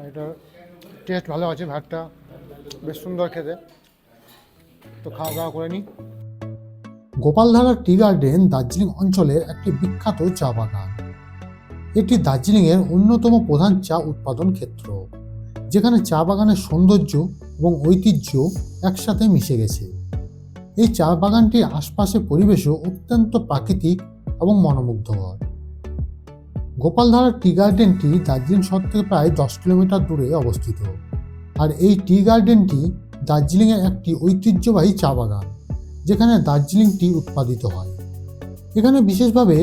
এটা টেস্ট ভালো আছে, ভাতটা বেশ সুন্দর খেতে। তো খাওয়া দাওয়া করে নিই। গোপালধারা টি গার্ডেন দার্জিলিং অঞ্চলের একটি বিখ্যাত চা বাগান। এটি দার্জিলিংয়ের অন্যতম প্রধান চা উৎপাদন ক্ষেত্র, যেখানে চা বাগানের সৌন্দর্য এবং ঐতিহ্য একসাথে মিশে গেছে। এই চা বাগানটির আশপাশের পরিবেশও অত্যন্ত প্রাকৃতিক এবং মনোমুগ্ধকর। গোপালধারা টি গার্ডেনটি দার্জিলিং শহর থেকে প্রায় 10 কিলোমিটার দূরে অবস্থিত। আর এই টি গার্ডেনটি দার্জিলিংয়ের একটি ঐতিহ্যবাহী চা বাগান, যেখানে দার্জিলিং টি উৎপাদিত হয়। এখানে বিশেষভাবে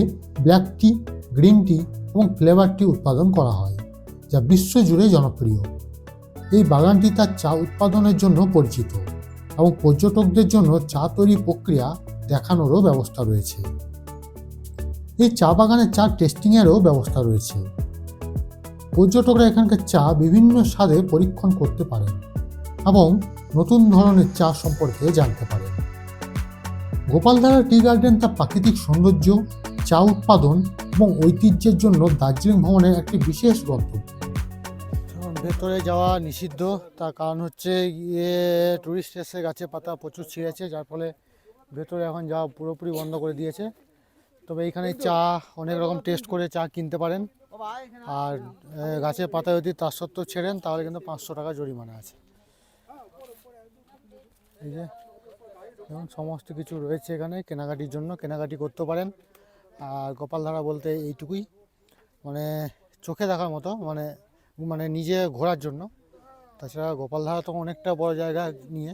ব্ল্যাক টি, গ্রিন টি এবং ফ্লেভার টি উৎপাদন করা হয়, যা বিশ্বজুড়ে জনপ্রিয়। এই বাগানটি তার চা উৎপাদনের জন্য পরিচিত এবং পর্যটকদের জন্য চা তৈরি প্রক্রিয়া দেখানোরও ব্যবস্থা রয়েছে। এই চা বাগানে চা টেস্টিংয়েরও ব্যবস্থা রয়েছে। পর্যটকরা এখানকার চা বিভিন্ন স্বাদে পরীক্ষণ করতে পারেন এবং নতুন ধরনের চা সম্পর্কে জানতে পারেন। গোপালধারা টি গার্ডেন তার প্রাকৃতিক সৌন্দর্য, চা উৎপাদন এবং ঐতিহ্যের জন্য দার্জিলিং ভ্রমণের একটি বিশেষ গন্তব্য। ভেতরে যাওয়া নিষিদ্ধ, তার কারণ হচ্ছে টুরিস্ট এসে গাছে পাতা প্রচুর ছিঁড়েছে, যার ফলে ভেতরে এখন যাওয়া পুরোপুরি বন্ধ করে দিয়েছে। তবে এইখানে চা অনেক রকম টেস্ট করে চা কিনতে পারেন, আর গাছের পাতা যদি তার সত্ত্বেও ছেড়েন তাহলে কিন্তু 500 টাকা জরিমানা আছে। এই যে এবং সমস্ত কিছু রয়েছে এখানে কেনাকাটির জন্য, কেনাকাটি করতে পারেন। আর গোপালধারা বলতে এইটুকুই, মানে চোখে দেখার মতো, মানে নিজে ঘোরার জন্য। তাছাড়া গোপালধারা তো অনেকটা বড় জায়গা নিয়ে,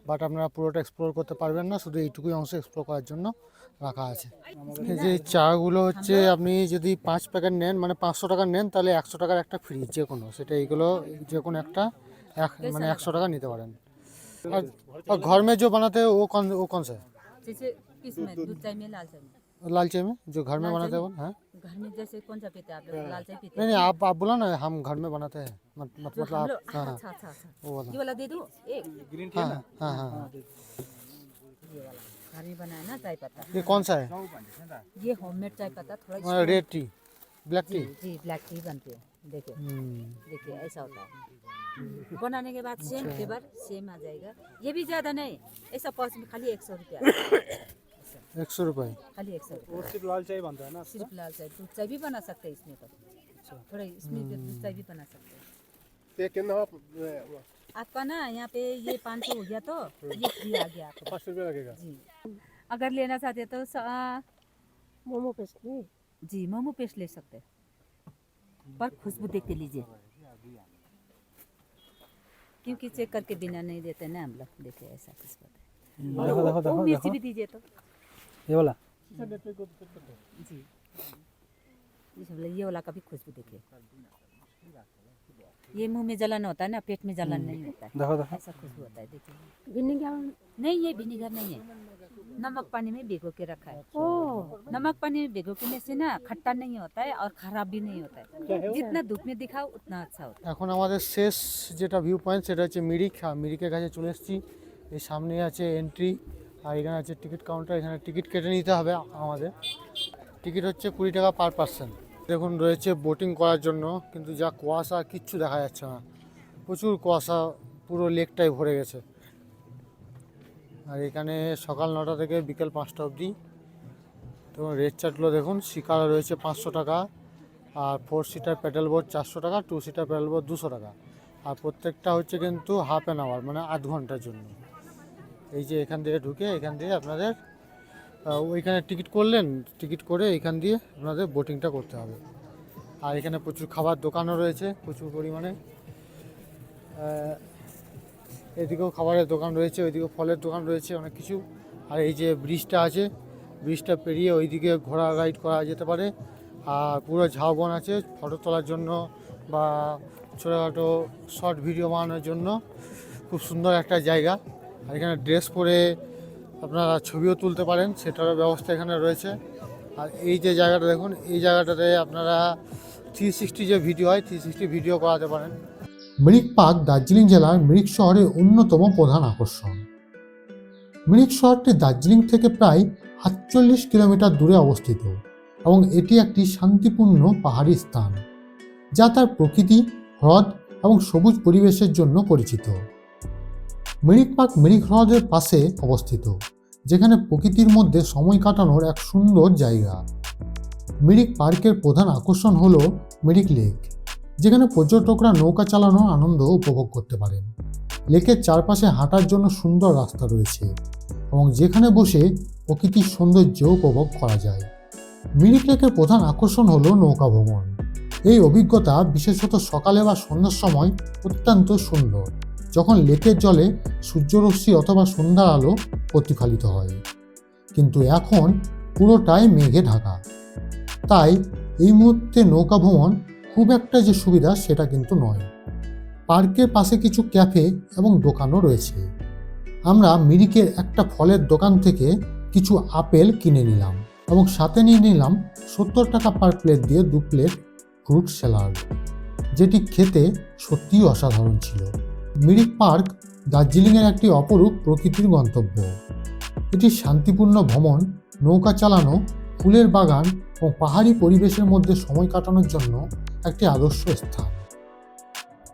বাট আপনারা পুরোটা এক্সপ্লোর করতে পারবেন না, শুধু এইটুকুই অংশ এক্সপ্লোর করার জন্য রাখা আছে। এই যে চাগুলো হচ্ছে আপনি যদি 5 প্যাকেট নেন, মানে 500 টাকা নেন, তাহলে 100 টাকার একটা ফ্রি, যে কোনো, সেটা এইগুলো যে কোনো একটা মানে 100 টাকা নিতে পারেন। और घर में जो बनाते हैं वो कौन सा है? जैसे किसमें दूध चाय में लाल चाय में? लाल चाय में जो घर में बनाते हैं वो? हाँ, घर में जैसे कौन सा पीते हैं आप लोग? लाल चाय पीते नहीं आप बोला ना, हम घर में बनाते हैं, मतलब आप। हाँ अच्छा अच्छा अच्छा, वो वाला। ये वाला दे दूँ एक? हाँ हाँ हाँ। घर में बनाया ना चाय पत्ता, ये कौन सा है? ये होममेड चाय पत्ता, थोड़ा red T. Black T G black T बनती है। देखिए देखिए ऐसा होता है। बनाने के बाद सेम फ्लेवर सेम आ जाएगा। ये भी ज़्यादा नहीं, ऐसा पाउच में खाली 100 रुपया, 100 रुपये। खाली 100 रुपया। वो सिर्फ लाल चाय बनता है ना? सिर्फ लाल चाय, दूध चाय भी बना सकते हैं इसमें तो। थोड़ा इसमें भी दूध चाय भी बना सकते हैं। आपका ना यहाँ पे ये 500 हो गया तो ये फ्री आ गया आपको। 5 रुपया लगेगा। जी अगर लेना चाहते हैं तो मोमो पेस्ट नहीं जी मोमो पेस्ट ले सकते हैं, पर खुशबू देख के लीजिए, क्योंकि चेक करके बिना नहीं देते ना हम लोग। देखिए ऐसा खुशबू होता है। और वो मिर्ची भी दीजिए तो। ये वाला जी ये वाला का भी खुशबू देखिए। ये मुंह में जलन होता है ना, पेट में जलन नहीं होता है। देखो ऐसा खुशबू होता है। देखिए विनेगर नहीं, ये विनेगर नहीं है, नमक पानी में भिगो के रखा है। नमक पानी में भिगो के से ना खट्टा नहीं होता है और खराब भी नहीं होता है। जितना धूप में दिखाओ उतना अच्छा होता है। এখন আমাদের শেষ যেটা ভিউ পয়েন্ট সেটা হচ্ছে মিরিক। মিরিকের কাছে চলে এসেছি। এই সামনে আছে এন্ট্রি আর এখানে আছে টিকিট কাউন্টার। এখানে টিকিট কেটে নিতে হবে আমাদের। টিকিট হচ্ছে 20 টাকা পার পার্সন। দেখুন রয়েছে বোটিং করার জন্য, কিন্তু যা কুয়াশা কিচ্ছু দেখা যাচ্ছে না, প্রচুর কুয়াশা, পুরো লেকটাই ভরে গেছে। আর এখানে সকাল 9টা থেকে বিকেল 5টা অবধি। তো রেট চার্টগুলো দেখুন, শিকারা রয়েছে 500 টাকা, আর 4 সিটার প্যাডেল বোট 400 টাকা, 2 সিটার প্যাডেল বোট 200 টাকা। আর প্রত্যেকটা হচ্ছে কিন্তু হাফ অ্যান আওয়ার, মানে আধ ঘন্টার জন্য। এই যে এখান থেকে ঢুকে এখান দিয়ে আপনাদের ওইখানে টিকিট করলেন, টিকিট করে এখান দিয়ে আপনাদের বোটিংটা করতে হবে। আর এখানে প্রচুর খাবার দোকানও রয়েছে প্রচুর পরিমাণে। এদিকেও খাবারের দোকান রয়েছে, ওইদিকেও ফলের দোকান রয়েছে, অনেক কিছু। আর এই যে ব্রিজটা আছে, ব্রিজটা পেরিয়ে ওইদিকে ঘোড়া রাইড করা যেতে পারে। আর পুরো ঝাউবন আছে ফটো তোলার জন্য বা ছোটোখাটো শর্ট ভিডিও বানানোর জন্য, খুব সুন্দর একটা জায়গা। আর এখানে ড্রেস পরে আপনারা ছবিও তুলতে পারেন, সেটারও ব্যবস্থা এখানে রয়েছে। আর এই যে জায়গাটা দেখুন, এই জায়গাটাতে আপনারা 360 যে ভিডিও হয় 360 ভিডিও করাতে পারেন। মিরিক পার্ক দার্জিলিং জেলার মিরিক শহরের অন্যতম প্রধান আকর্ষণ। মিরিক শহরটি দার্জিলিং থেকে প্রায় 48 কিলোমিটার দূরে অবস্থিত এবং এটি একটি শান্তিপূর্ণ পাহাড়ি স্থান, যা তার প্রকৃতি, হ্রদ এবং সবুজ পরিবেশের জন্য পরিচিত। মিরিক পার্ক মিরিক হ্রদের পাশে অবস্থিত, যেখানে প্রকৃতির মধ্যে সময় কাটানোর এক সুন্দর জায়গা। মিরিক পার্কের প্রধান আকর্ষণ হলো মিরিক লেক, যেখানে পর্যটকরা নৌকা চালানোর আনন্দ উপভোগ করতে পারেন। লেকের চারপাশে হাঁটার জন্য সুন্দর রাস্তা রয়েছে এবং যেখানে বসে প্রকৃতির সৌন্দর্য উপভোগ করা যায়। মিরিক লেকের প্রধান আকর্ষণ হলো নৌকা ভ্রমণ। এই অভিজ্ঞতা বিশেষত সকালে বা সন্ধ্যার সময় অত্যন্ত সুন্দর, যখন লেকের জলে সূর্যরশ্মি অথবা সন্ধ্যার আলো প্রতিফলিত হয়। কিন্তু এখন পুরোটাই মেঘে ঢাকা, তাই এই মুহূর্তে নৌকা ভ্রমণ খুব একটা যে সুবিধা সেটা কিন্তু নয়। পার্কের পাশে কিছু ক্যাফে এবং দোকানও রয়েছে। আমরা মিরিকের একটা ফলের দোকান থেকে কিছু আপেল কিনে নিলাম এবং সাথে নিয়ে নিলাম 70 টাকা পার প্লেট দিয়ে 2 প্লেট ফ্রুট স্যালাড, যেটি খেতে সত্যিই অসাধারণ ছিল। মিরিক পার্ক দার্জিলিংয়ের একটি অপরূপ প্রকৃতির গন্তব্য। এটি শান্তিপূর্ণ ভ্রমণ, নৌকা চালানো, ফুলের বাগান ও পাহাড়ি পরিবেশের মধ্যে সময় কাটানোর জন্য একটি আদর্শ স্থান।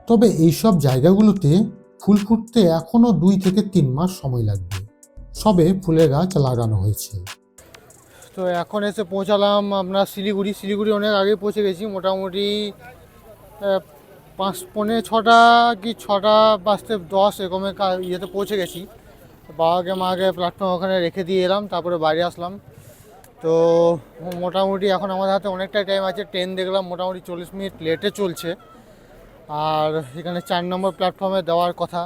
তবে এইসব জায়গাগুলোতে ফুল ফুটতে এখনও 2 থেকে 3 মাস সময় লাগবে। সবে ফুলের গাছ লাগানো হয়েছে। তো এখন এসে পৌঁছালাম আমরা শিলিগুড়ি অনেক আগে পৌঁছে গেছি, মোটামুটি 5:45 কি 6:10 এরকমের ইয়েতে পৌঁছে গেছি। বাবাকে মাকে প্ল্যাটফর্ম ওখানে রেখে দিয়ে এলাম, তারপরে বাড়ি আসলাম। তো মোটামুটি এখন আমাদের হাতে অনেকটাই টাইম আছে। ট্রেন দেখলাম মোটামুটি 40 মিনিট লেটে চলছে, আর এখানে 4 নম্বর প্ল্যাটফর্মে দেওয়ার কথা।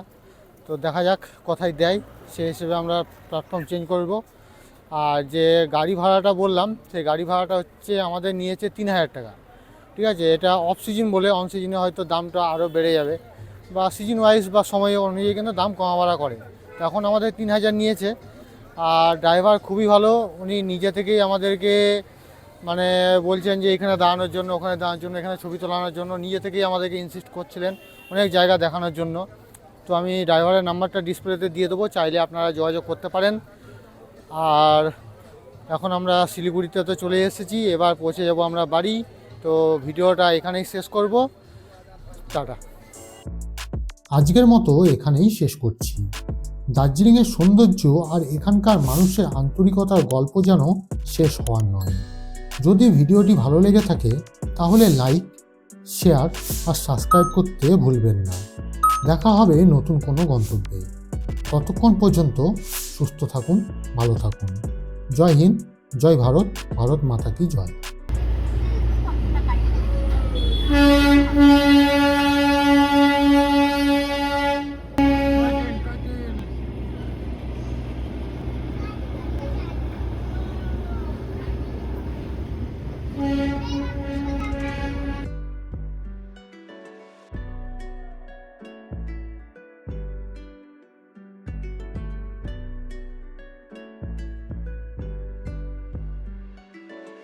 তো দেখা যাক কোথায় দেয়, সেই হিসেবে আমরা প্ল্যাটফর্ম চেঞ্জ করব। আর যে গাড়ি ভাড়াটা বললাম, সেই গাড়ি ভাড়াটা হচ্ছে আমাদের নিয়েছে 3000 টাকা। ঠিক আছে, এটা অফ সিজন বলে, অন সিজনে হয়তো দামটা আরও বেড়ে যাবে, বা সিজন ওয়াইজ বা সময় অনুযায়ী কিন্তু দাম কমা বাড়া করে। তো এখন আমাদের 3000 নিয়েছে। আর ড্রাইভার খুবই ভালো, উনি নিজে থেকেই আমাদেরকে মানে বলছেন যে এখানে দাঁড়ানোর জন্য, ওখানে দাঁড়ানোর জন্য, এখানে ছবি তোলানোর জন্য, নিজে থেকেই আমাদেরকে ইনসিস্ট করছিলেন অনেক জায়গা দেখানোর জন্য। তো আমি ড্রাইভারের নাম্বারটা ডিসপ্লেতে দিয়ে দেবো, চাইলে আপনারা যোগাযোগ করতে পারেন। আর এখন আমরা শিলিগুড়িতে তো চলে এসেছি, এবার পৌঁছে যাব আমরা বাড়ি। তো ভিডিওটা এখানেই শেষ করব। টাটা। আজকের মতো এখানেই শেষ করছি। দার্জিলিংয়ের সৌন্দর্য আর এখানকার মানুষের আন্তরিকতার গল্প যেন শেষ হওয়ার নয়। যদি ভিডিওটি ভালো লেগে থাকে তাহলে লাইক, শেয়ার আর সাবস্ক্রাইব করতে ভুলবেন না। দেখা হবে নতুন কোনো গন্তব্যে। ততক্ষণ পর্যন্ত সুস্থ থাকুন, ভালো থাকুন। জয় হিন্দ, জয় ভারত, ভারত মাতা কি জয়।